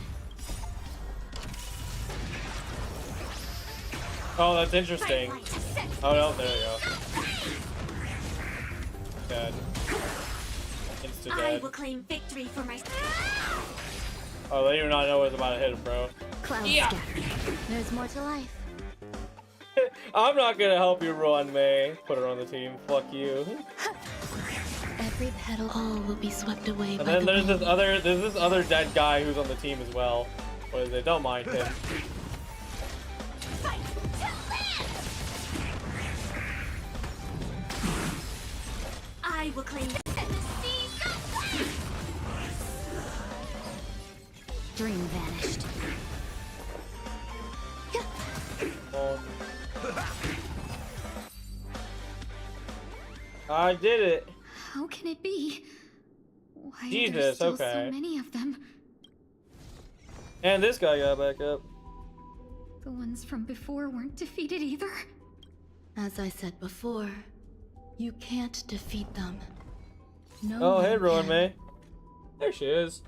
Oh, that's interesting. Oh no, there we go. Dead. Insta I dead. will claim victory for myself. Oh, they do not know what's about to hit him, bro. Clouds Yeah. scatter. There's more to life. I'm not gonna help you, Ruan May. Put her on the team. Fuck you. Every petal all will be swept away And by then the there's wind. this other dead guy who's on the team as well. What is it? Don't mind him. I will claim Dream vanished. I did it. How can it be? Why are there Jesus, still okay. so many of them? And this guy got back up. The ones from before weren't defeated either? As I said before, you can't defeat them. No Oh, hey, one Ruan can. May. There she is.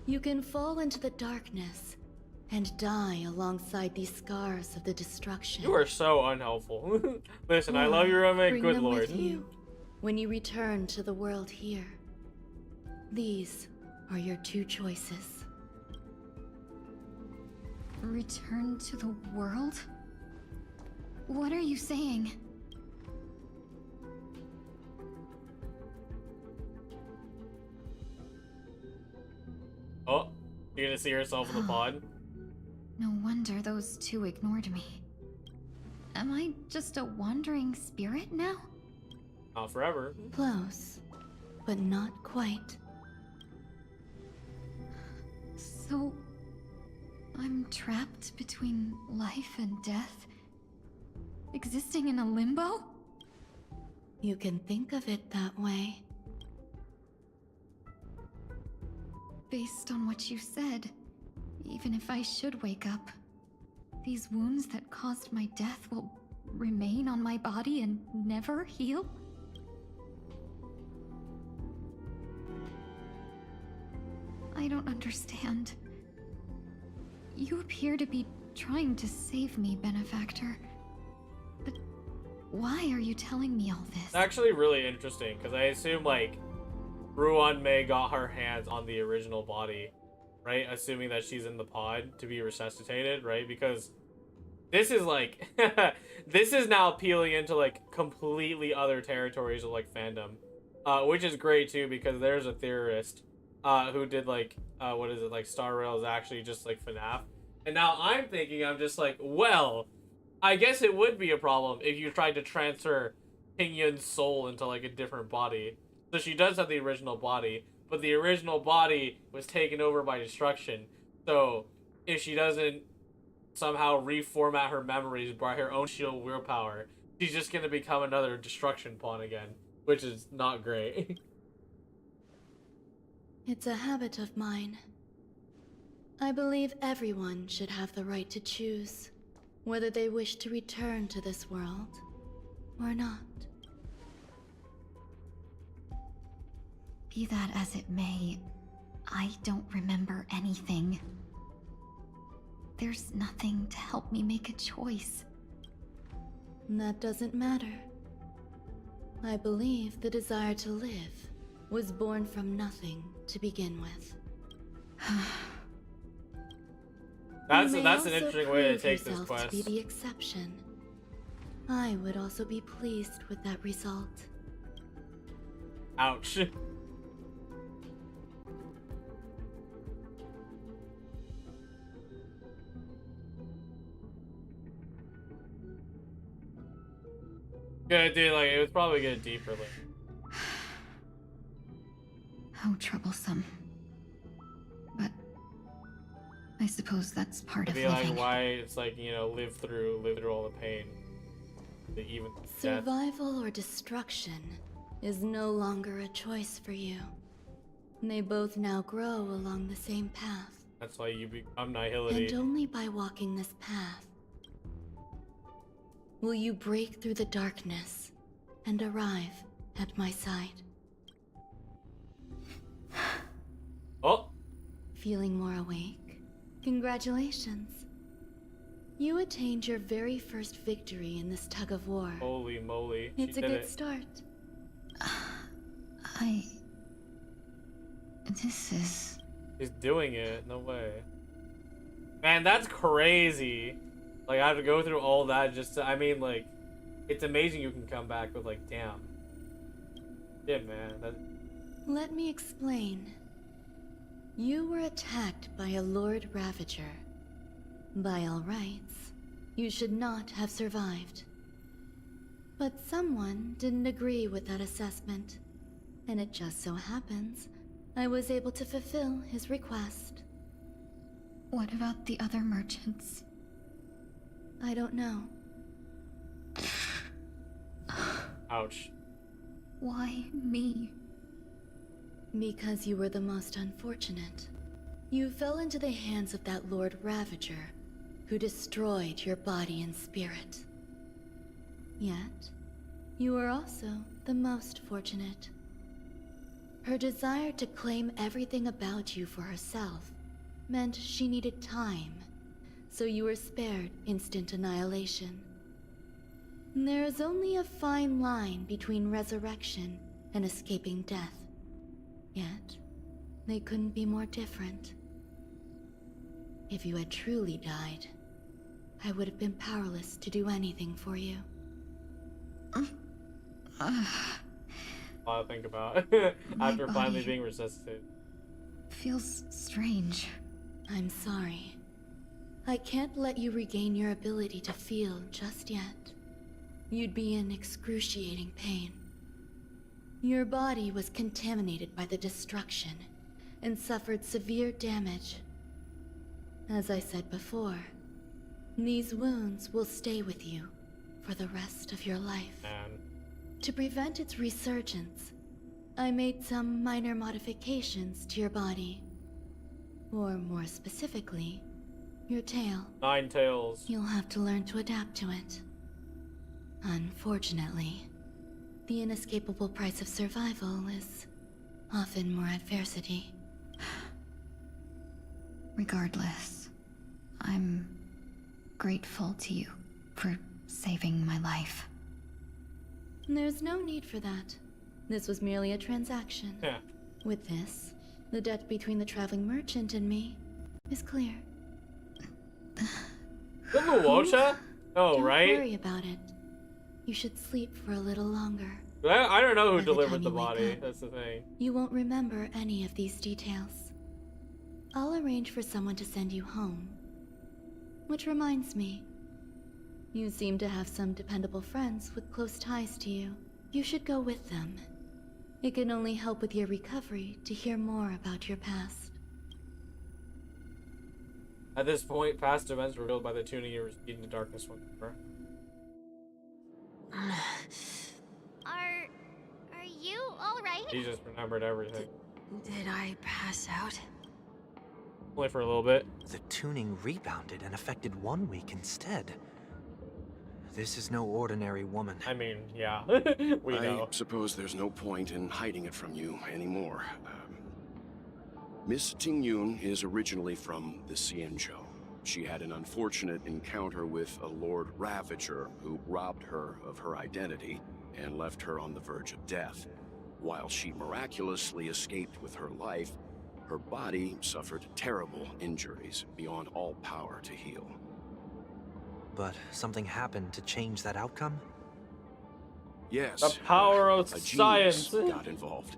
You can fall into the darkness and die alongside these scars of the destruction. You are so unhelpful. Listen, I Or love you, Ruan May. bring Good them lord. with you when you return to the world here. These are your two choices. Return to the world? What are you saying? Oh, you're gonna see herself in the pod? No wonder those two ignored me. Am I just a wandering spirit now? Not forever. Close, but not quite. So, I'm trapped between life and death? Existing in a limbo? You can think of it that way. Based on what you said, even if I should wake up, these wounds that caused my death will remain on my body and never heal? I don't understand. You appear to be trying to save me, Benefactor. But why are you telling me all this? It's actually really interesting, because I assume, like, Ruan May got her hands on the original body, right? Assuming that she's in the pod to be resuscitated, right? Because this is, like, this is now peeling into, like, completely other territories of, like, fandom. Which is great, too, because there's a theorist who did, like, what is it, like, Star Rail is actually just, like, FNAF. And now I'm thinking, I'm just like, well, I guess it would be a problem if you tried to transfer Tingyun's soul into, like, a different body. So she does have the original body, but the original body was taken over by destruction. So if she doesn't somehow reformat her memories by her own shield willpower, she's just going to become another destruction pawn again, which is not great. It's a habit of mine. I believe everyone should have the right to choose whether they wish to return to this world or not. Be that as it may, I don't remember anything. There's nothing to help me make a choice. That doesn't matter. I believe the desire to live was born from nothing to begin with. That's You may an also interesting way to prove take this yourself quest. To be the exception. I would also be pleased with that result. Ouch. Good, dude, like, it was probably get deeper later. How troublesome. But I suppose that's part It'd of be living. like why it's like, you know, live through all the pain. Even death. Survival or destruction is no longer a choice for you. They both now grow along the same path. That's why you become nihility. And only by walking this path will you break through the darkness and arrive at my side. Oh! Feeling more awake? Congratulations. You attained your very first victory in this tug of war. Holy moly. It's a good start. This is... He's doing it, no way. Man, that's crazy. Like, I have to go through all that just to, I mean, like, it's amazing you can come back, but, like, damn. Yeah, man. Let me explain. You were attacked by a Lord Ravager. By all rights, you should not have survived. But someone didn't agree with that assessment, and it just so happens I was able to fulfill his request. What about the other merchants? I don't know. Ouch. Why me? Because you were the most unfortunate. You fell into the hands of that Lord Ravager, who destroyed your body and spirit. Yet, you were also the most fortunate. Her desire to claim everything about you for herself meant she needed time, so you were spared instant annihilation. There is only a fine line between resurrection and escaping death. Yet, they couldn't be more different. If you had truly died, I would have been powerless to do anything for you. A lot to think about after finally being resuscitated. Feels strange. I'm sorry. I can't let you regain your ability to feel just yet. You'd be in excruciating pain. Your body was contaminated by the destruction and suffered severe damage. As I said before, these wounds will stay with you for the rest of your life. To prevent its resurgence, I made some minor modifications to your body. Or more specifically, your tail. 9 tails. You'll have to learn to adapt to it. Unfortunately, the inescapable price of survival is often more adversity. Regardless, I'm grateful to you for saving my life. There's no need for that. This was merely a transaction. Yeah. With this, the debt between the traveling merchant and me is clear. Luocha? Oh, Don't right? worry about it. You should sleep for a little longer. I don't know who By the delivered time the you wake body. up, That's the thing. You won't remember any of these details. I'll arrange for someone to send you home. Which reminds me, you seem to have some dependable friends with close ties to you. You should go with them. It can only help with your recovery to hear more about your past. At this point, past events revealed by the tuning you receive in the darkness once more. Are you alright? He just remembered everything. Did I pass out? Only for a little bit. The tuning rebounded and affected 1 week instead. This is no ordinary woman. I mean, yeah, we know. I suppose there's no point in hiding it from you anymore. Miss Tingyun is originally from the Xianzhou. She had an unfortunate encounter with a Lord Ravager who robbed her of her identity and left her on the verge of death. While she miraculously escaped with her life, her body suffered terrible injuries beyond all power to heal. But something happened to change that outcome? Yes. The power of a science genius got involved.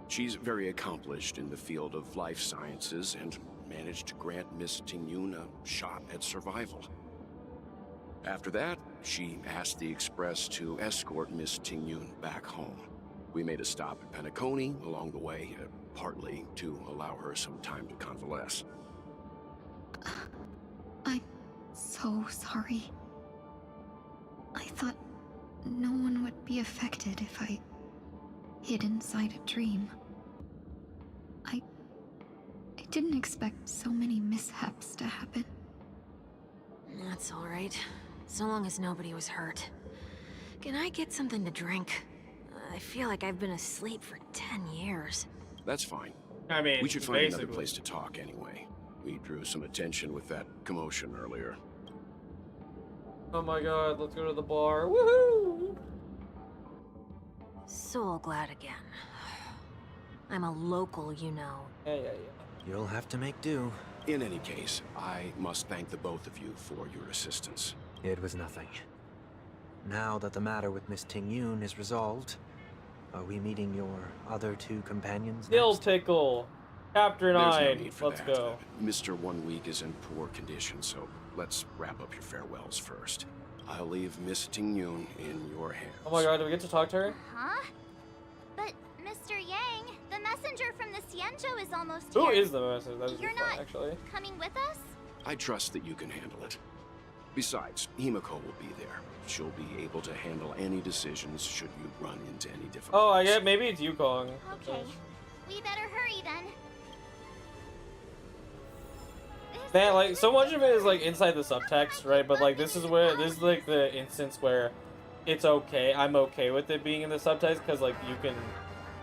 She's very accomplished in the field of life sciences and managed to grant Miss Tingyun a shot at survival. After that, she asked the Express to escort Miss Tingyun back home. We made a stop at Penacony along the way, partly to allow her some time to convalesce. I'm so sorry. I thought no one would be affected if I hid inside a dream. I didn't expect so many mishaps to happen. That's all right. So long as nobody was hurt. Can I get something to drink? I feel like I've been asleep for 10 years. That's fine. I mean, we should find another basically. place to talk anyway. We drew some attention with that commotion earlier. Oh my god, let's go to the bar. Woohoo! So glad again. I'm a local, you know. Yeah. You'll have to make do. In any case, I must thank the both of you for your assistance. It was nothing. Now that the matter with Miss Tingyun is resolved, are we meeting your other two companions Dill next? Tickle, Chapter There's no 9. need for Let's that. go. Mr. 1 Week is in poor condition, so let's wrap up your farewells first. I'll leave Miss Tingyun in your hands. Oh my god, do we get to talk to her? Huh? But Mr. Yang, the messenger from the Xianzhou is almost Who here. is the messenger? That is You're fun, not actually. coming with us? I trust that you can handle it. Besides, Himiko will be there. She'll be able to handle any decisions should you run into any difficulties. Oh, I get maybe it's Yukong. Okay. We better hurry then. Man, like so much of it is like inside the subtext, right? But like this is like the instance where it's okay. I'm okay with it being in the subtext because like you can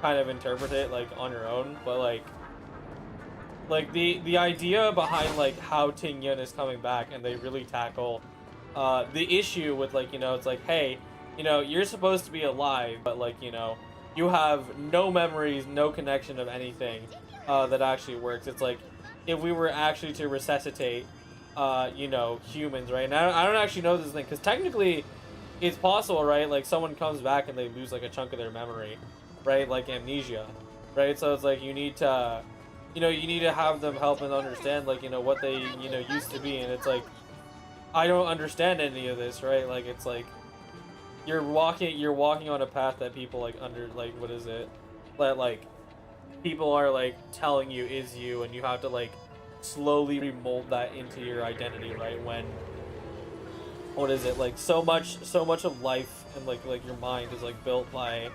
kind of interpret it like on your own. But like the idea behind like how Tingyun is coming back, and they really tackle the issue with like, you know, it's like, hey, you know, you're supposed to be alive, but like, you know, you have no memories, no connection of anything that actually works. It's like if we were actually to resuscitate, you know, humans, right? And I don't actually know this thing, because technically it's possible, right? Like someone comes back and they lose like a chunk of their memory, right? Like amnesia, right? So it's like you need to, you know, you need to have them help and understand, like, you know, what they, you know, used to be. And it's like, I don't understand any of this, right? Like it's like you're walking on a path that people like what is it? That like people are like telling you is you, and you have to like slowly remold that into your identity, right? When what is it, like so much of life and like your mind is like built by,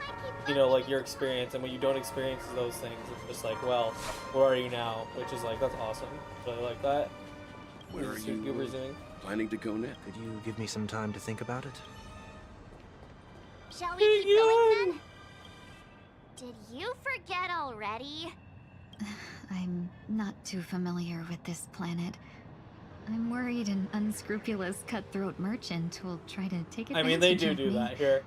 you know, like your experience, and when you don't experience those things, it's just like, well, where are you now? Which is like, that's awesome. Really like that. Where are you planning to go next? Could you give me some time to think about it? Shall we keep going then? Did you forget already? I'm not too familiar with this planet. I'm worried an unscrupulous cutthroat merchant will try to take advantage of me. I mean, they do that here.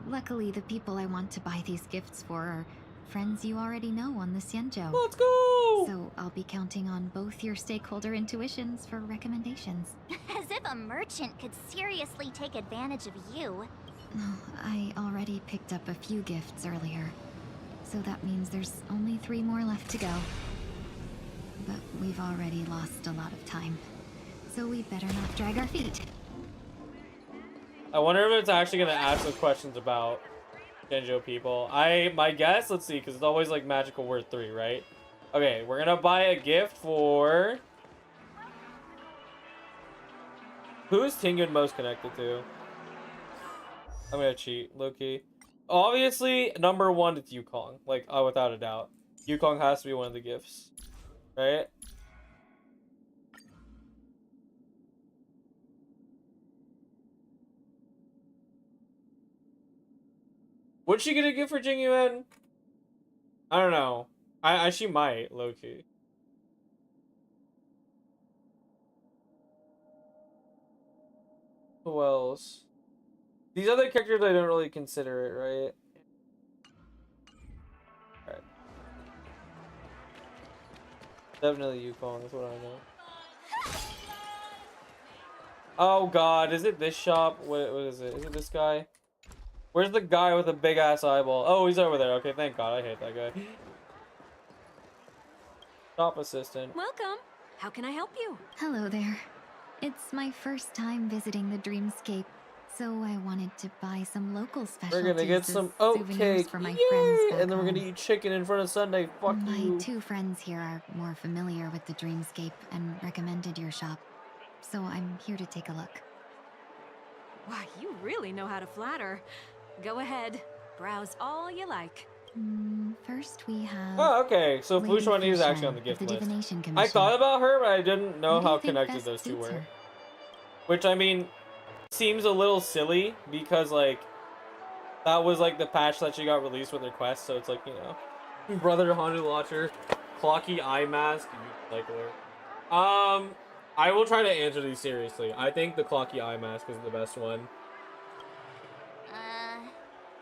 Luckily, the people I want to buy these gifts for are friends you already know on the Xianzhou. Let's go! So I'll be counting on both your stakeholder intuitions for recommendations. As if a merchant could seriously take advantage of you. I already picked up a few gifts earlier, so that means there's only 3 more left to go. But we've already lost a lot of time, so we better not drag our feet. I wonder if it's actually gonna ask us questions about Genjo people. My guess, let's see, because it's always like magical word 3, right? Okay, we're gonna buy a gift for... Who is Tingyun most connected to? I'm gonna cheat, low-key. Obviously, number 1, it's Yukong. Like, without a doubt. Yukong has to be one of the gifts. Right? Would she get a gift for Jingyuan? I don't know. She might, low-key. Who else? These other characters, I don't really consider it, right? Alright. Definitely Yukong, that's what I know. Oh god, is it this shop? What is it? Is it this guy? Where's the guy with the big ass eyeball? Oh, he's over there. Okay, thank god. I hate that guy. Shop assistant. Welcome. How can I help you? Hello there. It's my first time visiting the Dreamscape, so I wanted to buy some local specialties. We're gonna get some oat cake for my Yay! friends back And then we're gonna home. eat chicken in front of Sunday. Fuck My you. 2 friends here are more familiar with the Dreamscape and recommended your shop, so I'm here to take a look. Wow, you really know how to flatter. Go ahead. Browse all you like. First we have... Oh, okay. So Lady Fushuan is actually on the Fushan gift of the list. Divination I Commission. thought about her, but I didn't know What do you how think connected best those two suits were. her? Which, I mean, seems a little silly because, like, that was, like, the patch that she got released with her quest, so it's like, you know. Brother Handu Watcher, Clocky Eye Mask, like her. I will try to answer these seriously. I think the Clocky Eye Mask is the best one.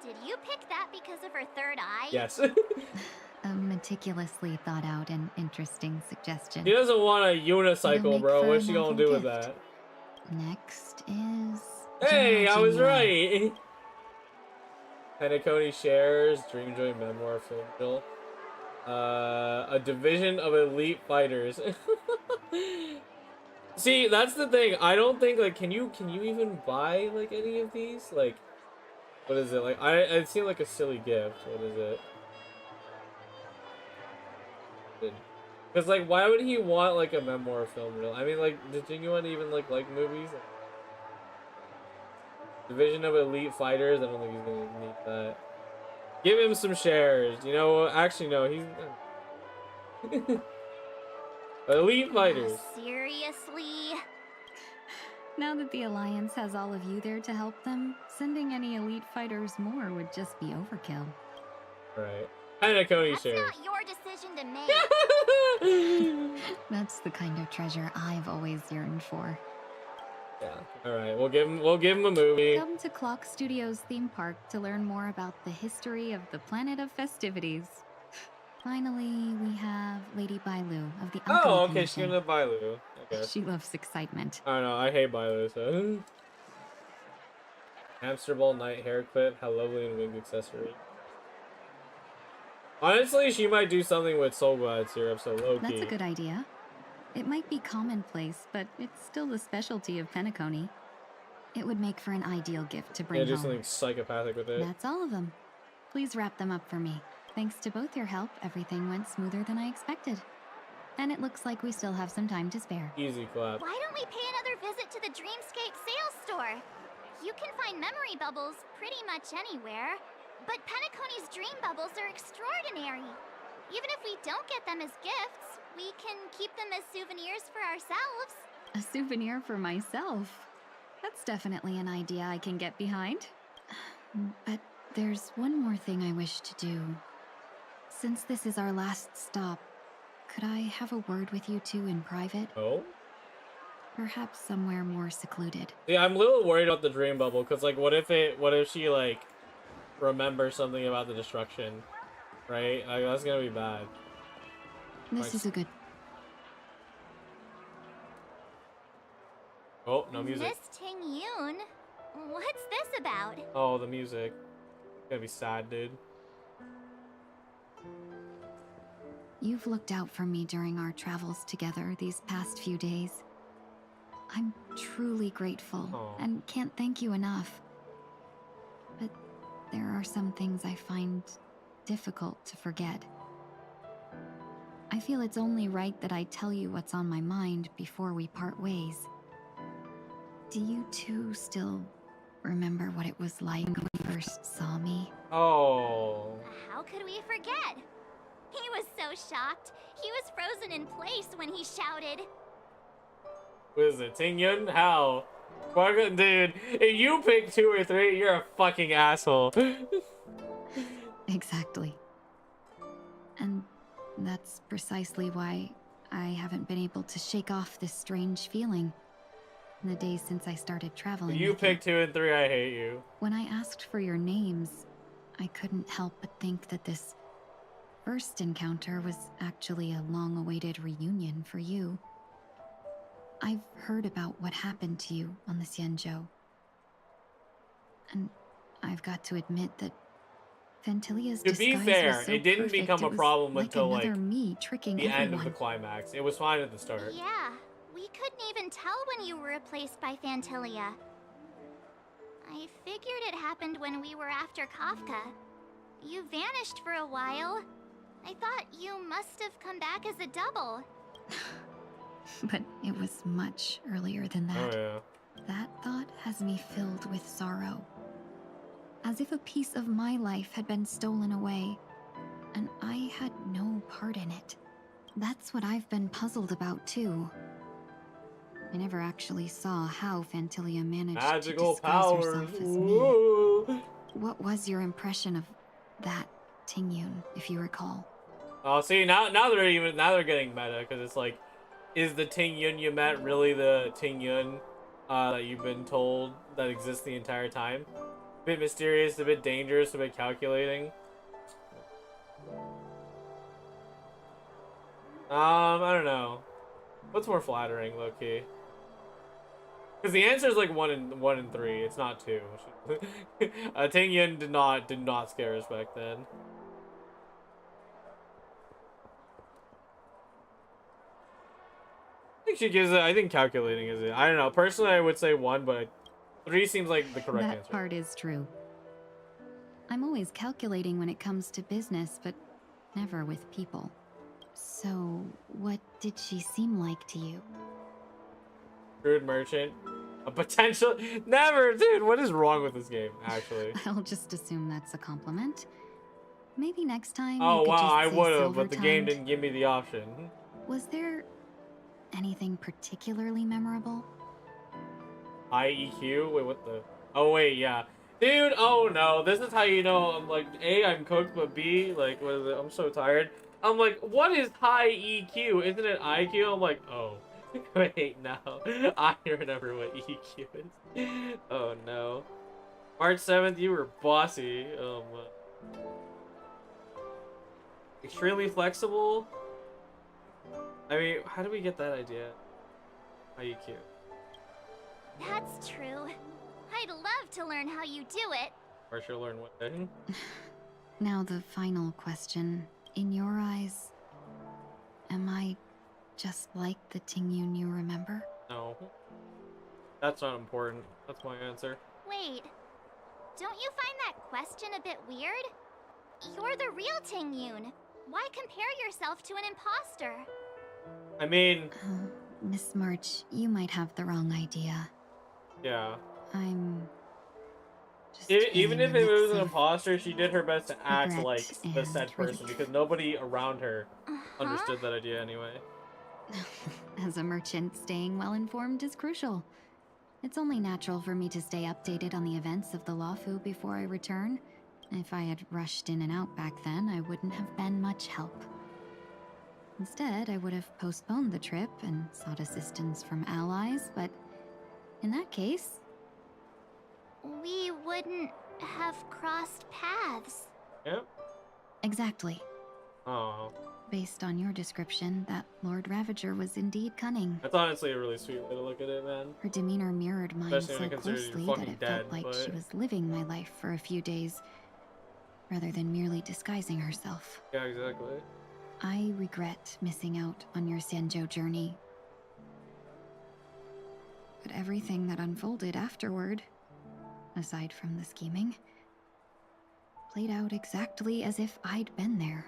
Did you pick that because of her third eye? Yes. a meticulously thought out and interesting suggestion. He doesn't want a It'll unicycle, make bro. for What's a she gonna novel do with gift. that? Next is... Hey, I was Genuine. right. Penacony shares Dreamjoy Memoir Film Bill. A division of elite fighters. See, that's the thing. I don't think like can you even buy like any of these? Like, what is it? Like it seemed like a silly gift. What is it? Because like, why would he want like a memoir film reel? I mean, like, did Tingyun even like movies? Division of elite fighters. I don't think he's gonna need that. Give him some shares. You know, actually no, he's elite fighters. Seriously? Now that the Alliance has all of you there to help them, sending any elite fighters more would just be overkill. Right. Penacony shares. That's not your decision to make. That's the kind of treasure I've always yearned for. Yeah. All right. We'll give him a movie. Come to Clock Studios theme park to learn more about the history of the planet of festivities. Finally, we have Lady Bailu of the Alchemy Oh, okay. Commission. She's gonna Bailu. Okay. She loves excitement. I don't know. I hate Bailu. So. Hamster ball night hair clip. How lovely and winged accessory. Honestly, she might do something with Soul Glide syrup. So low key. That's a good idea. It might be commonplace, but it's still the specialty of Penacony. It would make for an ideal gift to bring Yeah, do home. something psychopathic with it. That's all of them. Please wrap them up for me. Thanks to both your help, everything went smoother than I expected. And it looks like we still have some time to spare. Easy clap. Why don't we pay another visit to the Dreamscape sales store? You can find memory bubbles pretty much anywhere, but Penacony's dream bubbles are extraordinary. Even if we don't get them as gifts, we can keep them as souvenirs for ourselves. A souvenir for myself. That's definitely an idea I can get behind. But there's one more thing I wish to do. Since this is our last stop, could I have a word with you two in private? Oh? Perhaps somewhere more secluded. Yeah, I'm a little worried about the dream bubble, because, like, what if she, like, remembers something about the destruction, right? Like, that's gonna be bad. This is a good... Oh, no music. Miss Tingyun, what's this about? Oh, the music. It's gonna be sad, dude. You've looked out for me during our travels together these past few days. I'm truly grateful and can't thank you enough. But there are some things I find difficult to forget. I feel it's only right that I tell you what's on my mind before we part ways. Do you two still remember what it was like when you first saw me? Oh. How could we forget? He was so shocked. He was frozen in place when he shouted. What is it, Tingyun? How? Dude, if you pick 2 or 3, you're a fucking asshole. Exactly. And that's precisely why I haven't been able to shake off this strange feeling in the days since I started traveling. You pick 2 and 3, I hate you. When I asked for your names, I couldn't help but think that this first encounter was actually a long-awaited reunion for you. I've heard about what happened to you on the Xianzhou. And I've got to admit that Ventilia's To be disguise fair, was so it didn't perfect, become it a was problem like until another like me tricking the end of the everyone. climax. It was fine at the start. Yeah, we couldn't even tell when you were replaced by Fantilia. I figured it happened when we were after Kafka. You vanished for a while. I thought you must have come back as a double. But it was much earlier than that. Oh, yeah. That thought has me filled with sorrow. As if a piece of my life had been stolen away, and I had no part in it. That's what I've been puzzled about, too. I never actually saw how Fantilia managed Magical to disguise powers. herself as Woo. me. What was your impression of that, Tingyun, if you recall? Oh, see, now they're getting meta, because it's like, is the Tingyun you met really the Tingyun that you've been told that exists the entire time? A bit mysterious, a bit dangerous, a bit calculating. I don't know. What's more flattering, low-key? Because the answer is like 1 and 3. It's not 2. Tingyun did not scare us back then. I think she gives it. I think calculating is it. I don't know. Personally, I would say 1, but 3 seems like the correct That answer. part is true. I'm always calculating when it comes to business, but never with people. So, what did she seem like to you? Rude merchant. A potential. Never, dude. What is wrong with this game, actually? I'll just assume that's a compliment. Maybe next time. Oh, you could wow. just I say would have, but the game silver-tongued. didn't give me the option. Was there anything particularly memorable? High EQ? Wait, what the? Oh, wait, yeah. Dude, oh no. This is how you know I'm like, A, I'm cooked, but B, like, what is it? I'm so tired. I'm like, what is high EQ? Isn't it IQ? I'm like, oh. Wait, no. I remember what EQ is. Oh, no. March 7th, you were bossy. Extremely flexible? I mean, how do we get that idea? High EQ. That's true. I'd love to learn how you do it. Or she'll learn what thing? Now the final question. In your eyes, am I just like the Tingyun you remember? No. That's not important. That's my answer. Wait, don't you find that question a bit weird? You're the real Tingyun. Why compare yourself to an imposter? I mean... Miss March, you might have the wrong idea. Yeah. I'm... Even if it was an imposter, she did her best to act like the said person because nobody around her understood that idea anyway. As a merchant, staying well-informed is crucial. It's only natural for me to stay updated on the events of the Lawfu before I return. If I had rushed in and out back then, I wouldn't have been much help. Instead, I would have postponed the trip and sought assistance from allies, but in that case... We wouldn't have crossed paths. Yep. Exactly. Oh. Based on your description, that Lord Ravager was indeed cunning. That's honestly a really sweet way to look at it, man. Her demeanor mirrored mine Especially when so I consider you closely that fucking it dead, felt like but... she was living my life for a few days, rather than merely disguising herself. Yeah, exactly. I regret missing out on your Senjo journey. But everything that unfolded afterward, aside from the scheming, played out exactly as if I'd been there.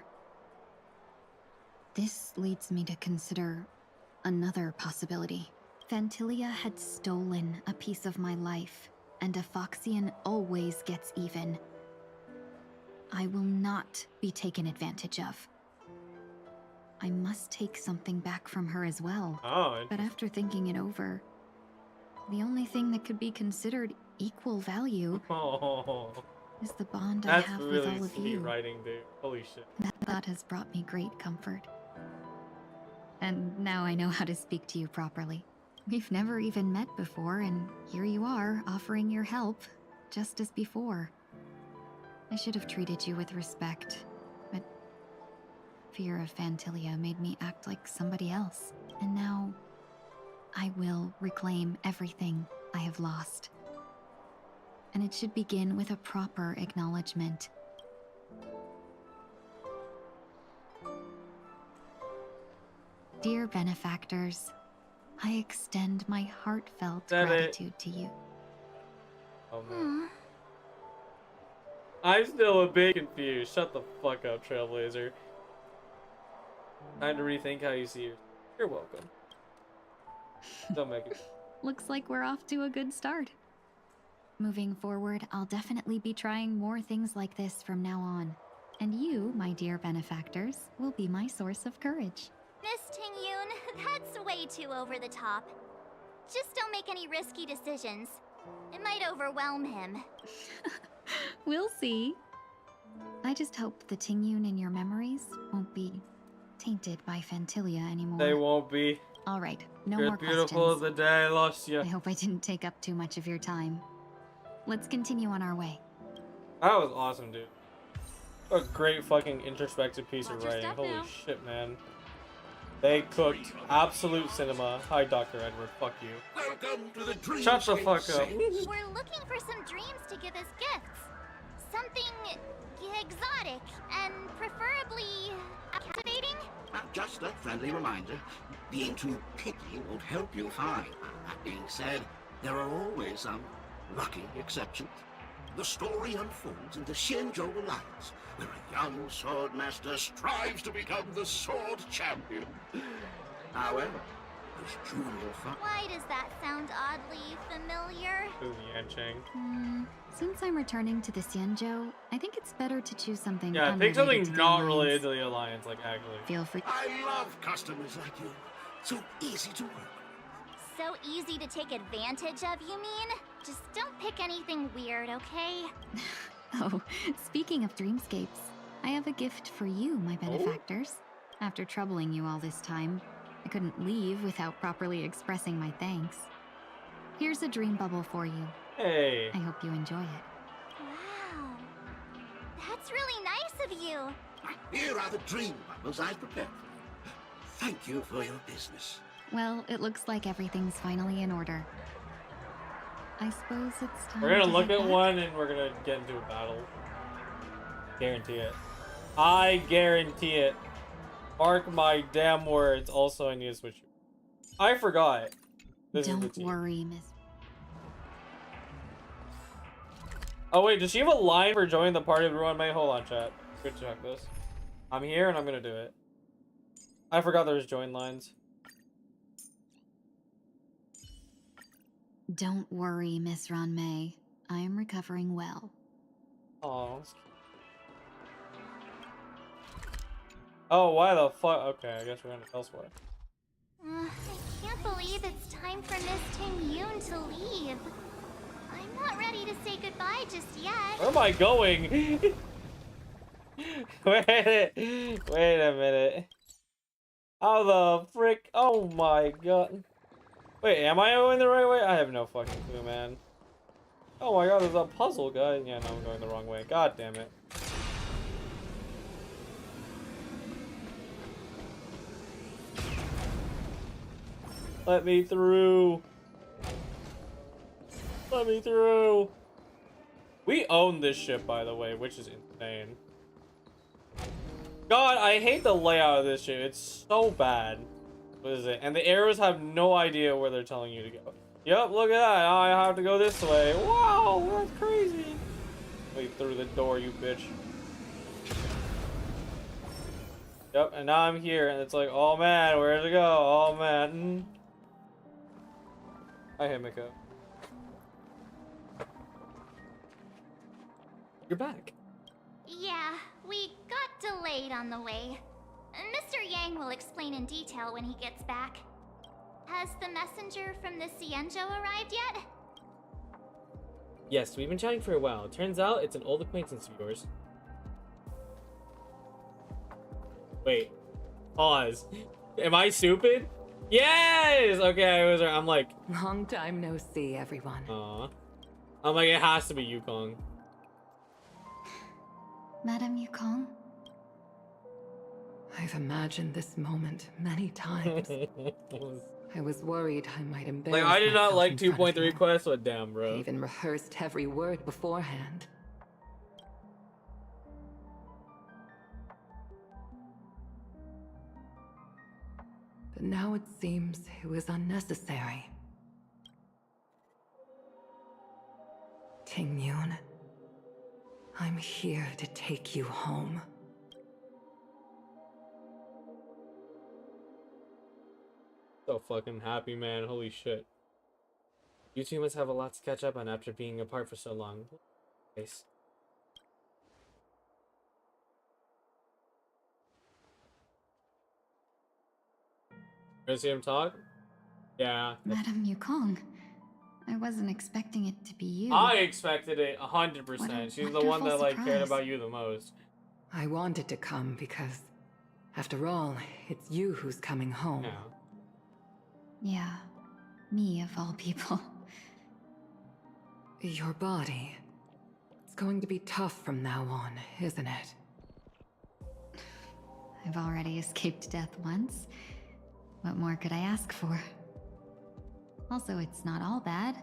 This leads me to consider another possibility. Phantilia had stolen a piece of my life, and a Foxian always gets even. I will not be taken advantage of. I must take something back from her as well. Oh, but after thinking it over, the only thing that could be considered equal value is the bond I have with all of you. Writing, dude. Holy shit. That thought has brought me great comfort. And now I know how to speak to you properly. We've never even met before, and here you are, offering your help, just as before. I should have treated you with respect, but fear of Phantilia made me act like somebody else. And now, I will reclaim everything I have lost. And it should begin with a proper acknowledgement. Dear benefactors, I extend my heartfelt gratitude to you. Oh, man. I'm still a bit confused. Shut the fuck up, Trailblazer. Time to rethink how you see yourself. You're welcome. Don't make it. Looks like we're off to a good start. Moving forward, I'll definitely be trying more things like this from now on. And you, my dear benefactors, will be my source of courage. Miss Tingyun, that's way too over the top. Just don't make any risky decisions. It might overwhelm him. We'll see. I just hope the Tingyun in your memories won't be tainted by Phantilia anymore. They won't be. All right, no You're more as beautiful as questions. the day I lost you. I hope I didn't take up too much of your time. Let's continue on our way. That was awesome, dude. A great fucking introspective piece of Watch your writing. step Holy now. shit, man. They cooked absolute cinema. Hi, Dr. Edward. Fuck you. Welcome to the dream. Shut the fuck up. We're looking for some dreams to give as gifts. Something exotic and preferably captivating. Just a friendly reminder, being too picky won't help you find. That being said, there are always some lucky exceptions. The story unfolds in the Xianzhou Alliance, where a young swordmaster strives to become the sword champion. However, this jewel of Why does that sound oddly familiar? Since I'm returning to the Xianzhou, I think it's better to choose something Yeah, pick unrelated something to the not Alliance. related to the Alliance, like actually. Feel free. I love customers like you. So easy to work. So easy to take advantage of, you mean? Just don't pick anything weird, okay? Oh, speaking of dreamscapes, I have a gift for you, my benefactors. After troubling you all this time, I couldn't leave without properly expressing my thanks. Here's a dream bubble for you. Hey. I hope you enjoy it. Wow. That's really nice of you. Here are the dream bubbles I've prepared for you. Thank you for your business. Well, it looks like everything's finally in order. I suppose it's time We're gonna to look head at back. one and we're gonna get into a battle. Guarantee it. I guarantee it. Mark my damn words. Also, I need to switch. I forgot. This is the Don't team. worry, Miss. Oh wait, does she have a line for joining the party of everyone? May hold on, chat. Good to check this. I'm here and I'm gonna do it. I forgot there was join lines. Don't worry, Miss Ranmei. I am recovering well. Oh. Oh, why the fuck? Okay, I guess we're gonna elsewhere. I can't believe it's time for Miss Tingyun to leave. I'm not ready to say goodbye just yet. Where am I going? Wait a minute. How the frick? Oh my god. Wait, am I going the right way? I have no fucking clue, man. Oh my god, there's a puzzle, guy. Yeah, no, I'm going the wrong way. God damn it. Let me through. Let me through. We own this ship, by the way, which is insane. God, I hate the layout of this ship. It's so bad. What is it? And the arrows have no idea where they're telling you to go. Yep, look at that. Now I have to go this way. Wow, that's crazy. Wait, through the door, you bitch. Yep, and now I'm here, and it's like, oh man, where'd it go? Oh man. Hi, Himiko. You're back. Yeah, we got delayed on the way. Mr. Yang will explain in detail when he gets back. Has the messenger from the Xianzhou arrived yet? Yes, we've been chatting for a while. Turns out it's an old acquaintance of yours. Wait. Pause. Am I stupid? Yes! Okay, I was right. I'm like... Long time no see, everyone. Aw. I'm like, it has to be Yukong. Madame Yukong? I've imagined this moment many times. I was worried I might embarrass Like, I did not myself like in front of 2.3 you. quests, but damn, I bro. even rehearsed every word beforehand. But now it seems it was unnecessary. Tingyun, I'm here to take you home. So fucking happy, man. Holy shit. You two must have a lot to catch up on after being apart for so long. Nice. You see him talk? Yeah. Madame Yukong, I wasn't expecting it to be you. I expected it What 100%. a She's the one that like cared surprise. about you the most. I wanted to come because, after all, it's you who's coming home. Yeah, me of all people. Your body. It's going to be tough from now on, isn't it? I've already escaped death once. What more could I ask for? Also, it's not all bad.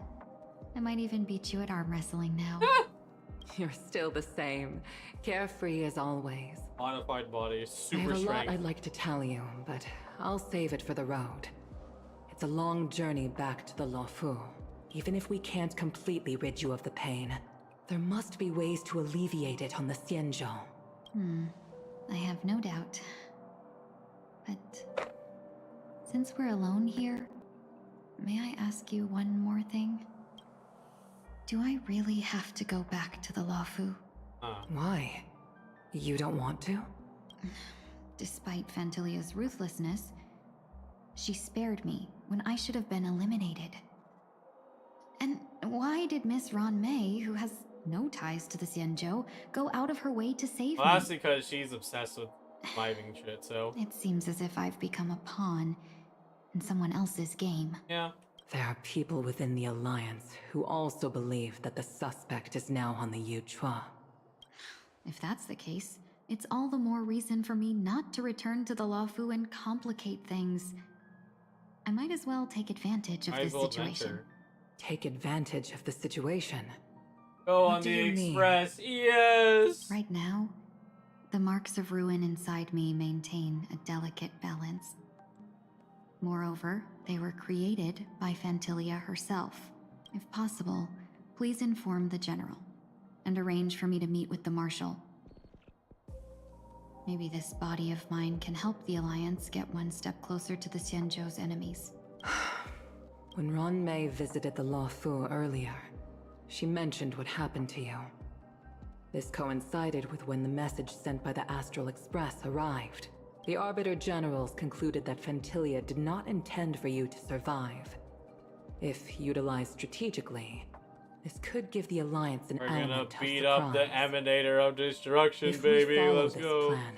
I might even beat you at arm wrestling now. You're still the same. Carefree as always. Modified body, I super have a lot strength. I'd like to tell you, but I'll save it for the road. It's a long journey back to the Luofu. Even if we can't completely rid you of the pain, there must be ways to alleviate it on the Xianzhou. I have no doubt. But since we're alone here, may I ask you one more thing? Do I really have to go back to the Luofu? Why? You don't want to? Despite Fantilia's ruthlessness, she spared me when I should have been eliminated. And why did Miss Ron Mei, who has no ties to the Xianzhou, go out of her way to save Well, me? that's because she's obsessed with surviving shit, so. It seems as if I've become a pawn in someone else's game. Yeah. There are people within the Alliance who also believe that the suspect is now on the Yuchua. If that's the case, it's all the more reason for me not to return to the Luofu and complicate things. I might as well take advantage of this situation. Take advantage of the situation? Go What on do the you mean? express, yes! Right now, the marks of ruin inside me maintain a delicate balance. Moreover, they were created by Fantilia herself. If possible, please inform the General and arrange for me to meet with the Marshal. Maybe this body of mine can help the Alliance get one step closer to the Xianzhou's enemies. When Ron Mei visited the Luofu earlier, she mentioned what happened to you. This coincided with when the message sent by the Astral Express arrived. The Arbiter Generals concluded that Fantilia did not intend for you to survive. If utilized strategically, this could give the Alliance an We're gonna element of beat up the surprise. Emanator of Destruction, If baby. we follow Let's this go. plan,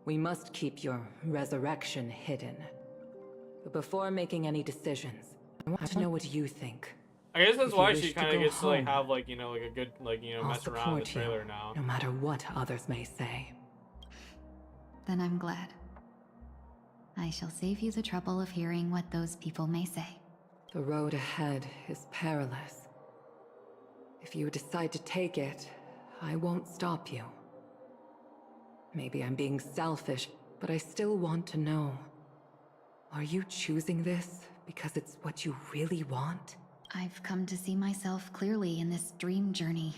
we must keep your resurrection hidden. But before making any decisions, I want to know what you think. I guess that's If you why wish she to kind of go gets to like home, have like, you know, like a good, like, you know, I'll mess around in the support you, trailer now. no matter what others may say. Then I'm glad. I shall save you the trouble of hearing what those people may say. The road ahead is perilous. If you decide to take it, I won't stop you. Maybe I'm being selfish, but I still want to know. Are you choosing this because it's what you really want? I've come to see myself clearly in this dream journey.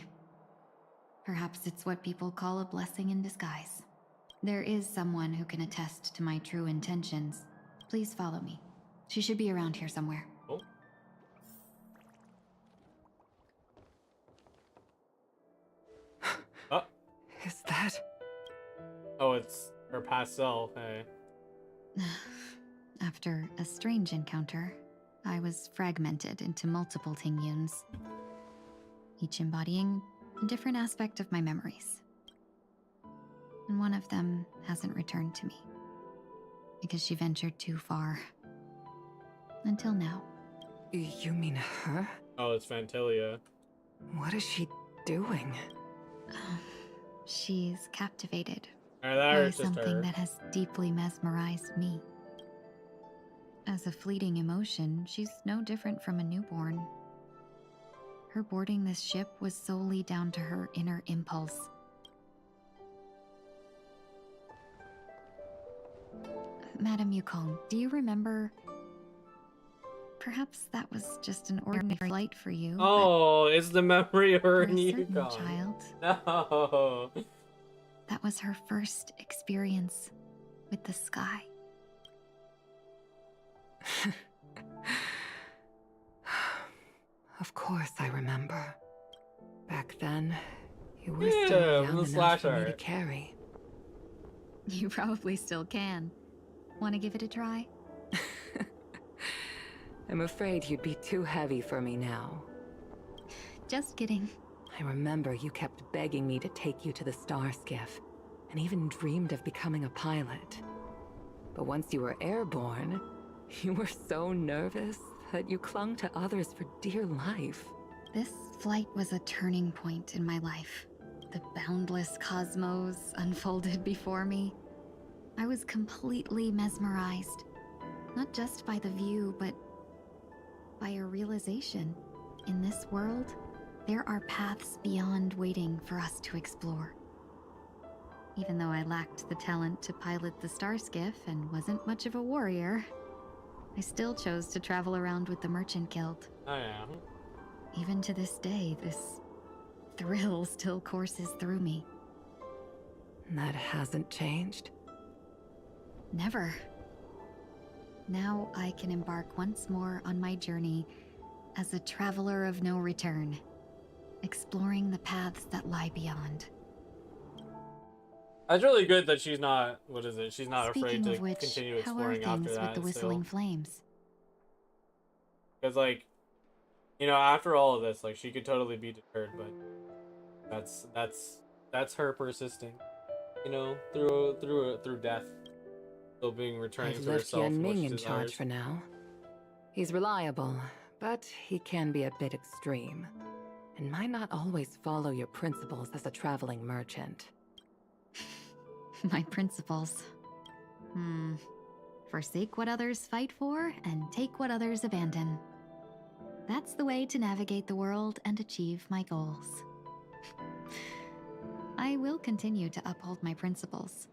Perhaps it's what people call a blessing in disguise. There is someone who can attest to my true intentions. Please follow me. She should be around here somewhere. Oh. Oh. Is that? Oh, it's her past self, hey. After a strange encounter, I was fragmented into multiple Tingyuns, each embodying a different aspect of my memories. And one of them hasn't returned to me, because she ventured too far. Until now. You mean her? Oh, it's Fantilia. What is she doing? She's captivated Alright, that by hurts just something her. that has deeply mesmerized me. As a fleeting emotion, she's no different from a newborn. Her boarding this ship was solely down to her inner impulse. Madame Yukong, do you remember? Perhaps that was just an ordinary flight for you. Oh, it's the memory of her for and a certain Yukon. child, No. that was her first experience with the sky. Of course I remember. Back then, you were Yeah, still young the enough slash for me to art. carry. You probably still can. Want to give it a try? I'm afraid you'd be too heavy for me now. Just kidding. I remember you kept begging me to take you to the star skiff, and even dreamed of becoming a pilot. But once you were airborne, you were so nervous that you clung to others for dear life. This flight was a turning point in my life. The boundless cosmos unfolded before me. I was completely mesmerized. Not just by the view, but by a realization. In this world, there are paths beyond waiting for us to explore. Even though I lacked the talent to pilot the star skiff and wasn't much of a warrior, I still chose to travel around with the Merchant Guild. Oh yeah. Even to this day, this thrill still courses through me. That hasn't changed? Never. Now I can embark once more on my journey as a traveler of no return, exploring the paths that lie beyond. That's really good that she's not, what is it? She's not afraid Speaking to of which, continue how are exploring after things that. with the Whistling Flames? Because, like, you know, after all of this, like, she could totally be deterred, but that's her persisting, you know, through death, still being returning I've to left herself. Yan What Ming she in charge desires. for now. He's reliable, but he can be a bit extreme, and might not always follow your principles as a traveling merchant. My principles. Forsake what others fight for, and take what others abandon. That's the way to navigate the world and achieve my goals. I will continue to uphold my principles.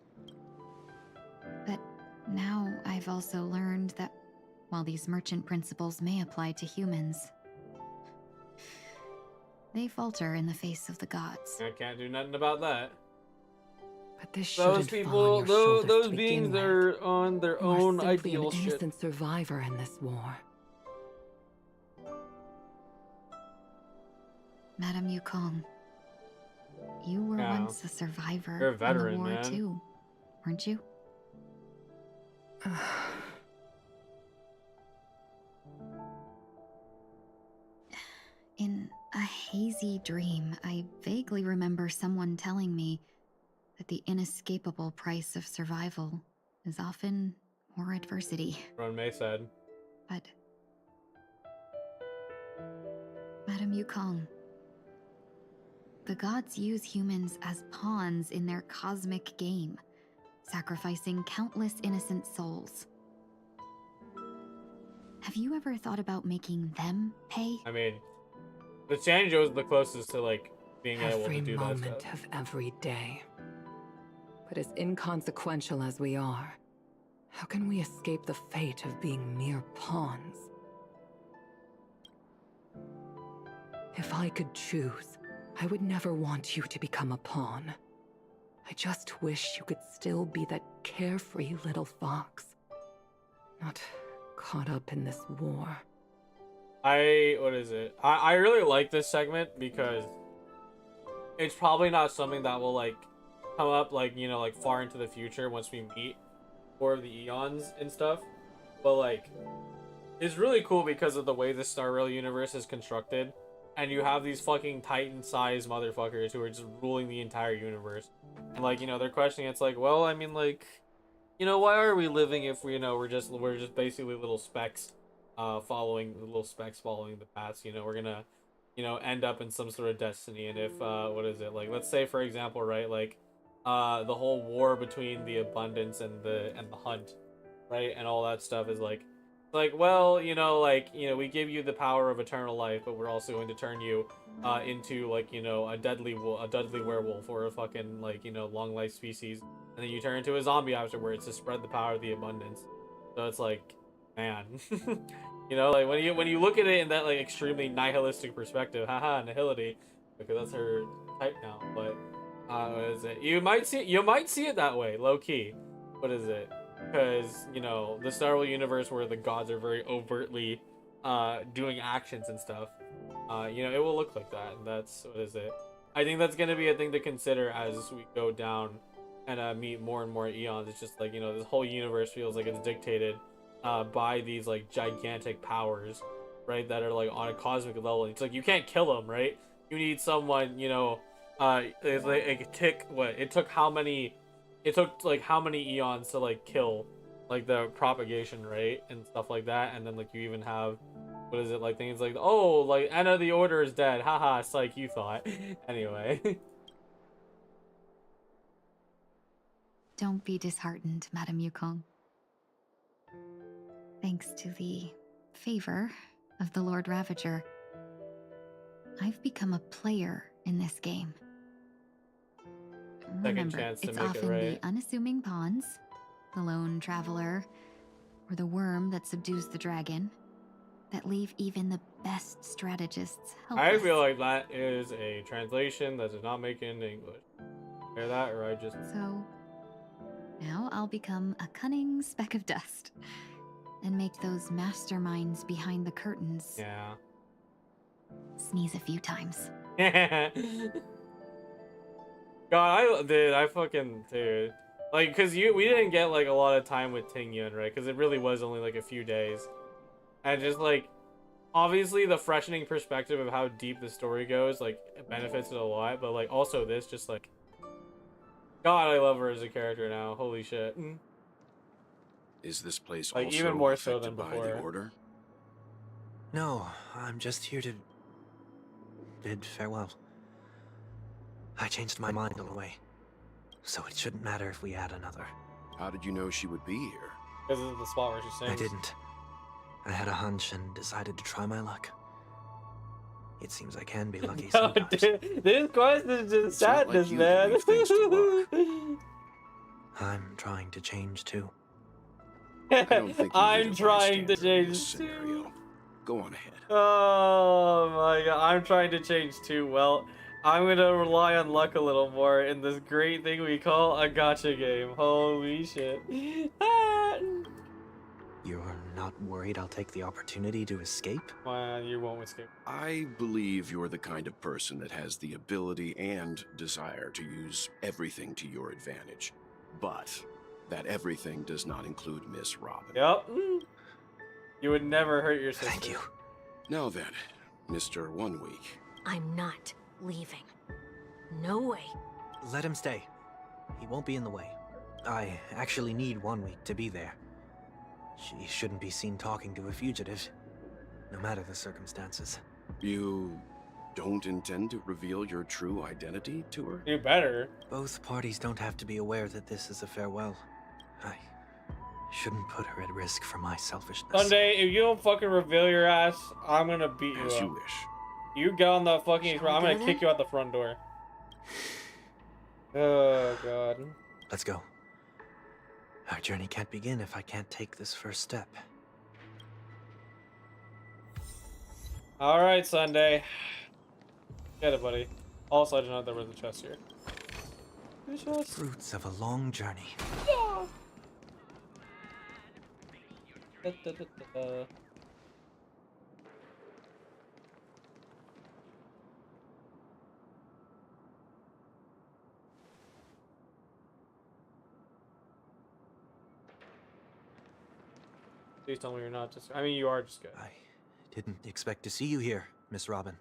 But now I've also learned that while these merchant principles may apply to humans, they falter in the face of the gods. I can't do nothing about that. But this Those shouldn't fall on people, your shoulders those to beings begin with. are on their You are own simply ideal an shit. innocent survivor in this war. Madame Yukong, you were Yeah. once a survivor You're a veteran, in the war man. too, weren't you? In a hazy dream, I vaguely remember someone telling me that the inescapable price of survival is often more adversity. Ron May said. But Madame Yukong, the gods use humans as pawns in their cosmic game, sacrificing countless innocent souls. Have you ever thought about making them pay? I mean, the Sanjo is the closest to, like, being able Every to do that moment stuff. of every day. But as inconsequential as we are, how can we escape the fate of being mere pawns? If I could choose, I would never want you to become a pawn. I just wish you could still be that carefree little fox. Not caught up in this war. What is it? I really like this segment because it's probably not something that will, like, come up, like, you know, like, far into the future once we meet more of the Eons and stuff. But, like, it's really cool because of the way the Star Rail universe is constructed. And you have these fucking Titan-sized motherfuckers who are just ruling the entire universe. And, like, you know, they're questioning, it's like, well, I mean, like, you know, why are we living if we, you know, we're just basically little specks, following the paths, you know, we're gonna, you know, end up in some sort of destiny. And if, what is it, like, let's say, for example, right, like, the whole war between the abundance and the hunt, right, and all that stuff is like, well, you know, like, you know, we give you the power of eternal life, but we're also going to turn you into, like, you know, a deadly werewolf or a fucking, like, you know, long life species, and then you turn into a zombie afterwards to spread the power of the abundance. So it's like, man, you know, like, when you look at it in that, like, extremely nihilistic perspective, haha, nihility, because that's her type now. But what is it? You might see it that way, low key. What is it? Because, you know, the Star Wars universe where the gods are very overtly doing actions and stuff, you know, it will look like that. And that's, what is it? I think that's going to be a thing to consider as we go down and meet more and more Eons. It's just like, you know, this whole universe feels like it's dictated by these, like, gigantic powers, right, that are, like, on a cosmic level. It's like, you can't kill them, right? You need someone, you know, it's like, it took how many eons to, like, kill, like, the propagation rate and stuff like that. And then, like, you even have, what is it, like, things like, oh, like, Anna the Order is dead, haha, psych, you thought. Anyway. Don't be disheartened, Madame Yukong. thanks to the favor of the Lord Ravager, I've become a player in this game. Remember, chance to it's make it often right. the unassuming pawns, the lone traveler, or the worm that subdues the dragon that leave even the best strategists helpless. I feel like that is a translation that does not make it into English. Hear that, or I just... So, now I'll become a cunning speck of dust and make those masterminds behind the curtains Yeah. sneeze a few times. God, dude. Like, cause we didn't get like a lot of time with Tingyun, right? Cause it really was only like a few days. And just like, obviously the freshening perspective of how deep the story goes, like, it benefits it a lot. But like, also this, just like, God, I love her as a character now. Holy shit. Is this place Like, also even more so affected than by the before. Order? No, I'm just here to bid farewell. I changed my mind on the way, so it shouldn't matter if we add another. How did you know she would be here? Because this is the spot where she sings. I didn't. I had a hunch and decided to try my luck. It seems I can be lucky No, sometimes. dude, this quest is just It's not like sadness, you man. leave things to luck. I'm trying to change too. I don't think you I'm need a trying to bystander in change this too. scenario. Go on ahead. Oh my god, I'm trying to change too. Well, I'm gonna rely on luck a little more in this great thing we call a gacha game. Holy shit. You're not worried I'll take the opportunity to escape? Well, you won't escape. I believe you're the kind of person that has the ability and desire to use everything to your advantage. But that everything does not include Miss Robin. Yep. You would never hurt your sister. Thank you. Now then, Mr. 1 Week. I'm not leaving. No way. Let him stay. He won't be in the way. I actually need 1 week to be there. She shouldn't be seen talking to a fugitive, no matter the circumstances. You don't intend to reveal your true identity to her? You better. Both parties don't have to be aware that this is a farewell. I shouldn't put her at risk for my selfishness. Sunday, if you don't fucking reveal your ass, I'm gonna beat you As up. you wish. You get on the fucking... I'm gonna kick you out the front door. Oh, God. Let's go. Our journey can't begin if I can't take this first step. Alright, Sunday. Get it, buddy. Also, I didn't know there was a chest here. Fruits of a long journey. Da, da, da, da, da. Please tell me you're not just... I mean, you are just good. I didn't expect to see you here, Miss Robin.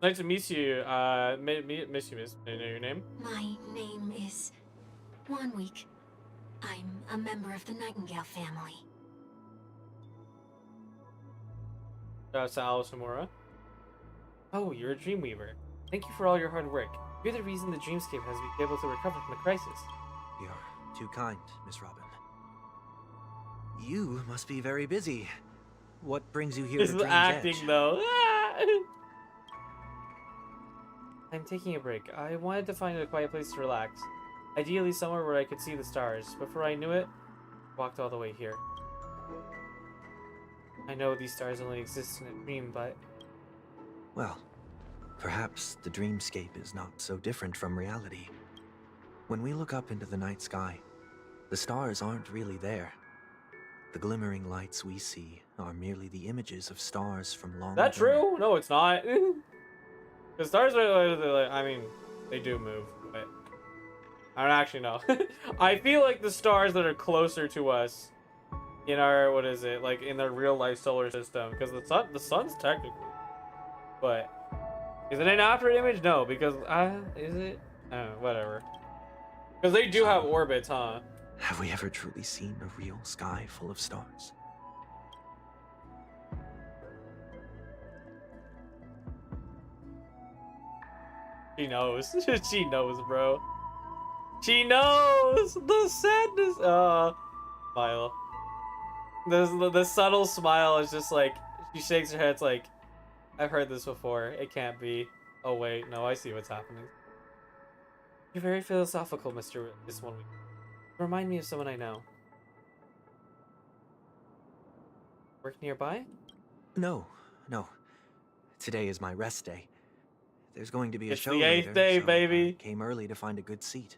Nice to meet you. Miss you, miss. May I know your name? My name is Wanweek. I'm a member of the Nightingale family. Sal Samora. Oh, you're a Dreamweaver. Thank you for all your hard work. You're the reason the dreamscape has been able to recover from the crisis. You're too kind, Miss Robin. You must be very busy. What brings you here This to is Dream's acting, Edge? though. I'm taking a break. I wanted to find a quiet place to relax. Ideally somewhere where I could see the stars. Before I knew it, I walked all the way here. I know these stars only exist in a dream, but... Well, perhaps the dreamscape is not so different from reality. When we look up into the night sky, the stars aren't really there. The glimmering lights we see are merely the images of stars from long Is that ago. true? No, it's not. The stars are like, I mean, they do move, but I don't actually know. I feel like the stars that are closer to us in our, what is it, like in the real life solar system, because the sun's technically, but is it an after image? No, because is it? I don't know, whatever. Because they do have orbits, huh? Have we ever truly seen a real sky full of stars? She knows. She knows, bro. She knows the sadness. Smile. The subtle smile is just like she shakes her head. It's like, I've heard this before. It can't be. Oh wait, no, I see what's happening. You're very philosophical, This one week. Remind me of someone I know. Work nearby? No, no. Today is my rest day. There's going to be a It's show the 8th later, day, so baby. I came early to find a good seat.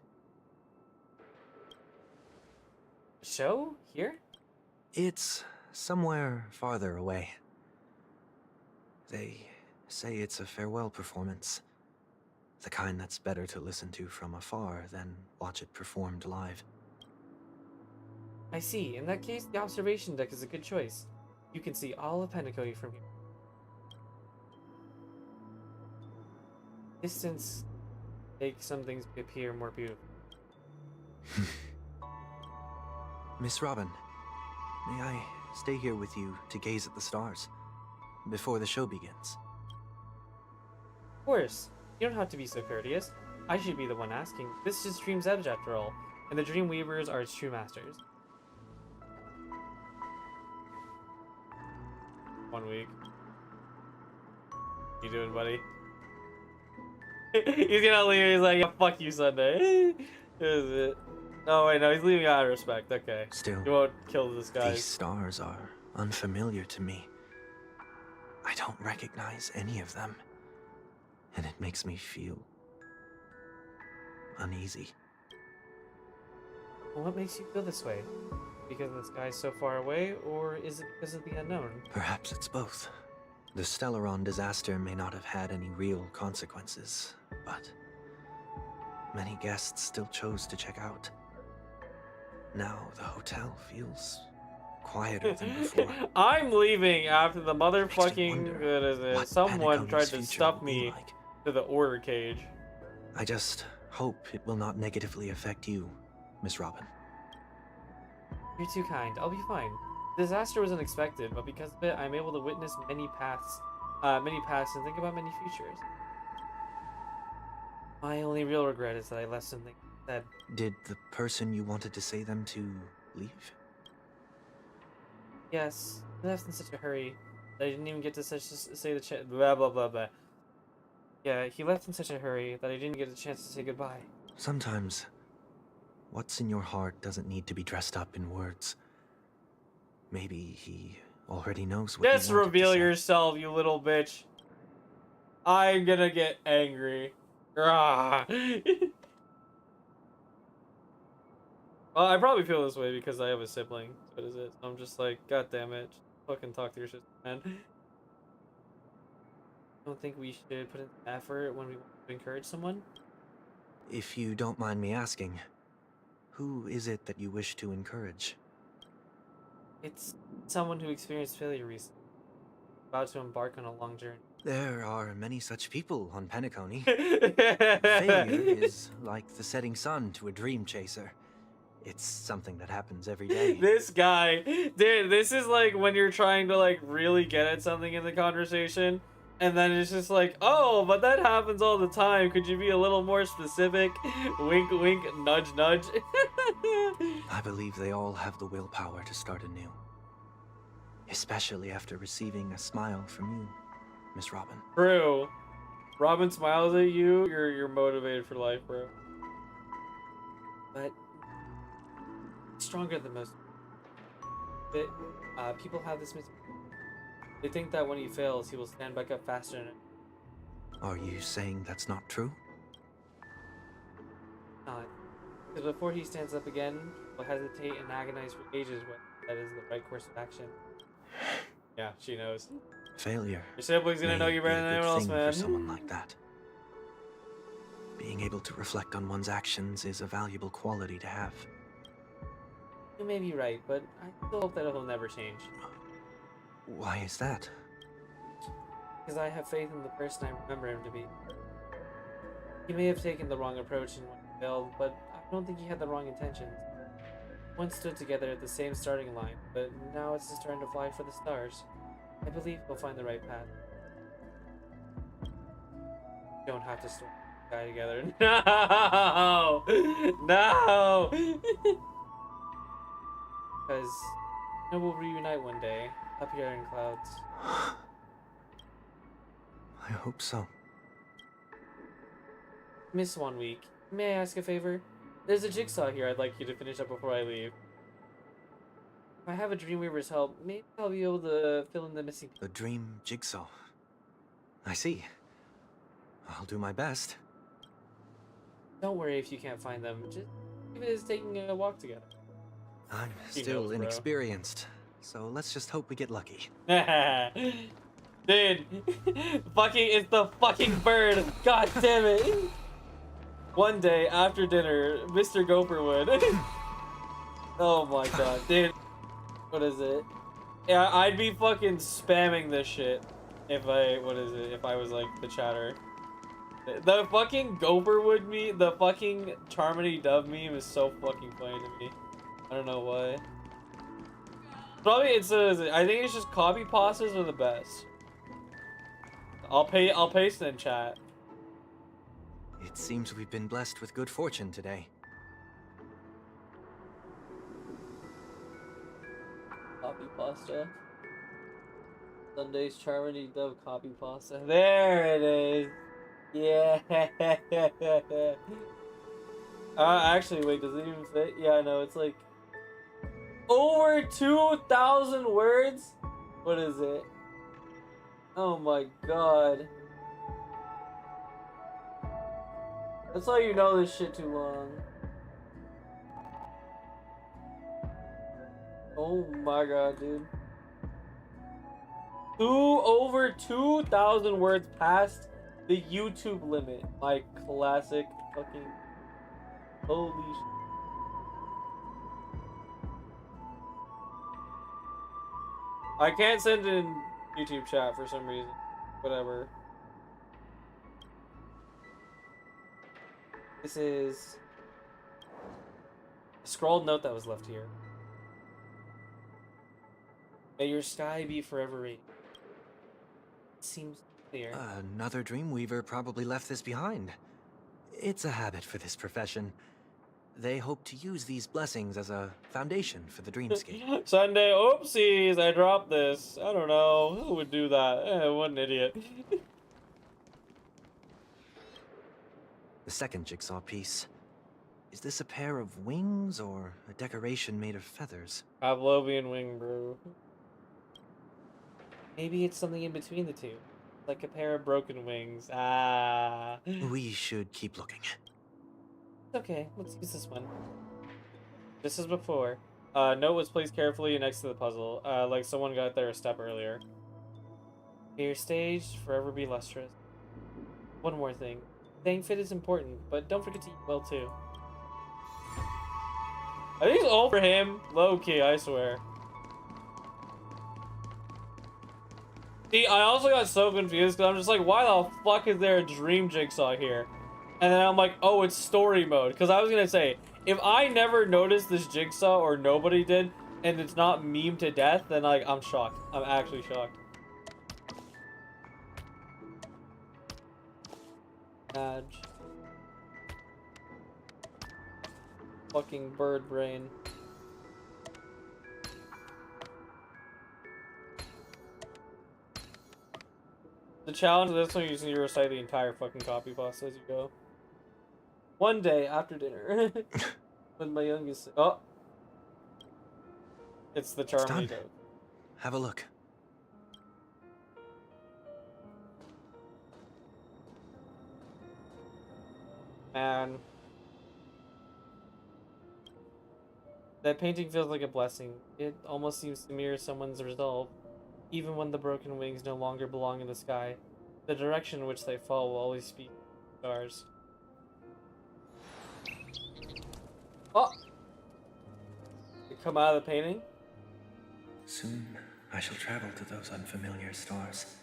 Show? Here? It's somewhere farther away. They say it's a farewell performance. The kind that's better to listen to from afar than watch it performed live. I see. In that case, the observation deck is a good choice. You can see all of Penacony from here. Distance makes some things appear more beautiful. Miss Robin, may I stay here with you to gaze at the stars before the show begins? Of course. You don't have to be so courteous. I should be the one asking. This is Dream's Edge after all, and the Dream Weavers are its true masters. 1 week. You doing, buddy? He's gonna leave. He's like, yeah, fuck you, Sunday. Is it? Oh wait, no, he's leaving out of respect. Okay. Still, you won't kill this guy. These stars are unfamiliar to me. I don't recognize any of them, and it makes me feel uneasy. Well, what makes you feel this way? Because the sky's so far away, or is it because of the unknown? Perhaps it's both. The Stellaron disaster may not have had any real consequences, but many guests still chose to check out. Now the hotel feels quieter than before. I'm leaving after the motherfucking someone tried to stuff me to the order cage. I just hope it will not negatively affect you, Miss Robin. You're too kind. I'll be fine. The disaster was unexpected, but because of it, I'm able to witness many paths and think about many futures. My only real regret is that I left something that... Did the person you wanted to say them to leave? Yes, he left in such a hurry that I didn't even get to say the blah blah blah blah. Yeah, he left in such a hurry that I didn't get a chance to say goodbye. Sometimes, what's in your heart doesn't need to be dressed up in words. Maybe he already knows what Just reveal yourself, you little bitch. I'm gonna get angry. Well, I probably feel this way because I have a sibling. What is it? So I'm just like, god damn it. Just fucking talk to your sister, man. I don't think we should put in effort when we want to encourage someone. If you don't mind me asking, who is it that you wish to encourage? It's someone who experienced failure recently. About to embark on a long journey. There are many such people on Penacony. Failure is like the setting sun to a dream chaser. It's something that happens every day. This guy, dude, this is like when you're trying to like really get at something in the conversation, and then it's just like, oh, but that happens all the time. Could you be a little more specific? Wink, wink, nudge, nudge. I believe they all have the willpower to start anew. Especially after receiving a smile from you, Miss Robin. True. Robin smiles at you, you're motivated for life, bro. But stronger than most. But people have this they think that when he fails, he will stand back up faster. Are you saying that's not true? Not. Because before he stands up again, he'll hesitate and agonize for ages when that is the right course of action. Yeah, she knows. Failure. Your sibling's gonna know you better than anyone else, man. For someone like that. Being able to reflect on one's actions is a valuable quality to have. You may be right, but I still hope that he'll never change. Why is that? Because I have faith in the person I remember him to be. He may have taken the wrong approach and when he failed, but I don't think he had the wrong intentions. Once stood together at the same starting line, but now it's his turn to fly for the stars. I believe he'll find the right path. You don't have to start. guy together. No! No! Because we'll reunite one day, up here in clouds. I hope so. Miss 1 week. May I ask a favor? There's a jigsaw here I'd like you to finish up before I leave. If I have a Dreamweaver's help, maybe I'll be able to fill in the missing... The dream jigsaw. I see. I'll do my best. Don't worry if you can't find them. Just give it as taking a walk together. I'm He still knows, bro. inexperienced, so let's just hope we get lucky. Dude, fucking, it's the fucking bird. God damn it. One day after dinner, Mr. Gopherwood. Oh my god, dude. What is it? Yeah, I'd be fucking spamming this shit if I, if I was like the chatter. The fucking Gopherwood meme, the fucking Charmony Dove meme is so fucking funny to me. I don't know why. Probably I think it's just copy pastas are the best. I'll paste it in chat. It seems we've been blessed with good fortune today. Copy pasta. Sunday's Charmony Dove copy pasta. There it is. Yeah. Actually, wait, does it even fit? Yeah, no, it's like over 2,000 words. What is it? Oh my god. That's how you know this shit too long. Oh my god, dude. Over 2,000 words past the YouTube limit. My classic fucking holy shit. I can't send in YouTube chat for some reason. Whatever. This is a scrawled note that was left here. May your sky be forever radiant. Seems clear. Another Dreamweaver probably left this behind. It's a habit for this profession. They hope to use these blessings as a foundation for the dreamscape. Sunday, oopsies, I dropped this. I don't know. Who would do that? What an idiot. The second jigsaw piece. Is this a pair of wings or a decoration made of feathers? Pavlovian wing, bro. Maybe it's something in between the two. Like a pair of broken wings. Ah. We should keep looking. Okay, let's use this one. Just as before. Note was placed carefully next to the puzzle, like someone got there a step earlier. May your stage forever be lustrous. One more thing. Staying fit is important, but don't forget to eat well too. Are these all for him? Low key, I swear. See, I also got so confused because I'm just like, why the fuck is there a dream jigsaw here? And then I'm like, oh, it's story mode. Because I was going to say, if I never noticed this jigsaw or nobody did, and it's not meme to death, then like, I'm shocked. I'm actually shocked. Badge. Fucking bird brain. The challenge of this one, you just need to recite the entire fucking copy pasta as you go. One day after dinner, with my youngest. Oh, it's the Charmony Dove. Have a look. Man, that painting feels like a blessing. It almost seems to mirror someone's resolve. Even when the broken wings no longer belong in the sky, the direction in which they fall will always speak to the stars. Oh! They come out of the painting? Soon I shall travel to those unfamiliar stars,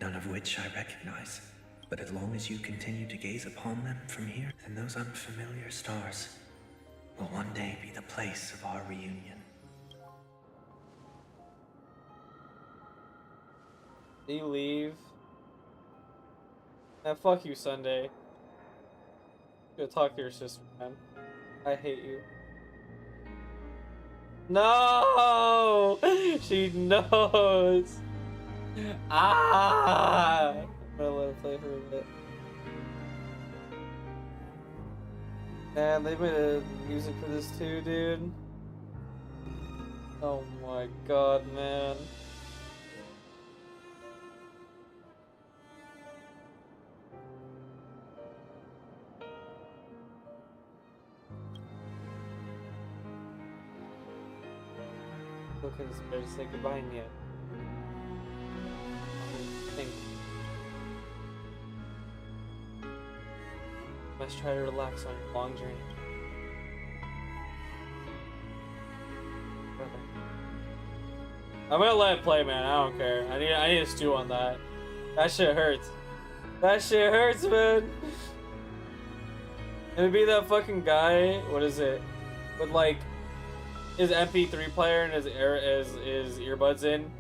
none of which I recognize. But as long as you continue to gaze upon them from here, then those unfamiliar stars will one day be the place of our reunion. Did you leave? Fuck you, Sunday. Go talk to your sister, man. I hate you. No! She knows! Ah! I'm gonna let her play for a bit. Man, they made a music for this too, dude. Oh my god, man. Look at this bear to say goodbye yet. Think. Must try to relax on your long journey. Brother. I'm gonna let it play, man. I don't care. I need to stew on that. That shit hurts. That shit hurts, man. It'd be that fucking guy. What is it? With like his MP3 player and his earbuds in,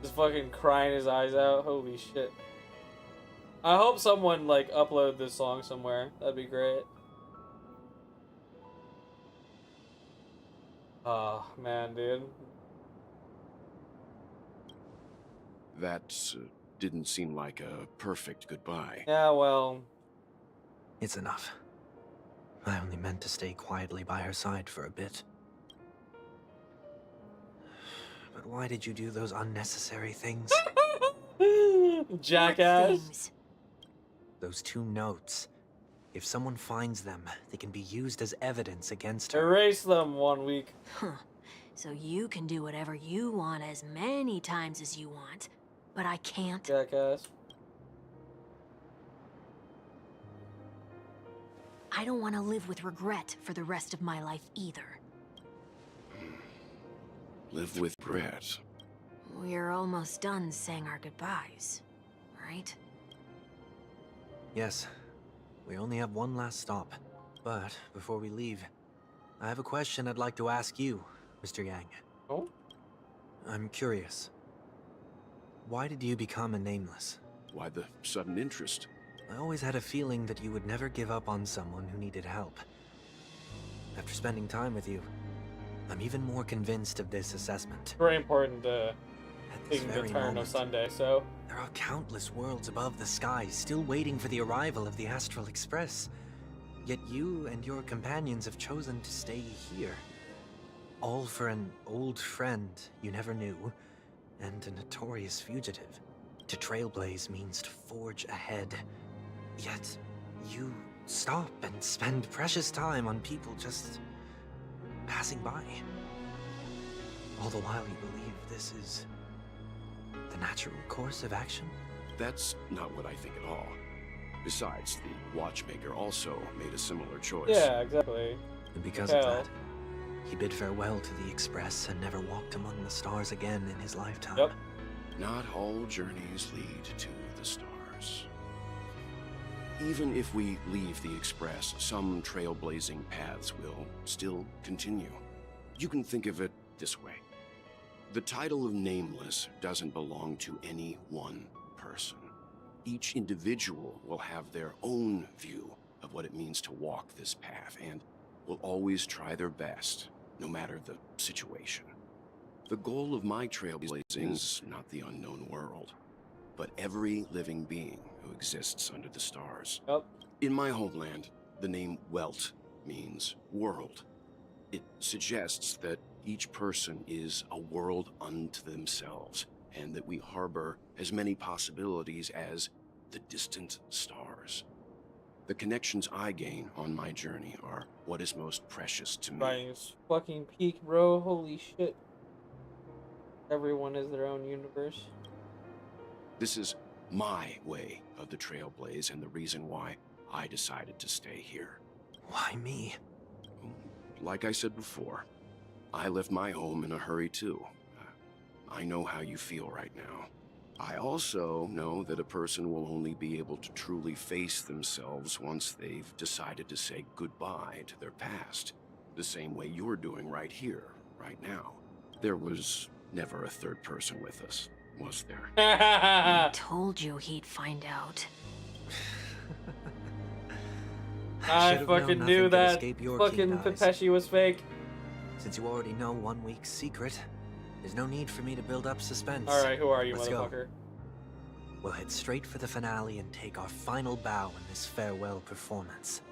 just fucking crying his eyes out. Holy shit. I hope someone like upload this song somewhere. That'd be great. Oh man, dude. That didn't seem like a perfect goodbye. Yeah, well. It's enough. I only meant to stay quietly by her side for a bit. But why did you do those unnecessary things? Jackass. Those 2 notes. If someone finds them, they can be used as evidence against her. Erase them 1 week. Huh. So you can do whatever you want as many times as you want, but I can't. Jackass. I don't want to live with regret for the rest of my life either. Live with regret. We're almost done saying our goodbyes, right? Yes. We only have one last stop. But before we leave, I have a question I'd like to ask you, Mr. Yang. Oh? I'm curious. Why did you become a nameless? Why the sudden interest? I always had a feeling that you would never give up on someone who needed help. After spending time with you, I'm even more convinced of this assessment. Very important this thing to very turn on moment, Sunday, so. There are countless worlds above the sky still waiting for the arrival of the Astral Express. Yet you and your companions have chosen to stay here. All for an old friend you never knew, and a notorious fugitive. To trailblaze means to forge ahead. Yet, you stop and spend precious time on people just passing by. All the while you believe this is the natural course of action? That's not what I think at all. Besides, the watchmaker also made a similar choice. Yeah, exactly. And because of that, he bid farewell to the Express and never walked among the stars again in his lifetime. Yep. Not all journeys lead to the stars. Even if we leave the Express, some trailblazing paths will still continue. You can think of it this way. The title of Nameless doesn't belong to any one person. Each individual will have their own view of what it means to walk this path and will always try their best, no matter the situation. The goal of my trailblazing is not the unknown world, but every living being who exists under the stars. Yep. In my homeland, the name Welt means world. It suggests that each person is a world unto themselves, and that we harbor as many possibilities as the distant stars. The connections I gain on my journey are what is most precious to me. Nice fucking peak, bro. Holy shit. Everyone is their own universe. This is my way of the trailblaze and the reason why I decided to stay here. Why me? Like I said before, I left my home in a hurry too. I know how you feel right now. I also know that a person will only be able to truly face themselves once they've decided to say goodbye to their past. The same way you're doing right here, right now. There was never a third person with us, was there? I told you he'd find out. I Should've known fucking nothing knew could that escape your fucking keen eyes. Pepeshi was fake. Since you already know 1 week's secret, there's no need for me to build up suspense. Alright, who are you, Let's motherfucker? Go. We'll head straight for the finale and take our final bow in this farewell performance.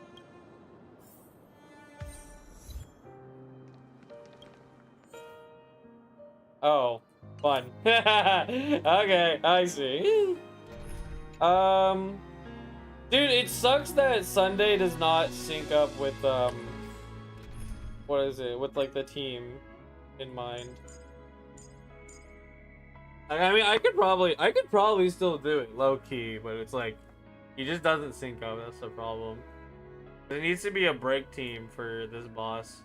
Oh, fun. Okay, I see. Dude, it sucks that Sunday does not sync up with, what is it? With, like, the team in mind. I mean, I could probably still do it low-key, but it's like, he just doesn't sync up, that's the problem. There needs to be a break team for this boss.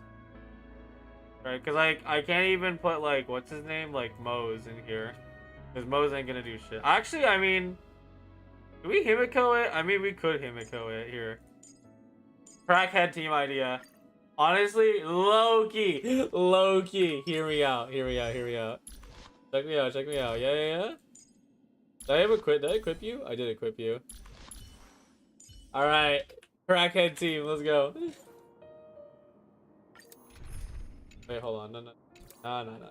Right, because, like, I can't even put, like, what's his name? Like, Mose in here. Because Mose ain't gonna do shit. Actually, I mean, do we Himiko it? I mean, we could Himiko it here. Crackhead team idea. Honestly, low-key. Low-key. Hear me out. Hear me out. Hear me out. Check me out. Check me out. Yeah, yeah, yeah. Did I equip you? I did equip you. Alright. Crackhead team. Let's go. Wait, hold on. No.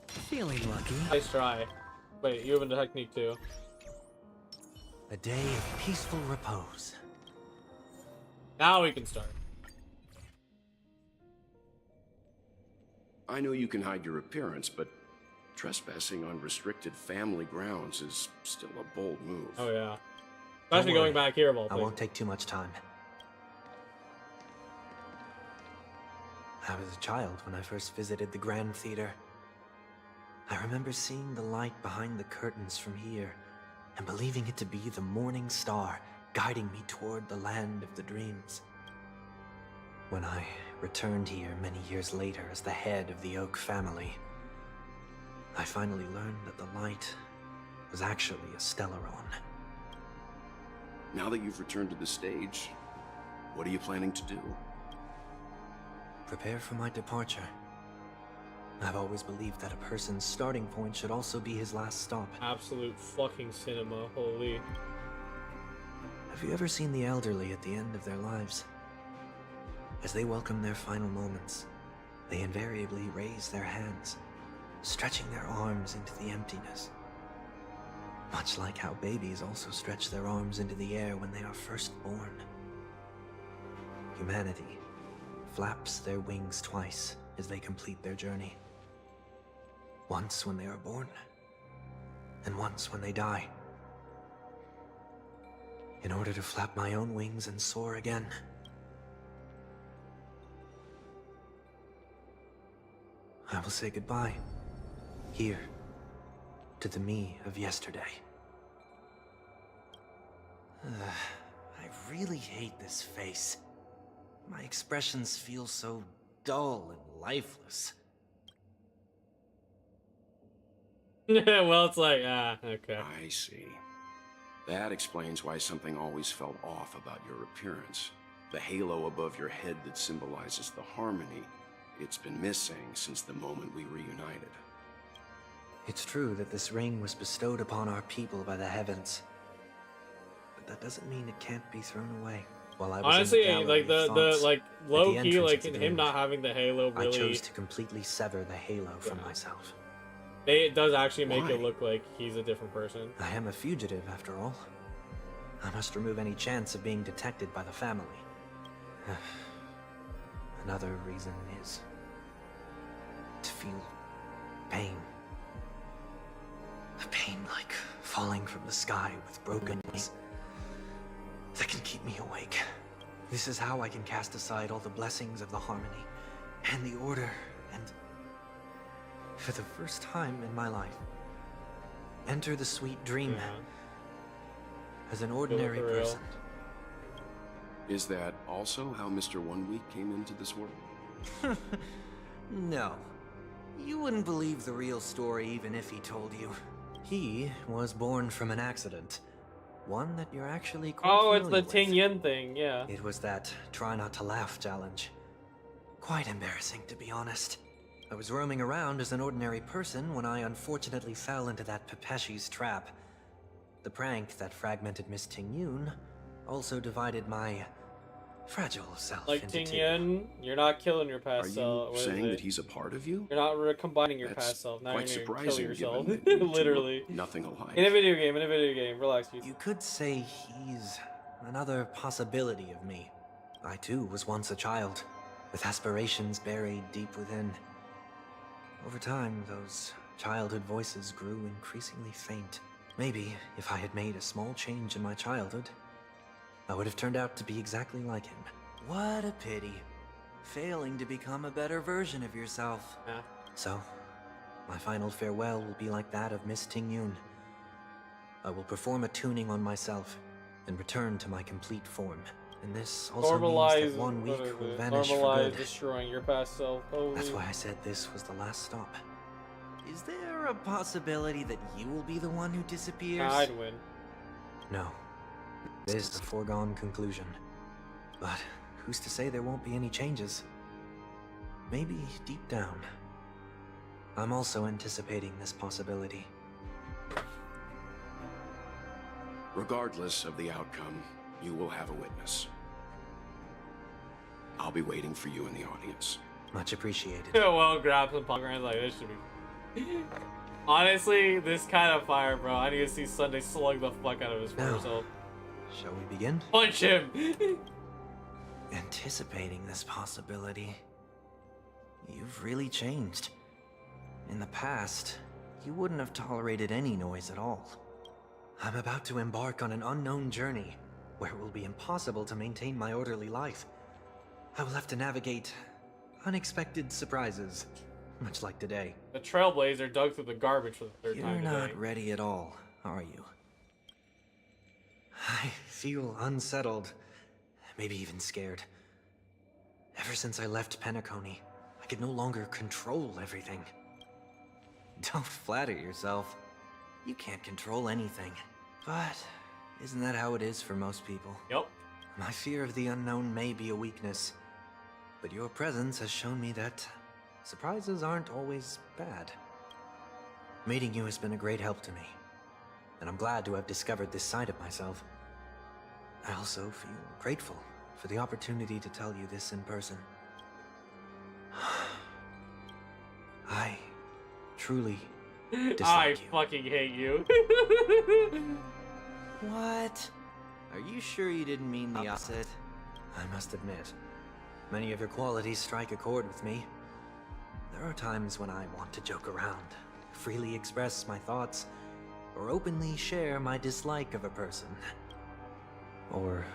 Feeling lucky. Nice try. Wait, you have a technique too. A day of peaceful repose. Now we can start. I know you can hide your appearance, but trespassing on restricted family grounds is still a bold move. Oh yeah. Especially going back here of all I places. won't take too much time. I was a child when I first visited the Grand Theater. I remember seeing the light behind the curtains from here and believing it to be the morning star guiding me toward the land of the dreams. When I returned here many years later as the head of the Oak family, I finally learned that the light was actually a Stellaron. Now that you've returned to the stage, what are you planning to do? Prepare for my departure. I've always believed that a person's starting point should also be his last stop. Absolute fucking cinema, holy. Have you ever seen the elderly at the end of their lives? As they welcome their final moments, they invariably raise their hands, stretching their arms into the emptiness. Much like how babies also stretch their arms into the air when they are first born. Humanity flaps their wings twice as they complete their journey. Once when they are born, and once when they die. In order to flap my own wings and soar again, I will say goodbye, here, to the me of yesterday. I really hate this face. My expressions feel so dull and lifeless. Well, it's like, okay. I see. That explains why something always felt off about your appearance. The halo above your head that symbolizes the harmony, it's been missing since the moment we reunited. It's true that this ring was bestowed upon our people by the heavens. But that doesn't mean it can't be thrown away. While I was honestly, in the like the like low key, like him dream, not having the halo really. I chose to completely sever the halo from myself. It does actually make it look like he's a different person. I am a fugitive, after all. I must remove any chance of being detected by the family. Another reason is to feel pain. A pain like falling from the sky with broken wings that can keep me awake. This is how I can cast aside all the blessings of the harmony and the order and, for the first time in my life, enter the sweet dream as an ordinary person. Is that also how Mr. 1 Week came into this world? No. You wouldn't believe the real story even if he told you. He was born from an accident. One that you're actually quite it's the Tingyun thing, yeah. It was that try not to laugh challenge. Quite embarrassing, to be honest. I was roaming around as an ordinary person when I unfortunately fell into that Pepeshi's trap. The prank that fragmented Miss Tingyun also divided my fragile self Like into two. Tingyun, you're not killing your Are past you self. What is saying it? that he's a part of you? You're not combining your That's past self. Now quite you're gonna kill surprising, yourself. given you two Literally. look nothing alike. In a video game. In a video game. Relax, you. You could say he's another possibility of me. I too was once a child, with aspirations buried deep within. Over time, those childhood voices grew increasingly faint. Maybe if I had made a small change in my childhood, I would have turned out to be exactly like him. What a pity. Failing to become a better version of yourself. Yeah. So, my final farewell will be like that of Miss Tingyun. I will perform a tuning on myself and return to my complete form. And this also means that 1 week will vanish for Normalize good. destroying your past self. Holy. That's why I said this was the last stop. Is there a possibility that you will be the one who disappears? I'd win. No. This is a foregone conclusion. But who's to say there won't be any changes? Maybe deep down, I'm also anticipating this possibility. Regardless of the outcome, you will have a witness. I'll be waiting for you in the audience. Much appreciated. Well, grabs and pomegranates like this should be. Honestly, this kind of fire, bro. I need to see Sunday slug the fuck out of his Now, self. Shall we begin? Punch him! Anticipating this possibility, you've really changed. In the past, you wouldn't have tolerated any noise at all. I'm about to embark on an unknown journey, where it will be impossible to maintain my orderly life. I will have to navigate unexpected surprises, much like today. The Trailblazer dug through the garbage for the third You're time not today. ready at all, are you? I feel unsettled, maybe even scared. Ever since I left Penacony, I could no longer control everything. Don't flatter yourself. You can't control anything. But isn't that how it is for most people? Yep. My fear of the unknown may be a weakness, but your presence has shown me that surprises aren't always bad. Meeting you has been a great help to me, and I'm glad to have discovered this side of myself. I also feel grateful for the opportunity to tell you this in person. I truly dislike I you. fucking hate you. What? Are you sure you didn't mean the opposite? I must admit, many of your qualities strike a chord with me. There are times when I want to joke around, freely express my thoughts, or openly share my dislike of a person. Or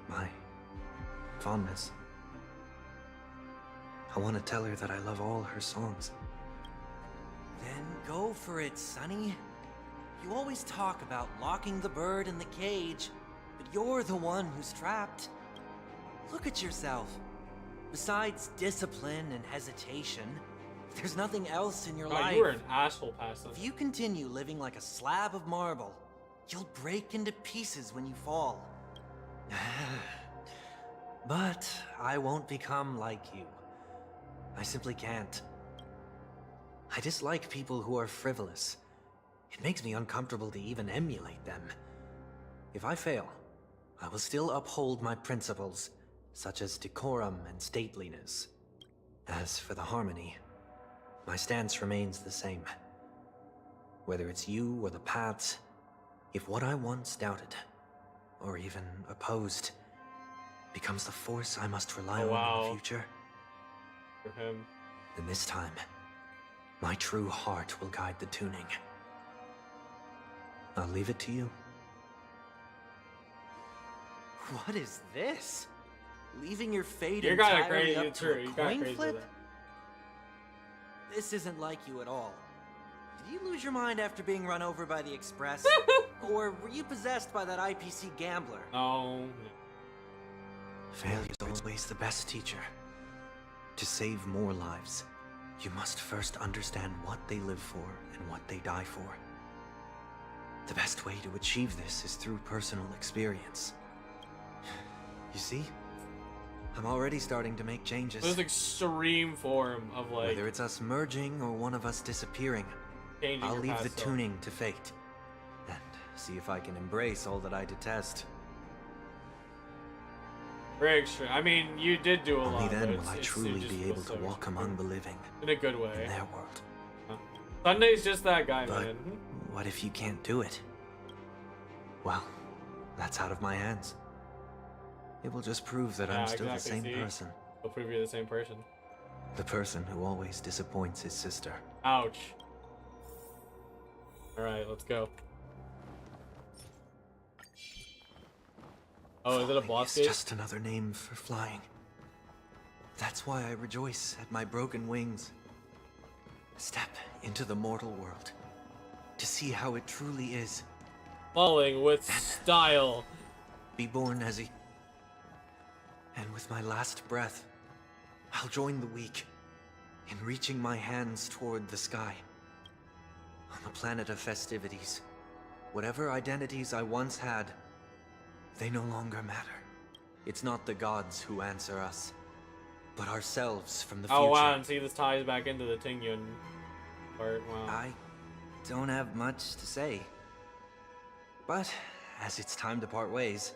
my fondness. I want to tell her that I love all her songs. Then go for it, Sonny. You always talk about locking the bird in the cage, but you're the one who's trapped. Look at yourself. Besides discipline and hesitation, there's nothing else in your life. You were an asshole past If you continue living like a slab of marble, you'll break into pieces when you fall. But I won't become like you. I simply can't. I dislike people who are frivolous. It makes me uncomfortable to even emulate them. If I fail, I will still uphold my principles, such as decorum and stateliness. As for the harmony, my stance remains the same. Whether it's you or the paths, if what I once doubted, or even opposed, becomes the force I must rely on in the future, for him, then this time, my true heart will guide the tuning. I'll leave it to you. What is this? Leaving your fate You're kinda entirely crazy up to too. a You're kinda coin crazy flip? with that. This isn't like you at all. Did you lose your mind after being run over by the Express? Or were you possessed by that IPC gambler? No. Failure is always the best teacher. To save more lives, you must first understand what they live for and what they die for. The best way to achieve this is through personal experience. You see? I'm already starting to make changes. This extreme form of like Whether it's us merging or one of us disappearing, changing I'll your leave the past self. tuning to fate. And see if I can embrace all that I detest. Very extreme. I mean, you did do a lot. Only then but will I it's truly just be able so to walk among the living. in a good way. In their world. Sunday's just that guy, But man. what if you can't do it? Well, that's out of my hands. It will just prove that I'm still the same person. It'll prove you're the same person. The person who always disappoints his sister. Ouch. Alright, let's go. Oh, is it a boss It's gate? just another name for flying. That's why I rejoice at my broken wings. Step into the mortal world to see how it truly is. Falling with style. Be born as a... And with my last breath, I'll join the weak in reaching my hands toward the sky. On the planet of festivities, whatever identities I once had, they no longer matter. It's not the gods who answer us, but ourselves from the future. Oh wow, and see this ties back into the Tingyun part. Wow. I don't have much to say. But as it's time to part ways,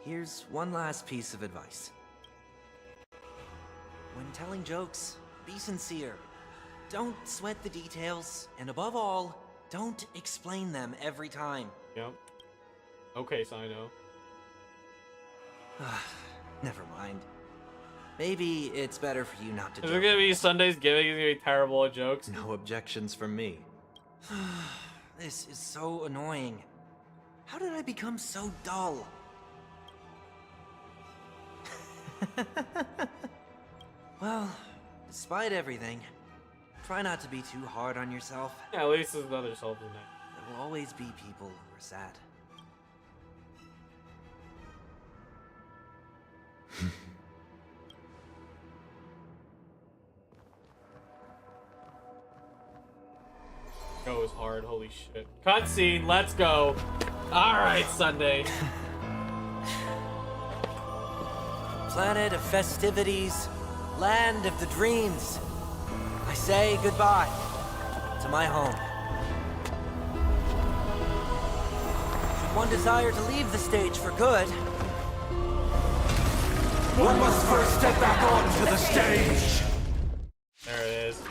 here's one last piece of advice. When telling jokes, be sincere. Don't sweat the details, and above all, don't explain them every time. Yep. Okay, Sino. Never mind. Maybe it's better for you not to Is joke. it gonna be Sunday's giving? Is it gonna be terrible at jokes? No objections from me. This is so annoying. How did I become so dull? Well, despite everything, try not to be too hard on yourself. Yeah, at least there's another soul tonight. There will always be people who are sad. Goes hard, holy shit. Cutscene, let's go. Alright, Sunday. Planet of festivities, land of the dreams. I say goodbye to my home. Should one desire to leave the stage for good, One must first step back onto the stage. There it is.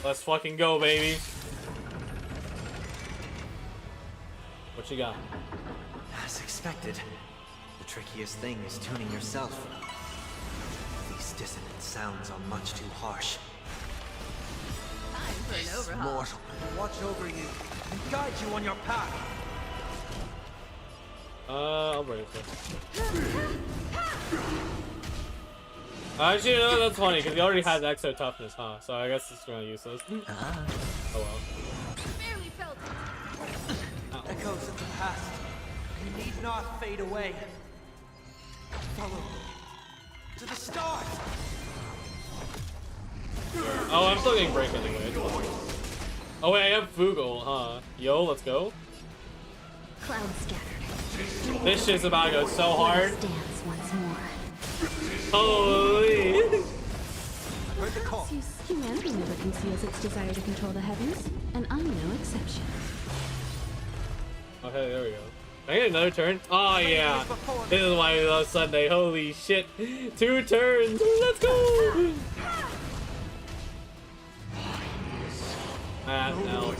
Let's fucking go, baby. What you got? as expected, the trickiest thing is tuning yourself. These dissonant sounds are much too harsh. This mortal will watch over you and guide you on your path. I'll break it. Actually, you know, that's funny, because he already has exo toughness, huh? So I guess it's really useless. Oh well. Barely felt it. Echoes of the past. You need not fade away. Follow me to the start. Oh, I'm still getting break anyway. Oh wait, I have Fugue, huh? Yo, let's go. Cloud scattered. This shit's about to go so hard. Dance once more. Holy! Heard the call. Humanity never conceals its desire to control the heavens, and I'm no exception. Okay, there we go. Can I get another turn? Oh yeah. This is why we love Sunday. Holy shit. 2 turns. Let's go! No.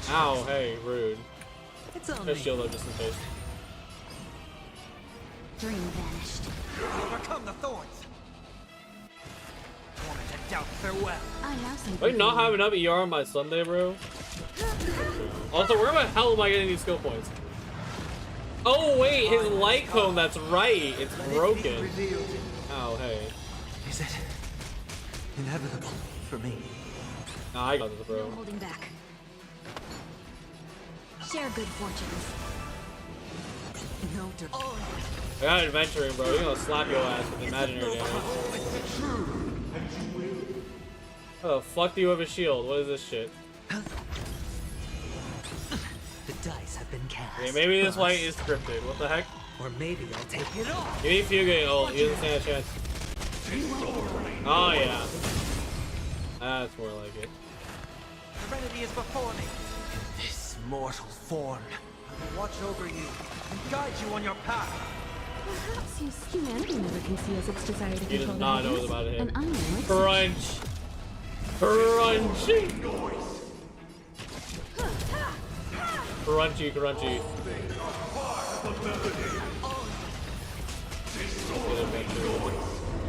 Ow, hey, rude. It's on Just shield up just in case. Dream vanished. Overcome the thorns. Tormented doubt farewell. I have some. Do I not have enough ER on my Sunday, bro? Also, where the hell am I getting these skill points? Oh wait, his light cone, that's right. It's broken. Ow, hey. Is it inevitable for me? Nah, I got this, No bro. holding back. Share good fortunes. No dirt. I got adventuring, bro. You're gonna slap your ass with imaginary damage. How the fuck do you have a shield? What is this shit? The dice have been cast. Okay, maybe this white is scripted. What the heck? Or maybe I'll take it off. Give me Fugue ult. He doesn't stand a chance. Oh yeah. That's more like it. Serenity is before me. In this mortal form, watch over you, and guide you on your path. Perhaps humanity never conceals its desire to He does control not the know what's heavens, about him. and I know it's Crunch. Crunchy. Crunchy, crunchy.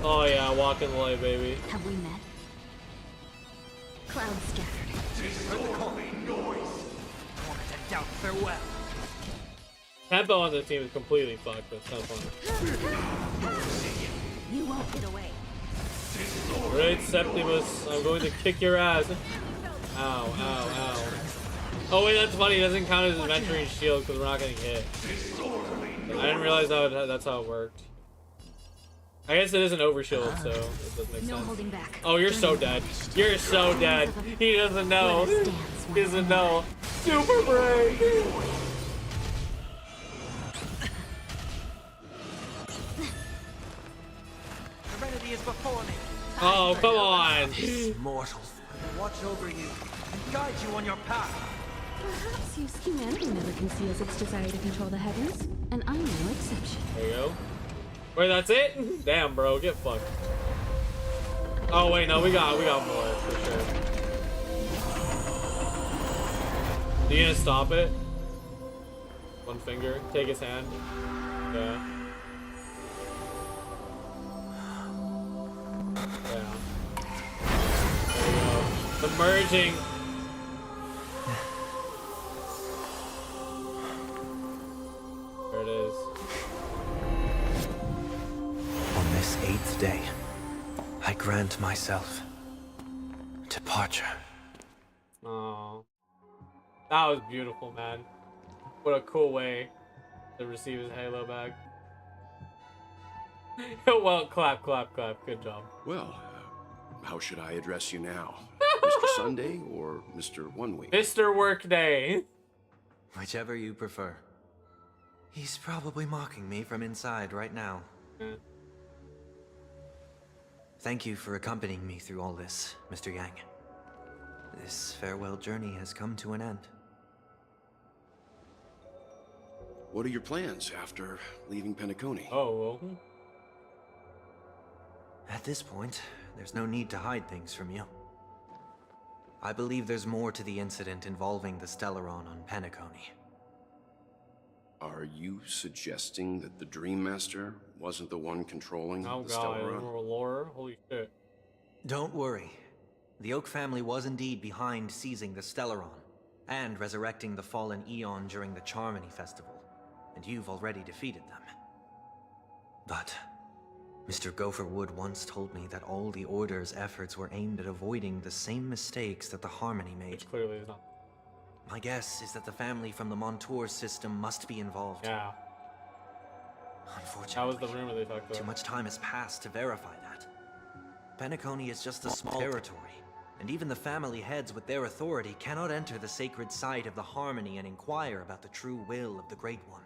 Oh yeah, walk in the light, baby. Have we met? Clouds scattered. Doubt farewell. Tempo on this team is completely fucked, but it's kind of fun. You won't get away. Great Septimus, I'm going to kick your ass. Ow, ow, ow. Oh wait, that's funny. It doesn't count as adventuring shield because we're not getting hit. I didn't realize that's how it worked. I guess it is an overshield, so it does make No sense. holding back. Oh, you're so dead. You're so dead. He doesn't know. He doesn't know. Super break. Serenity is before me. Oh, come on. Mortals, watch over you, and guide you on your path. Perhaps humanity never conceals its desire to control the heavens, and I'm no exception. There you go. Wait, that's it? Damn, bro, get fucked. Oh wait, no, we got more for sure. You gonna stop it? One finger, take his hand. Yeah. Yeah. There you go. The merging. There it is. On this 8th day, I grant myself departure. Oh, that was beautiful, man. What a cool way to receive his halo back. Well, clap, clap, clap. Good job. Well, how should I address you now? Mr. Sunday or Mr. One Week? Mr. Workday. Whichever you prefer. He's probably mocking me from inside right now. Thank you for accompanying me through all this, Mr. Yang. This farewell journey has come to an end. What are your plans after leaving Penacony? Oh, well. At this point, there's no need to hide things from you. I believe there's more to the incident involving the Stellaron on Penacony. Are you suggesting that the Dream Master wasn't the one controlling Oh the god, Stellaron? more lore? Holy shit. Don't worry. The Oak family was indeed behind seizing the Stellaron and resurrecting the fallen Eon during the Charmony Festival, and you've already defeated them. But Mr. Gopherwood once told me that all the Order's efforts were aimed at avoiding the same mistakes that the Harmony made. Which clearly is not. My guess is that the family from the Montour system must be involved. Yeah. Unfortunately, That was the rumor they talked about. too much time has passed to verify that. Penacony is just a small territory, and even the family heads with their authority cannot enter the sacred site of the Harmony and inquire about the true will of the Great One.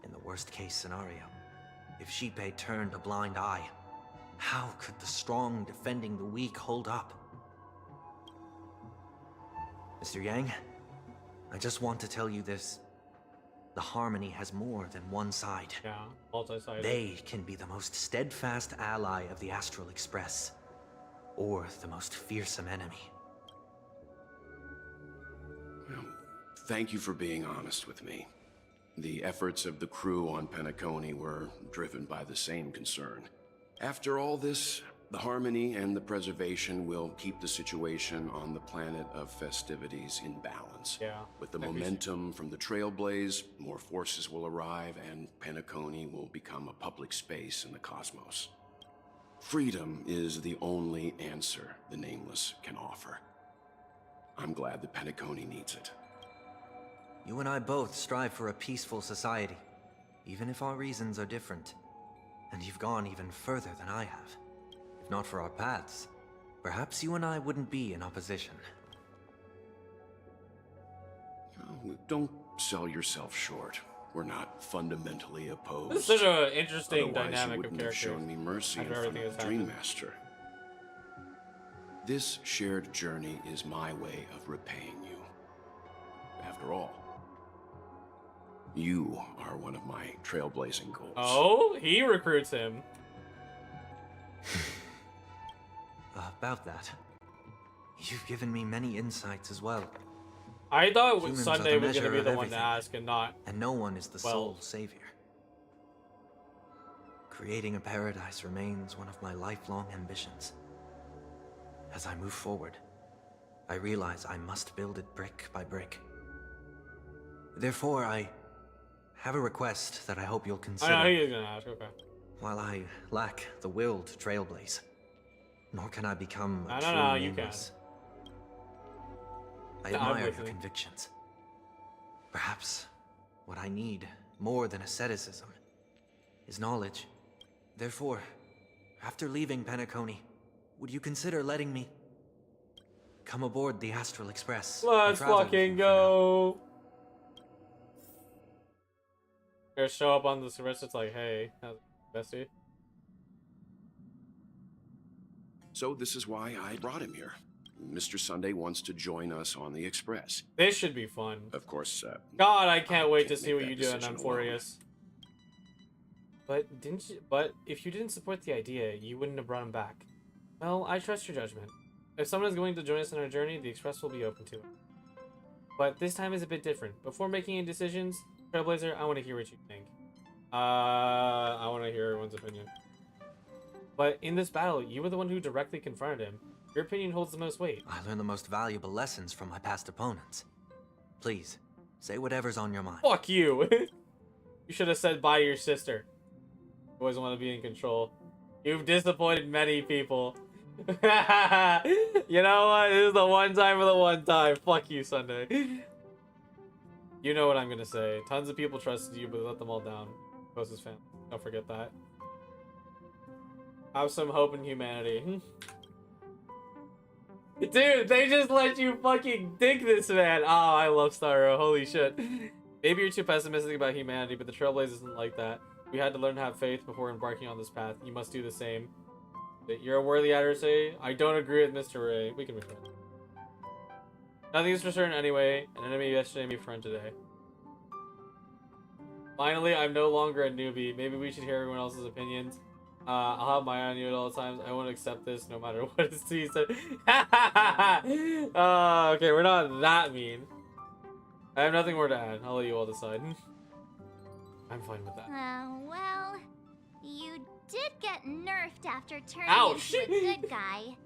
In the worst case scenario, if Xipe turned a blind eye, how could the strong defending the weak hold up? Mr. Yang, I just want to tell you this. The Harmony has more than one side. Yeah, multi-sided. They can be the most steadfast ally of the Astral Express, or the most fearsome enemy. Well, thank you for being honest with me. The efforts of the crew on Penacony were driven by the same concern. After all this, the Harmony and the Preservation will keep the situation on the planet of festivities in balance. Yeah. With the momentum from the Trailblaze, more forces will arrive and Penacony will become a public space in the cosmos. Freedom is the only answer the Nameless can offer. I'm glad that Penacony needs it. You and I both strive for a peaceful society, even if our reasons are different. And you've gone even further than I have. If not for our paths, perhaps you and I wouldn't be in opposition. Oh, don't sell yourself short. We're not fundamentally opposed. This is such an interesting Otherwise, dynamic you of wouldn't have characters. shown me mercy in after front everything of the that's Dream happened. Master. This shared journey is my way of repaying you. After all, You are one of my trailblazing goals. Oh, he recruits him. About that, you've given me many insights as well. I thought Humans Sunday are the was gonna measure be of the one to everything, ask and not. and no one is the well. sole savior. Creating a paradise remains one of my lifelong ambitions. As I move forward, I realize I must build it brick by brick. Therefore, I have a request that I hope you'll consider. I know he was gonna ask. Okay. While I lack the will to trailblaze, nor can I become a No, true no, no, you nameless. I No, I'm admire with your you. convictions. Perhaps what I need more than asceticism is knowledge. Therefore, after leaving Penacony, would you consider letting me come aboard the Astral Express? and Let's travel with fucking you go. Gonna show up on the service. It's like, hey, how's it, bestie? So this is why I brought him here. Mr. Sunday wants to join us on the Express. This should be fun. Of course, God, I can't wait to see make what that you do in decision Amphorius. But didn't you? But if you didn't support the idea, you wouldn't have brought him back. Well, I trust your judgment. If someone is going to join us on our journey, the Express will be open to it. But this time is a bit different. Before making any decisions, Trailblazer, I want to hear what you think. I want to hear everyone's opinion. But in this battle, you were the one who directly confronted him. Your opinion holds the most weight. I learned the most valuable lessons from my past opponents. Please, say whatever's on your mind. Fuck you! You should have said bye to your sister. Always want to be in control. You've disappointed many people. You know what? This is the one time for the one time. Fuck you, Sunday. You know what I'm gonna say. Tons of people trusted you, but let them all down. Closest family. Don't forget that. Have some hope in humanity. Dude, they just let you fucking dig this, man. Oh, I love Starro. Holy shit. Maybe you're too pessimistic about humanity, but the Trailblaze isn't like that. We had to learn to have faith before embarking on this path. You must do the same. You're a worthy adversary. I don't agree with Mr. Ray. We can be friends. Nothing is for certain anyway. An enemy yesterday, me friend today. Finally, I'm no longer a newbie. Maybe we should hear everyone else's opinions. I'll have my eye on you at all times. I won't accept this no matter what his he said. Okay, we're not that mean. I have nothing more to add. I'll let you all decide. I'm fine with that. Well, you did get nerfed after turning Ouch. into a good guy.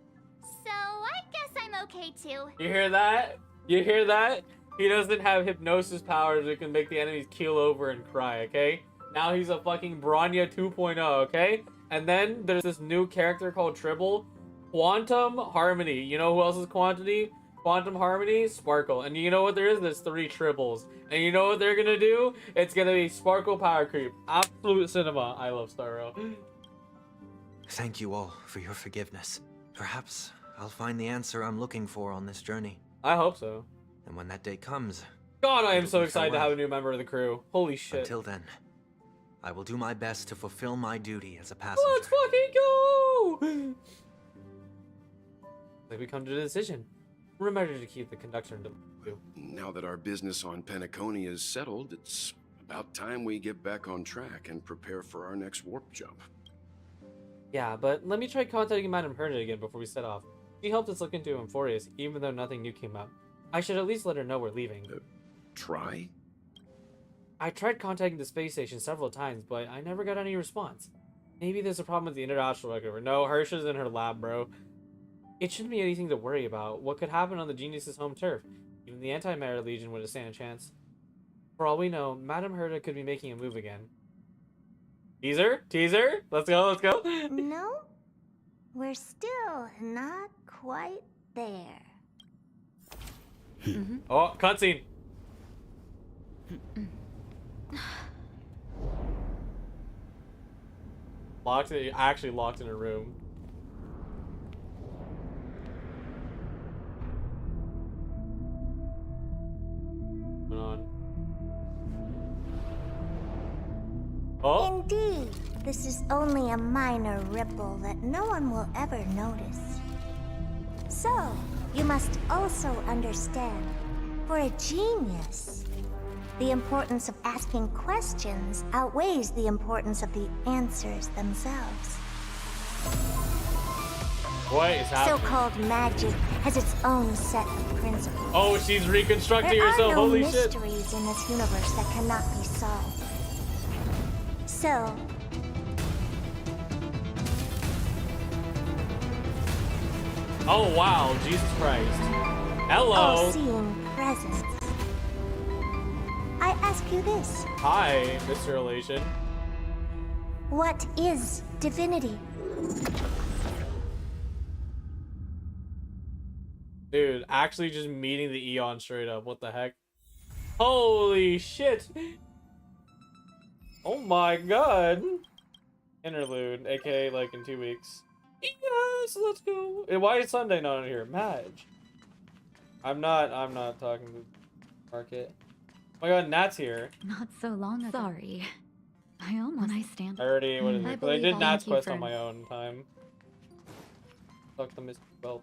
So I guess I'm okay too. You hear that? You hear that? He doesn't have hypnosis powers that can make the enemies keel over and cry, okay? Now he's a fucking Bronya 2.0, okay? And then there's this new character called Tribble. Quantum Harmony. You know who else is Quantity? Quantum Harmony, Sparkle. And you know what there is? There's 3 Tribbles. And you know what they're gonna do? It's gonna be Sparkle Power Creep. Absolute cinema. I love Starro. Thank you all for your forgiveness. Perhaps I'll find the answer I'm looking for on this journey. I hope so. And when that day comes... God, I am so bid excited to farewell. have a new member of the crew. Holy shit. Until then, I will do my best to fulfill my duty as a passenger. Let's fucking go! Like we come to a decision. Remember to keep the conductor in the loop. Now that our business on Penacony is settled, it's about time we get back on track and prepare for our next warp jump. Yeah, but let me try contacting Madame Herda again before we set off. She helped us look into Amphorius, even though nothing new came up. I should at least let her know we're leaving. Try? I tried contacting the space station several times, but I never got any response. Maybe there's a problem with the international record. No, Hirsch's in her lab, bro. It shouldn't be anything to worry about. What could happen on the Genius's home turf? Even the Anti-Matter Legion wouldn't stand a chance. For all we know, Madame Herda could be making a move again. Teaser? Teaser? Let's go, let's go. No, we're still not quite there. Oh, cutscene. Locked, actually locked in a room. What's going on? Oh. Indeed, this is only a minor ripple that no one will ever notice. So, you must also understand, for a genius, The importance of asking questions outweighs the importance of the answers themselves. What is happening? So-called magic has its own set of principles. Oh, she's reconstructing There herself. are no Holy shit. mysteries in this universe that cannot be solved. So, Oh wow, Jesus Christ. Hello. all-seeing presence. I ask you this. Hi, Mr. Elation. What is divinity? Dude, actually just meeting the Eon straight up. What the heck? Holy shit. Oh my god. Interlude, aka like in 2 weeks. Yes, let's go. Why is Sunday not on here? Madge. I'm not talking to Market. Oh my god, Nat's here. Not so long ago. Sorry. I almost when I stand. I already, what is it? 'Cause I did Nat's quest on my own. own time. Fuck the Mystic Belt.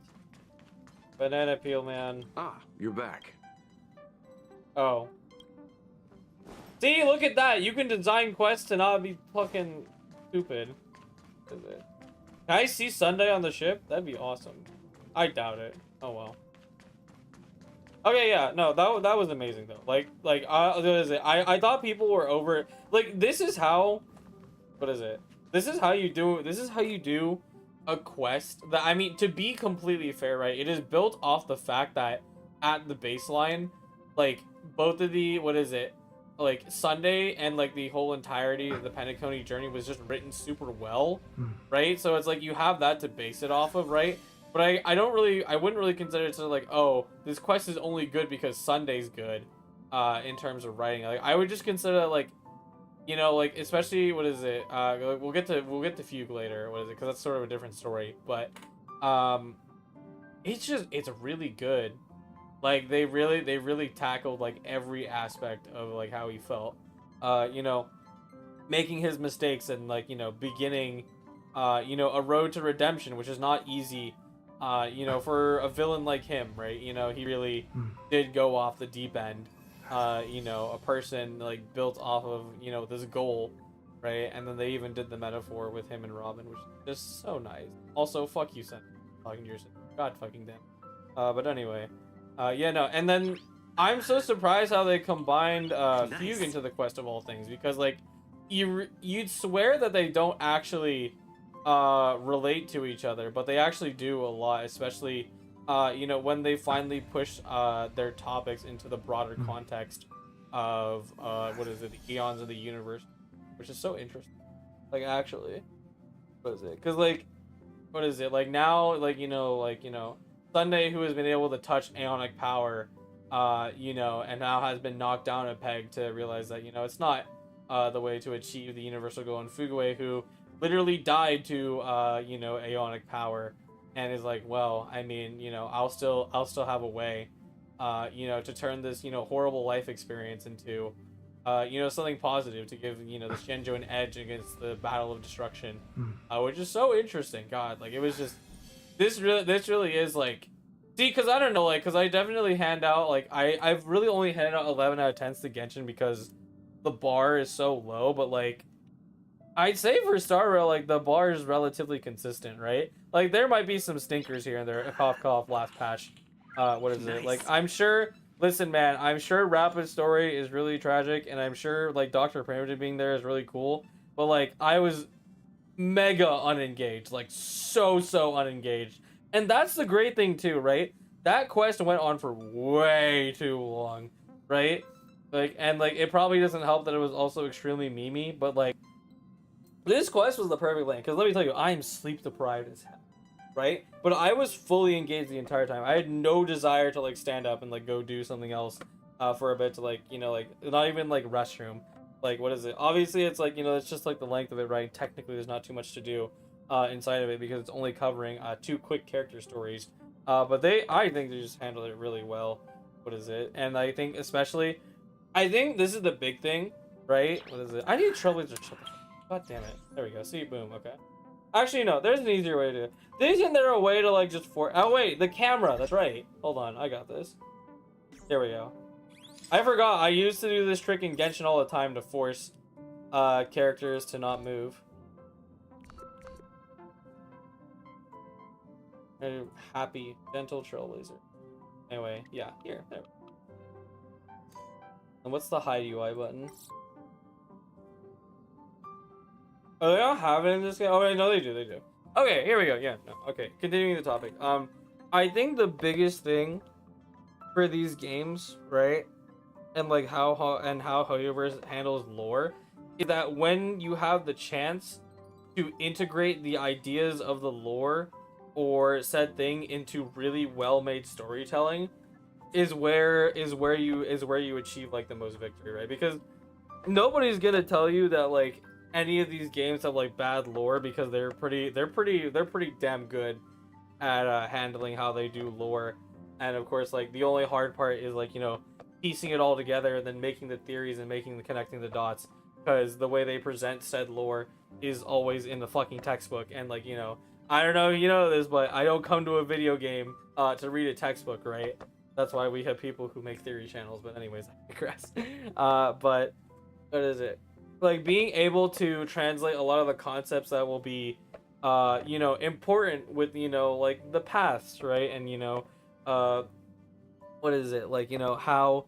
Banana peel, man. Ah, you're back. Oh. See, look at that. You can design quests to not be fucking stupid. Is it? Can I see Sunday on the ship? That'd be awesome. I doubt it. Oh well. Okay, yeah, no, that was amazing though. What is it? I thought people were over. Like, this is how. What is it? This is how you do. This is how you do a quest. That, I mean, to be completely fair, right? It is built off the fact that at the baseline, like both of the like Sunday and like the whole entirety of the Penacony journey was just written super well, right? So it's like you have that to base it off of, right? But I wouldn't really consider it to like, oh, this quest is only good because Sunday's good, in terms of writing. Like, I would just consider like, you know, like, especially, what is it? We'll get to Fugue later. What is it? Because that's sort of a different story. But, it's really good. Like, they really tackled like every aspect of like how he felt. You know, making his mistakes and like, you know, beginning, you know, a road to redemption, which is not easy. You know, for a villain like him, right? You know, he really did go off the deep end. You know, a person like built off of, you know, this goal, right? And then they even did the metaphor with him and Robin, which is just so nice. Also, fuck you, Sen. Talking to yourself. God fucking damn. But anyway, yeah, no. And then I'm so surprised how they combined Fugue into the quest of all things, because like you'd swear that they don't actually relate to each other, but they actually do a lot, especially you know, when they finally push their topics into the broader context of what is it, the eons of the universe, which is so interesting. Like, actually, what is it? Because like, what is it, like now, like, you know, Sunday, who has been able to touch aeonic power, you know, and now has been knocked down a peg to realize that, you know, it's not the way to achieve the universal goal. And Fugue, who literally died to you know, aeonic power, and is like, well, I mean, you know, I'll still have a way, you know, to turn this, you know, horrible life experience into, you know, something positive, to give, you know, the Shenzhou an edge against the battle of destruction, which is so interesting. God, like, it was just, this really is like, see, because I don't know, like, because I definitely hand out, like, I've really only handed out 11 out of 10s to Genshin because the bar is so low, but like, I'd say for Star Rail, like, the bar is relatively consistent, right? Like, there might be some stinkers here and there. Cough, cough, last patch. What is it? Like, I'm sure... Listen, man, I'm sure Rapid's story is really tragic, and I'm sure, like, Dr. Primitive being there is really cool. But, like, I was mega unengaged. Like, so unengaged. And that's the great thing, too, right? That quest went on for way too long, right? Like, and, like, it probably doesn't help that it was also extremely memey, but, like, this quest was the perfect length, because let me tell you, I am sleep deprived as hell, right? But I was fully engaged the entire time. I had no desire to like stand up and like go do something else for a bit, to like, you know, like, not even like restroom. Like, what is it? Obviously, it's like, you know, it's just like the length of it, right? Technically, there's not too much to do inside of it, because it's only covering 2 quick character stories. But I think they just handled it really well. What is it? And I think especially, I think this is the big thing, right? What is it? I need Trailblazer. God damn it. There we go. See, boom. Okay. Actually, no. There's an easier way to do it. Isn't there a way to, like, just oh, wait. The camera. That's right. Hold on. I got this. There we go. I forgot. I used to do this trick in Genshin all the time to force characters to not move. A happy, gentle trailblazer. Anyway, yeah, here. There. And what's the hide UI button? Oh, they don't have it in this game? Oh, no, they do, they do. Okay, here we go. Yeah, no. Okay, continuing the topic. I think the biggest thing for these games, right? And like how Hoyoverse handles lore is that when you have the chance to integrate the ideas of the lore or said thing into really well-made storytelling is where you achieve like the most victory, right? Because nobody's gonna tell you that like any of these games have like bad lore, because they're pretty damn good at handling how they do lore. And of course, like the only hard part is like, you know, piecing it all together and then making the theories and connecting the dots, because the way they present said lore is always in the fucking textbook. And like, you know, I don't know if you know this, but I don't come to a video game to read a textbook, right? That's why we have people who make theory channels. But anyways, I digress. But what is it? Like being able to translate a lot of the concepts that will be, you know, important with, you know, like the paths, right? And, you know, what is it? Like, you know, how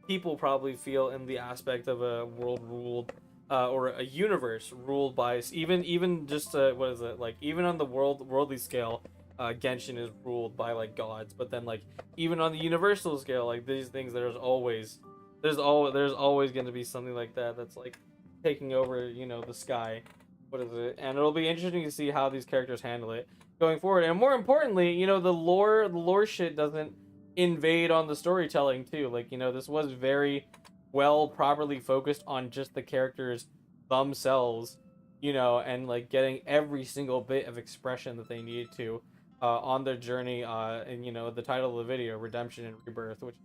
people probably feel in the aspect of a world ruled, or a universe ruled by, even just, what is it? Like, even on the worldly scale, Genshin is ruled by, like, gods. But then, like, even on the universal scale, like, these things, there's always going to be something like that that's, like, taking over, you know, the sky. What is it? And it'll be interesting to see how these characters handle it going forward. And more importantly, you know, the lore shit doesn't invade on the storytelling too. Like, you know, this was very well properly focused on just the characters themselves, you know, and like getting every single bit of expression that they needed to on their journey, and you know, the title of the video, Redemption and Rebirth, which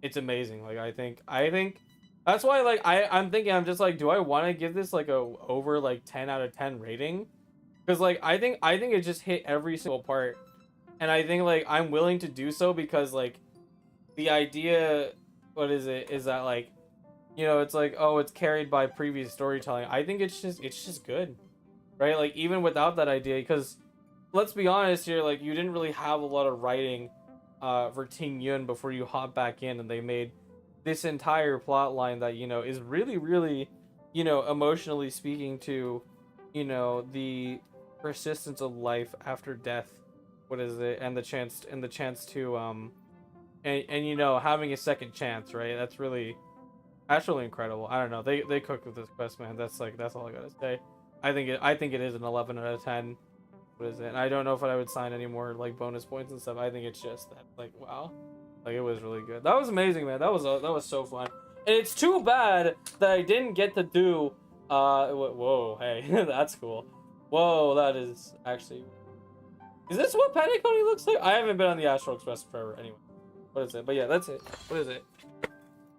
it's amazing. Like I think that's why, like, I'm thinking, I'm just like, do I want to give this like a over like 10 out of 10 rating? Because like I think it just hit every single part. And I think like I'm willing to do so because like the idea, what is it, is that like, you know, it's like, oh, it's carried by previous storytelling. I think it's just good, right? Like even without that idea, because let's be honest here, like you didn't really have a lot of writing for Tingyun before you hop back in, and they made this entire plot line that, you know, is really, really, you know, emotionally speaking to, you know, the persistence of life after death. What is it? And the chance to and you know, having a second chance, right? That's really incredible. I don't know. They cooked with this quest, man. That's all I gotta say. I think it is an 11 out of 10. What is it? And I don't know if I would sign any more like bonus points and stuff. I think it's just that, like, wow. Like, it was really good. That was amazing, man. That was so fun. And it's too bad that I didn't get to do whoa, hey. That's cool. Whoa, that is actually... Is this what Paniconi looks like? I haven't been on the Astral Express forever. Anyway, what is it? But yeah, that's it. What is it?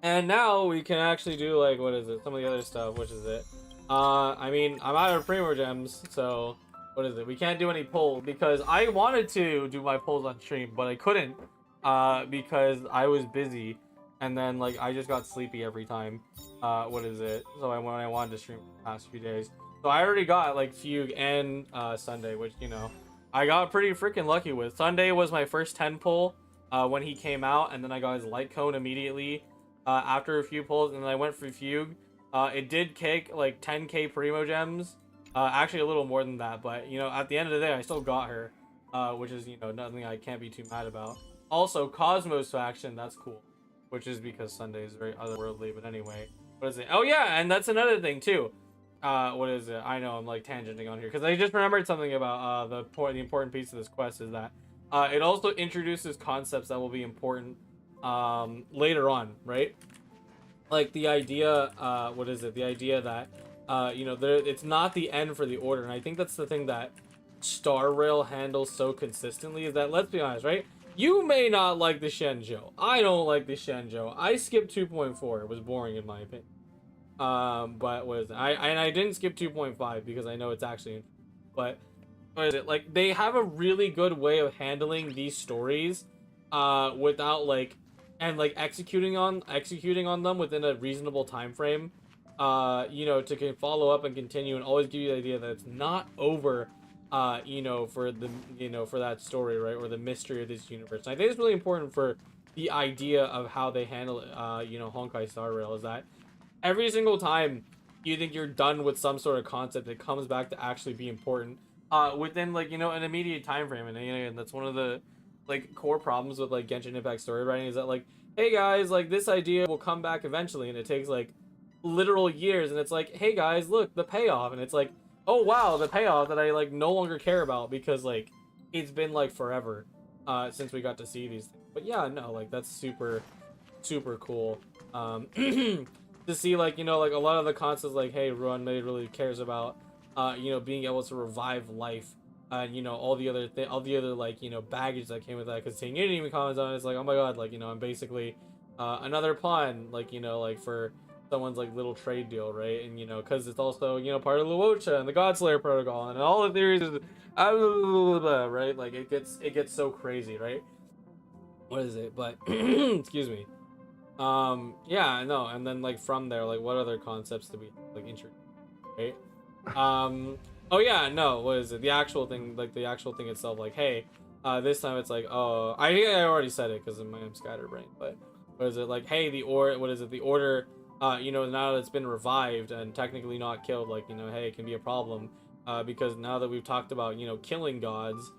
And now we can actually do, like, what is it? Some of the other stuff. Which is it? I mean, I'm out of Primo Gems, so what is it? We can't do any polls because I wanted to do my polls on stream, but I couldn't because I was busy, and then like I just got sleepy every time. What is it? So when I wanted to stream the past few days, so I already got like Fugue and Sunday, which, you know, I got pretty freaking lucky with. Sunday was my first 10 pull when he came out, and then I got his light cone immediately after a few pulls, and then I went for Fugue. It did kick like 10k Primo Gems, actually a little more than that, but you know, at the end of the day I still got her, which is, you know, nothing I can't be too mad about. Also, Cosmos faction, that's cool, which is because Sunday is very otherworldly. But anyway, what is it? Oh yeah, and that's another thing too. What is it? I know I'm like tangenting on here because I just remembered something about the important piece of this quest is that it also introduces concepts that will be important later on, right? Like the idea, what is it? The idea that you know, it's not the end for the order, and I think that's the thing that Star Rail handles so consistently is that, let's be honest, right? You may not like the Shenzhou. I don't like the Shenzhou. I skipped 2.4. It was boring in my opinion. But what is it? I didn't skip 2.5 because I know it's actually, but what is it? Like, they have a really good way of handling these stories without like and like executing on them within a reasonable time frame, you know, to follow up and continue and always give you the idea that it's not over, you know, for the, you know, for that story, right, or the mystery of this universe. And I think it's really important for the idea of how they handle you know, Honkai Star Rail, is that every single time you think you're done with some sort of concept, it comes back to actually be important within, like, you know, an immediate time frame. And, you know, and that's one of the like core problems with like Genshin Impact story writing, is that like, hey guys, like this idea will come back eventually, and it takes like literal years, and it's like, hey guys, look, the payoff, and it's like, oh wow, the payoff that I like no longer care about because like it's been like forever since we got to see these things. But yeah, no, like that's super cool to see, like, you know, like a lot of the concepts, like, hey, Ruan Mei really cares about you know, being able to revive life, and you know, all the other like, you know, baggage that came with that, because Tingyun even comments on it. It's like, oh my god, like, you know, I'm basically another pawn, like, you know, like for someone's like little trade deal, right? And you know, because it's also, you know, part of Luocha and the Godslayer protocol and all the theories is right, like it gets so crazy, right? What is it? But excuse me. Yeah, no, and then like from there, like what other concepts to be like introduced, right? Oh yeah, no, what is it? The actual thing, like the actual thing itself, like, hey, this time it's like, oh, I think I already said it because I'm scatterbrained, but what is it, like, hey, the order, you know, now that it's been revived and technically not killed, like, you know, hey, it can be a problem, because now that we've talked about, you know, killing gods,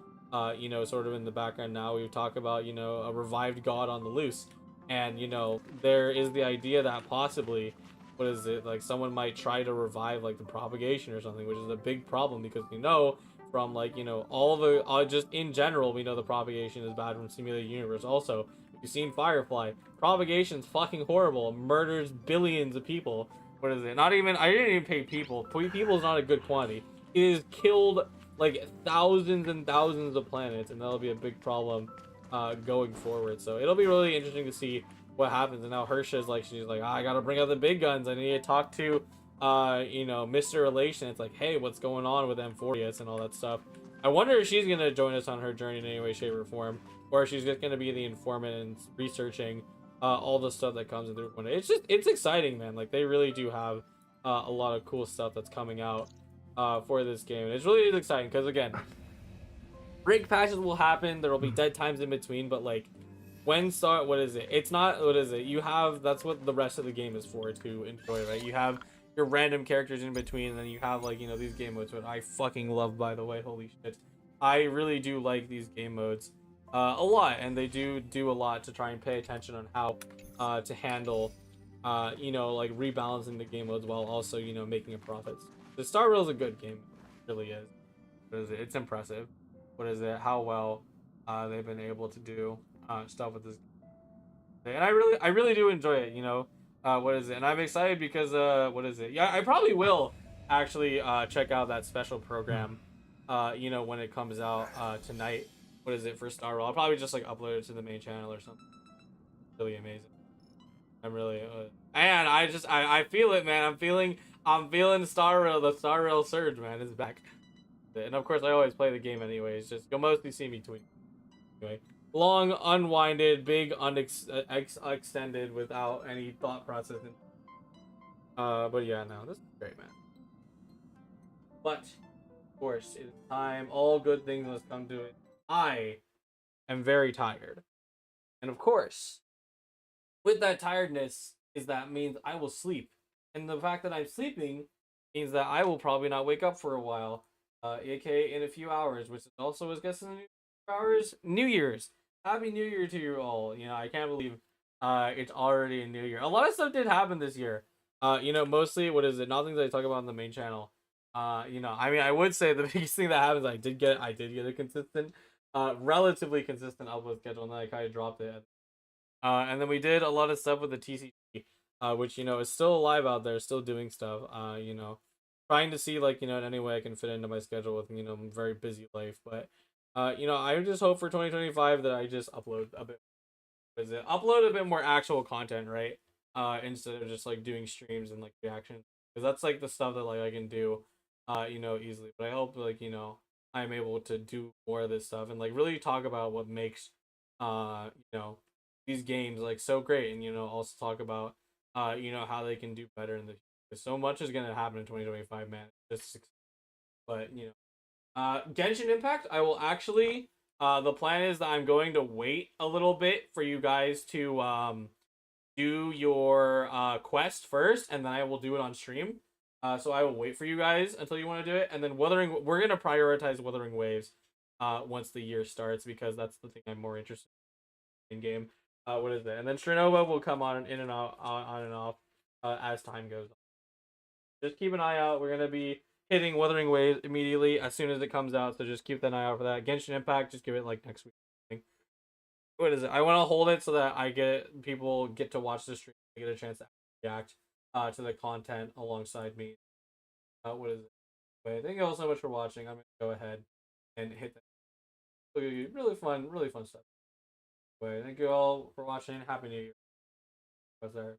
you know, sort of in the background, now we've talked about, you know, a revived god on the loose, and you know, there is the idea that possibly, what is it, like someone might try to revive like the propagation or something, which is a big problem because we know from, like, you know, all the just in general, we know the propagation is bad from simulated universe. Also, you've seen Firefly, propagation's fucking horrible, murders billions of people. What is it, not even, I didn't even pay people, people is not a good quantity. It has killed like thousands and thousands of planets, and that'll be a big problem going forward. So it'll be really interesting to see what happens. And now Hersha's like, she's like, I gotta bring out the big guns, I need to talk to you know, Mr. Relation. It's like, hey, what's going on with M40s and all that stuff. I wonder if she's gonna join us on her journey in any way, shape, or form, or if she's just gonna be the informant and researching all the stuff that comes in through. It's exciting, man. Like they really do have a lot of cool stuff that's coming out for this game, and it's really exciting because, again, rig patches will happen, there will be dead times in between, but like when start, what is it, it's not, what is it, you have, that's what the rest of the game is for, to enjoy, right? You have your random characters in between, and then you have, like, you know, these game modes, which I fucking love, by the way. Holy shit, I really do like these game modes a lot, and they do a lot to try and pay attention on how to handle you know, like rebalancing the game modes while also, you know, making a profit. The Star Rail is a good game, it really is. What is it? It's impressive. What is it? How well they've been able to do stuff with this game. And I really do enjoy it, you know. What is it? And I'm excited because what is it? Yeah, I probably will actually check out that special program you know, when it comes out tonight. What is it, for Star Rail? I'll probably just like upload it to the main channel or something. Really amazing. I'm really and I feel it, man. I'm feeling Star Rail. The Star Rail surge, man, is back. And of course, I always play the game anyways. Just you'll mostly see me tweet. Anyway, long, unwinded, big, extended, without any thought process. But yeah, no, this is great, man. But of course, it's time. All good things must come to it. I am very tired, and of course, with that tiredness, that means I will sleep, and the fact that I'm sleeping means that I will probably not wake up for a while. aka in a few hours, which also is guessing in a few hours. New Year's. Happy New Year to you all. You know, I can't believe it's already a new year. A lot of stuff did happen this year. You know, mostly, what is it? Not things I talk about on the main channel. You know, I mean, I would say the biggest thing that happens, I did get a consistent, relatively consistent upload schedule, and then I kind of dropped it. And then we did a lot of stuff with the TCG, which, you know, is still alive out there, still doing stuff. You know, trying to see, like, you know, in any way I can fit into my schedule with, you know, a very busy life. But you know, I just hope for 2025 that I just upload a bit more actual content, right? Instead of just like doing streams and like reactions, because that's like the stuff that like I can do you know, easily. But I hope, like, you know, I'm able to do more of this stuff and like really talk about what makes you know, these games like so great, and also talk about how they can do better in the future. So much is gonna happen in 2025, man. But Genshin Impact, I will actually. The plan is that I'm going to wait a little bit for you guys to do your quest first, and then I will do it on stream. So I will wait for you guys until you want to do it, and then we're gonna prioritize Wuthering Waves once the year starts, because that's the thing I'm more interested in game. What is it? And then Strenova will come on in and out, on and off as time goes on. Just keep an eye out. We're gonna be hitting Wuthering Waves immediately as soon as it comes out, so just keep an eye out for that. Genshin Impact, just give it like next week. What is it? I want to hold it so that people get to watch the stream, get a chance to react to the content alongside me. What is it? But thank you all so much for watching. I'm gonna go ahead and hit that. Really fun stuff. But thank you all for watching. Happy New Year. What's there?